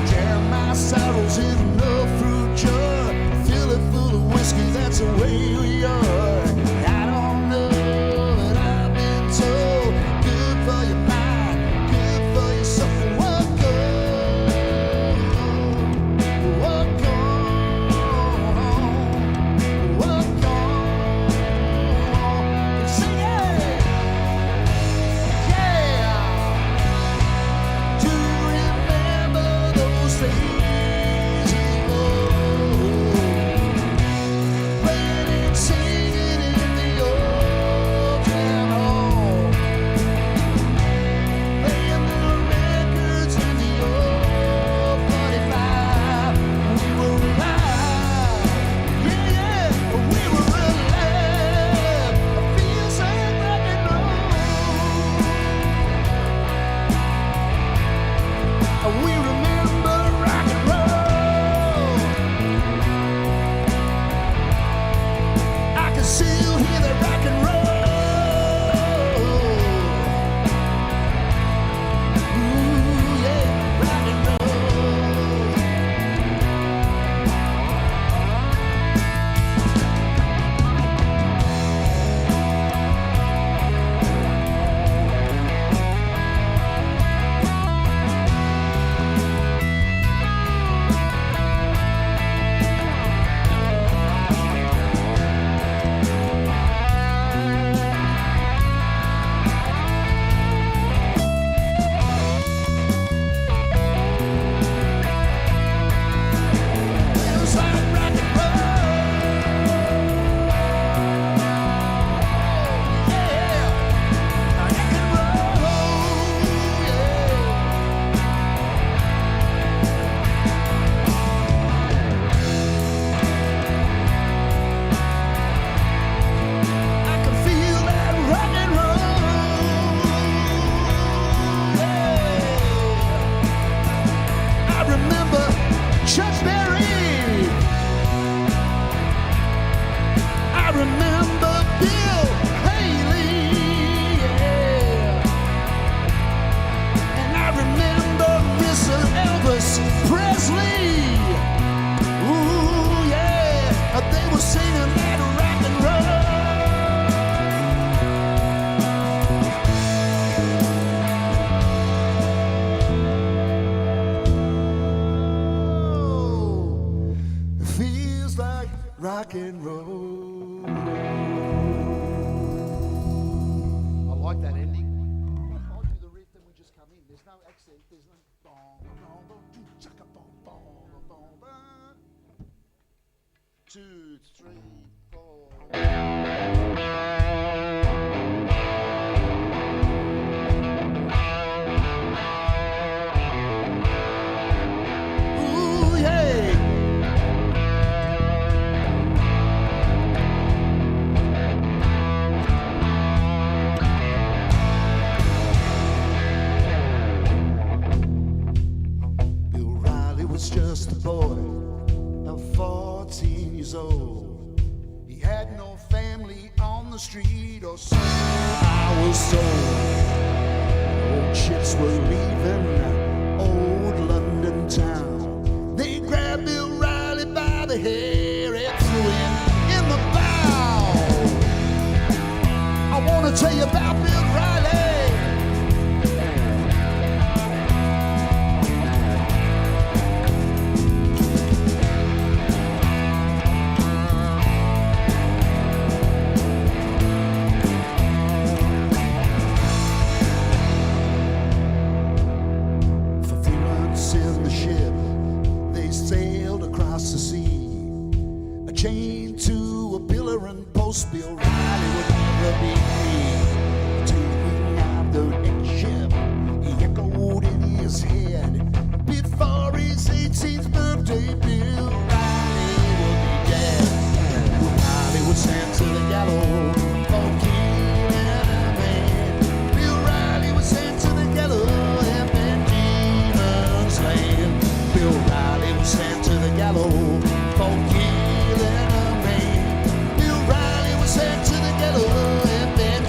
S10: Drown my sorrows in a fruit jar, fill it full of whiskey, that's the way we are. I don't know, but I've been told good for your mind, good for your soul. Walk on, walk on, and sing it, yeah. Do you remember those days of old? Playing and singing in the old town hall, playing the records in the old 45. We were alive, yeah, yeah, we were alive. It feels like rock and roll. We remember rock and roll. I can still hear the rock and roll. Ooh, yeah, rock and roll. Feels like rock and roll. Yeah, rock and roll. Yeah, I can feel that rock and roll. Yeah, I remember Chuck Berry. I remember Bill Haley, yeah. And I remember Mrs. rock and roll. I like that ending. I'll do the riff, then we just come in. There's no accent. There's no. 2, 3, 4. Ooh, yeah. Bill Riley was just a boy of 14 years old. He had no family on the street, or so I was told. Old ships were leaving old London town. They grabbed Bill Riley by the hair and threw him in the bow. I want to tell you about Bill Riley. Chained to a pillar and post, Bill Riley would never be free. Taking out the next ship, he echoed in his head. Before his 18th birthday, Bill Riley would be dead. Bill Riley was sent to the gallows for killing a man. Bill Riley was sent to the gallows and then demons slain. Bill Riley was sent to the gallows for killing. Sent to the ghetto and then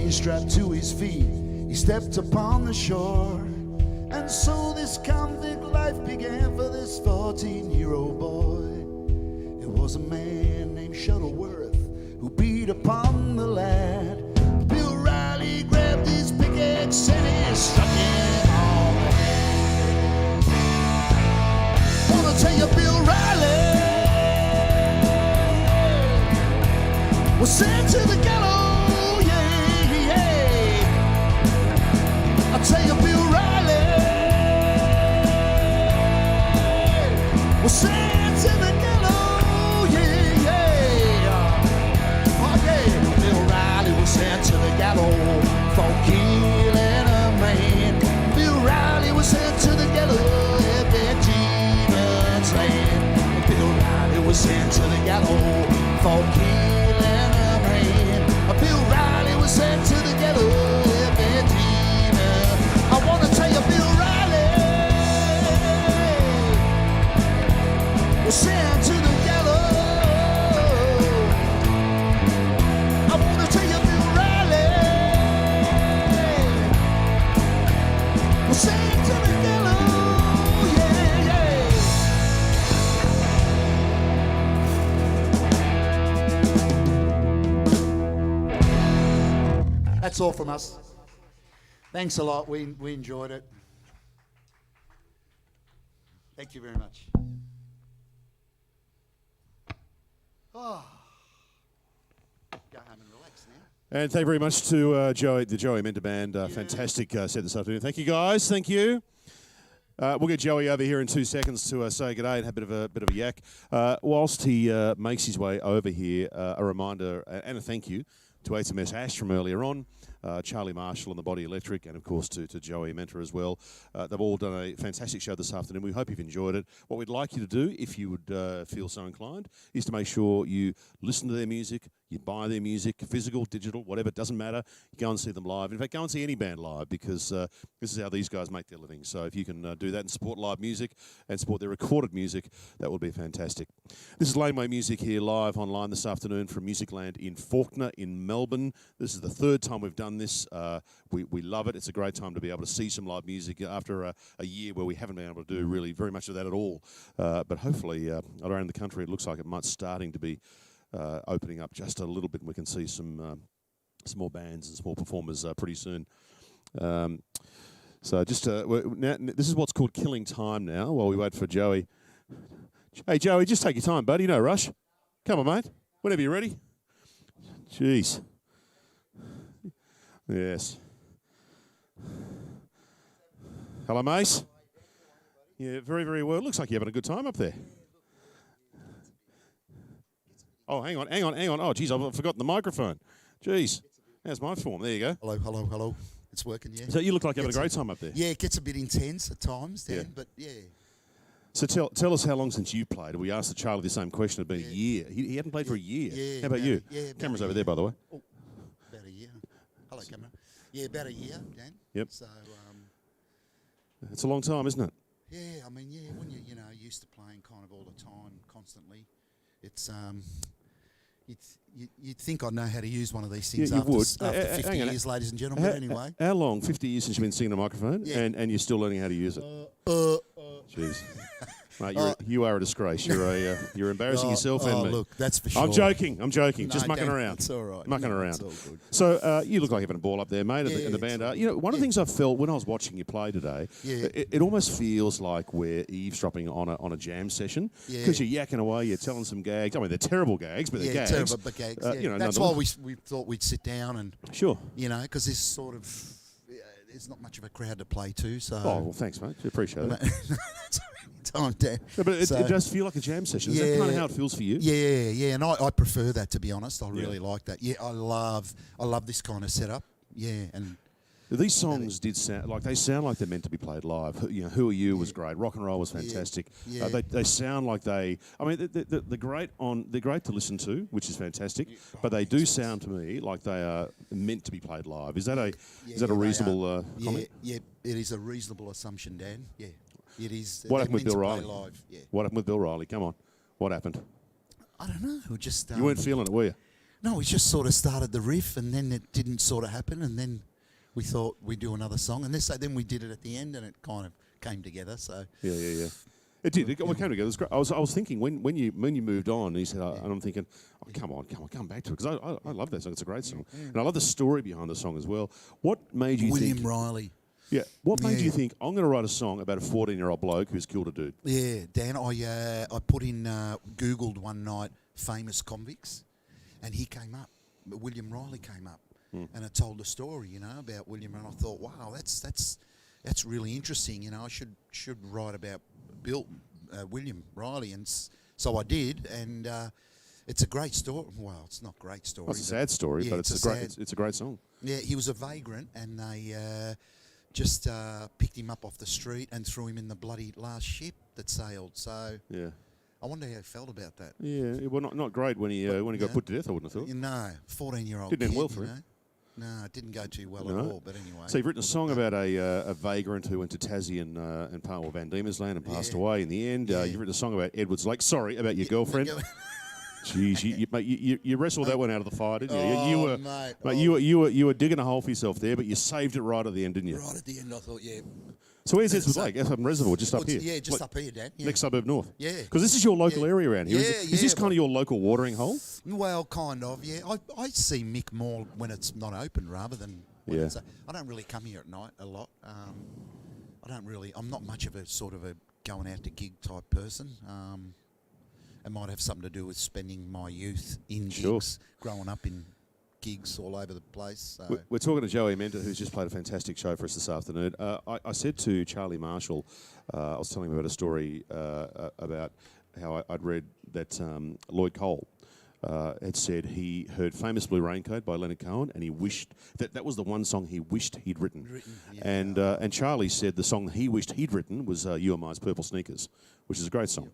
S10: strapped to his feet, he stepped upon the shore. And so this convict life began for this 14-year-old boy. It was a man named Shuttleworth who beat upon the lad. Bill Riley grabbed his pickaxe and he struck him on the head. Wanna tell you, Bill Riley was sent to the gallows. I tell you, Bill Riley was sent to the gallows, yeah, yeah. Oh, yeah. Bill Riley was sent to the gallows for killing a man. Bill Riley was sent to the gallows at that demons land. Bill Riley was sent to the gallows for killing a man. Bill Riley was sent to the gallows at that demons. I want to tell you, Bill Riley was sent to the gallows. I want to tell you, Bill Riley was sent to the gallows. Yeah, yeah. That's all from us. Thanks a lot. We enjoyed it. Thank you very much. Oh. Go home and relax now.
S1: And thank you very much to Joey, the Joey Mentor Band. Fantastic set this afternoon. Thank you, guys. Thank you. We'll get Joey over here in 2 seconds to say good day and have a bit of a yak. Whilst he makes his way over here, a reminder and a thank you to HMS Ash from earlier on, Charlie Marshall and the Body Electric, and of course to Joey Mentor as well. They've all done a fantastic show this afternoon. We hope you've enjoyed it. What we'd like you to do, if you would feel so inclined, is to make sure you listen to their music, you buy their music, physical, digital, whatever, it doesn't matter. You go and see them live. In fact, go and see any band live, because this is how these guys make their living. So if you can do that and support live music and support their recorded music, that would be fantastic. This is Laneway Music here live online this afternoon from Musicland in Fawkner in Melbourne. This is the third time we've done this. We love it. It's a great time to be able to see some live music after a year where we haven't been able to do really very much of that at all. But hopefully around the country it looks like it might starting to be opening up just a little bit, and we can see some more bands and small performers pretty soon. So just now, this is what's called killing time now while we wait for Joey. Hey Joey, just take your time, buddy. No rush. Come on, mate. Whenever you're ready. Jeez. Yes. Hello, Mace. Yeah, very, very well. Looks like you're having a good time up there. Oh, hang on. Oh, geez, I've forgotten the microphone. Jeez. There's my form. There you go.
S10: Hello. It's working, yeah.
S1: So you look like you're having a great time up there.
S10: Yeah, it gets a bit intense at times, Dan, but yeah.
S1: So tell us how long since you played. We asked Charlie the same question. It's been a year. He hadn't played for a year.
S10: Yeah,
S1: how about you? Camera's over there, by the way.
S10: Oh, about a year. Hello, camera. Yeah, about a year, Dan.
S1: Yep.
S10: So,
S1: it's a long time, isn't it?
S10: yeah, I mean, yeah, when you're used to playing kind of all the time, constantly, it's you'd think I'd know how to use one of these things after 50 years, ladies and gentlemen. But anyway,
S1: how long? 50 years since you've been singing a microphone, and you're still learning how to use it. Jeez. Mate, you are a disgrace. You're embarrassing yourself and me.
S10: Look, that's for sure.
S1: I'm joking.
S10: No,
S1: Just mucking around.
S10: It's all right.
S1: Mucking
S10: No,
S1: around.
S10: it's all good.
S1: So you look like you're having a ball up there, mate, and the band
S10: it's
S1: are. You know, one of the things I felt when I was watching you play today,
S10: Yeah.
S1: it almost feels like we're eavesdropping on a jam session, because you're yakking away, you're telling some gags. I mean, they're terrible gags, but they're gags.
S10: Terrible, but gags.
S1: You know,
S10: that's why we thought we'd sit down and
S1: Sure.
S10: because this sort of there's not much of a crowd to play to. So
S1: Oh, well, thanks, mate. Appreciate it.
S10: time, Dan.
S1: No, but it does feel like a jam session. Is that kind of how it feels for you?
S10: Yeah, and I prefer that, to be honest. I really like that. Yeah, I love this kind of setup. Yeah, and
S1: these songs did sound like they're meant to be played live. Who Are You was great. Rock and Roll was fantastic.
S10: Yeah.
S1: They sound like they're great they're great to listen to, which is fantastic. But they do sound to me like they are meant to be played live. Is that a reasonable comment?
S10: Yeah, it is a reasonable assumption, Dan. Yeah, it is.
S1: What happened with Bill Riley?
S10: Live. Yeah.
S1: What happened with Bill Riley? Come on, what happened?
S10: I don't know. We just
S1: You weren't feeling it, were you?
S10: No, we just sort of started the riff, and then it didn't sort of happen, and then we thought we'd do another song, and then we did it at the end, and it kind of came together. So
S1: yeah. It did. It came together. It was great. I was thinking when you moved on, and he said, and I'm thinking, come on, come back to it, because I love that song. It's a great song, and I love the story behind the song as well. What made you
S10: William
S1: think?
S10: Riley.
S1: Yeah. What made you think I'm going to write a song about a 14-year-old bloke who's killed a dude?
S10: Yeah, Dan. I put in Googled one night famous convicts, and he came up. William Riley came up, and it told the story, about William. And I thought, wow, that's really interesting. I should write about William Riley, and so I did, and it's a great story. Well, it's not a great story.
S1: Well, it's a sad story, but it's a great song.
S10: Yeah, he was a vagrant, and they just picked him up off the street and threw him in the bloody last ship that sailed. So
S1: yeah,
S10: I wonder how he felt about that.
S1: Yeah, well, not great when he got put to death. I wouldn't have thought.
S10: No, 14-year-old.
S1: Didn't end
S10: kid,
S1: well for him.
S10: No, it didn't go too well at all. But anyway.
S1: So you've written a song about a vagrant who went to Tassie and Palmer Van Diemen's Land and passed away in the end. You've written a song about Edward's Lake. Sorry, about your girlfriend. Jeez, you wrestled that one out of the fire, didn't you? You were digging a hole for yourself there, but you saved it right at the end, didn't you?
S10: Right at the end, I thought, yeah.
S1: So where's Edward's Lake? That's up in Reservoir, just up here.
S10: Yeah, just up here, Dan. Yeah.
S1: Next suburb north.
S10: Yeah.
S1: Because this is your local area around here.
S10: Yeah,
S1: is this kind of your local watering hole?
S10: Well, kind of, yeah. I see Mick more when it's not open rather than when it's... I don't really come here at night a lot. I'm not much of a sort of a going out to gig type person. It might have something to do with spending my youth in gigs, growing up in gigs all over the place. So.
S1: We're talking to Joey Mender, who's just played a fantastic show for us this afternoon. I said to Charlie Marshall, I was telling him about a story about how I'd read that Lloyd Cole had said he heard Famous Blue Raincoat by Leonard Cohen, and he wished that was the one song he wished he'd written. And Charlie said the song he wished he'd written was You and Mi's Purple Sneakers, which is a great song.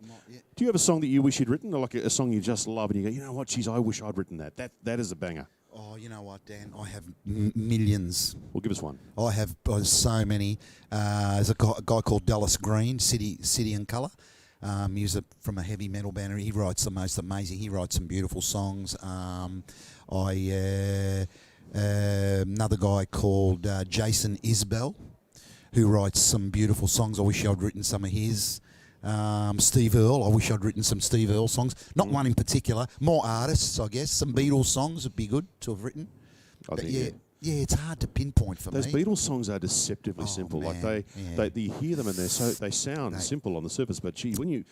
S1: Do you have a song that you wish you'd written, or like a song you just love and you go, you know what, geez, I wish I'd written that. That is a banger.
S10: Oh, you know what, Dan? I have millions.
S1: Well, give us one.
S10: I have so many. There's a guy called Dallas Green, City and Colour. He's from a heavy metal band. He writes the most amazing. He writes some beautiful songs. Another guy called Jason Isbell, who writes some beautiful songs. I wish I'd written some of his. Steve Earle. I wish I'd written some Steve Earle songs. Not one in particular. More artists, I guess. Some Beatles songs would be good to have written. Yeah, it's hard to pinpoint for
S1: Those
S10: me.
S1: Beatles songs are deceptively simple.
S10: Man,
S1: Like you hear them and they sound simple on the surface, but gee, when you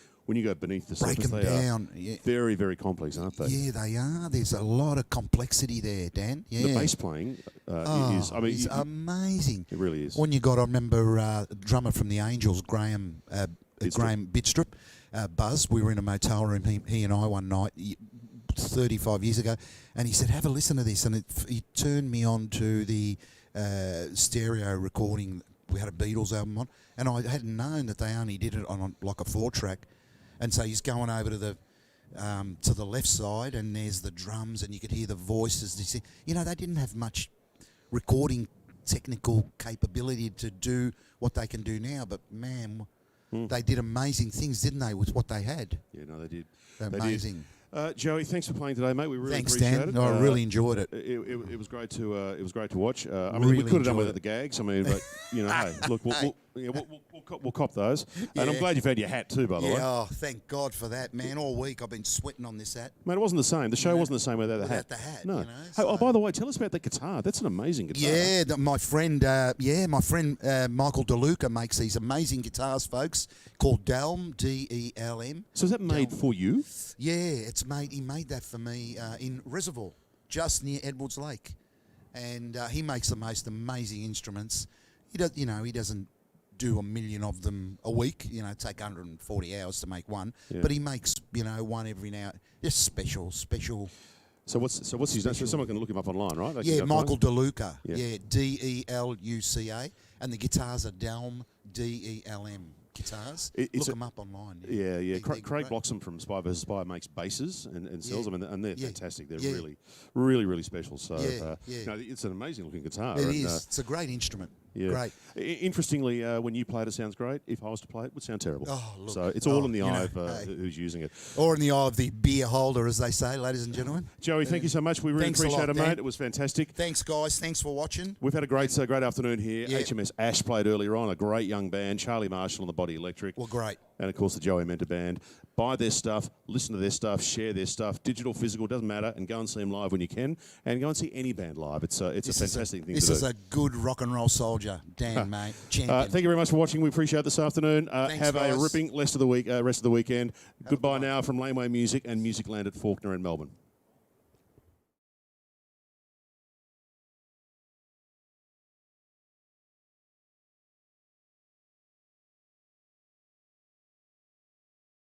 S1: go beneath the
S10: break
S1: surface,
S10: them
S1: they
S10: down.
S1: are very, very complex, aren't they?
S10: Yeah, they are. There's a lot of complexity there, Dan. Yeah.
S1: The bass playing is. I mean,
S10: it's amazing.
S1: It really is.
S10: When you got, I remember drummer from the Angels, Graham Bitstrup, Buzz. We were in a motel room, he and I, one night 35 years ago, and he said, "Have a listen to this." And he turned me on to the stereo recording. We had a Beatles album on, and I hadn't known that they only did it on like a 4-track. And so he's going over to the left side, and there's the drums, and you could hear the voices. You know, they didn't have much recording technical capability to do what they can do now, but man, they did amazing things, didn't they, with what they had?
S1: Yeah, no, they did.
S10: Amazing.
S1: Joey, thanks for playing today, mate. We really
S10: Thanks,
S1: appreciate
S10: Dan.
S1: it.
S10: No, I really enjoyed it.
S1: It was great to watch. I mean,
S10: Really
S1: we could have done
S10: enjoyed
S1: without the gags. I mean, but you know, hey, look, we'll cop those. And I'm glad you've had your hat too, by the way.
S10: Oh, thank God for that, man. All week I've been sweating on this hat.
S1: Mate, it wasn't the same. The show wasn't the same without the hat.
S10: Without the hat,
S1: No.
S10: you know,
S1: Hey,
S10: so-
S1: by the way, tell us about that guitar. That's an amazing guitar.
S10: Yeah, my friend Michael DeLuca makes these amazing guitars, folks, called Delm, D-E-L-M.
S1: So is that made for you?
S10: Yeah, he made that for me in Reservoir, just near Edwards Lake, and he makes the most amazing instruments. He doesn't do a million of them a week. You know, take 140 hours to make one, but he makes one every now. Just special.
S1: So what's his name? So someone can look him up online, right? They can
S10: Yeah,
S1: go
S10: Michael
S1: find him?
S10: DeLuca.
S1: Yeah.
S10: Yeah, D-E-L-U-C-A, and the guitars are Delm, D-E-L-M guitars. Look them up online.
S1: Yeah.
S10: They're
S1: Craig
S10: great.
S1: Bloxham from Spy vs. Spy makes basses and sells them, and they're fantastic. They're
S10: Yeah.
S1: really, really, really special. So
S10: Yeah.
S1: no, it's an amazing looking guitar.
S10: It
S1: and,
S10: is. It's a great instrument.
S1: Yeah.
S10: Great.
S1: Interestingly, when you play it, it sounds great. If I was to play it, it would sound terrible.
S10: Oh, look.
S1: So it's all in the
S10: you
S1: eye
S10: know,
S1: of who's using it.
S10: Or in the eye of the beer holder, as they say, ladies and gentlemen.
S1: Joey, thank you so much. We really
S10: Thanks a
S1: appreciate
S10: lot,
S1: it, mate.
S10: Dan.
S1: It was fantastic.
S10: Thanks, guys. Thanks for watching.
S1: We've had a great afternoon here.
S10: Yeah.
S1: HMS Ash played earlier on, a great young band. Charlie Marshall and the Body Electric.
S10: Well, great.
S1: And, of course, the Joey Mender Band. Buy their stuff, listen to their stuff, share their stuff, digital, physical, doesn't matter, and go and see them live when you can, and go and see any band live. It's a fantastic thing to do.
S10: This is a good rock and roll soldier, Dan, mate. Champion.
S1: Thank you very much for watching. We appreciate it this afternoon. Have
S10: guys.
S1: a ripping rest of the weekend. Goodbye now from Laneway Music and Musicland at Faulkner in Melbourne.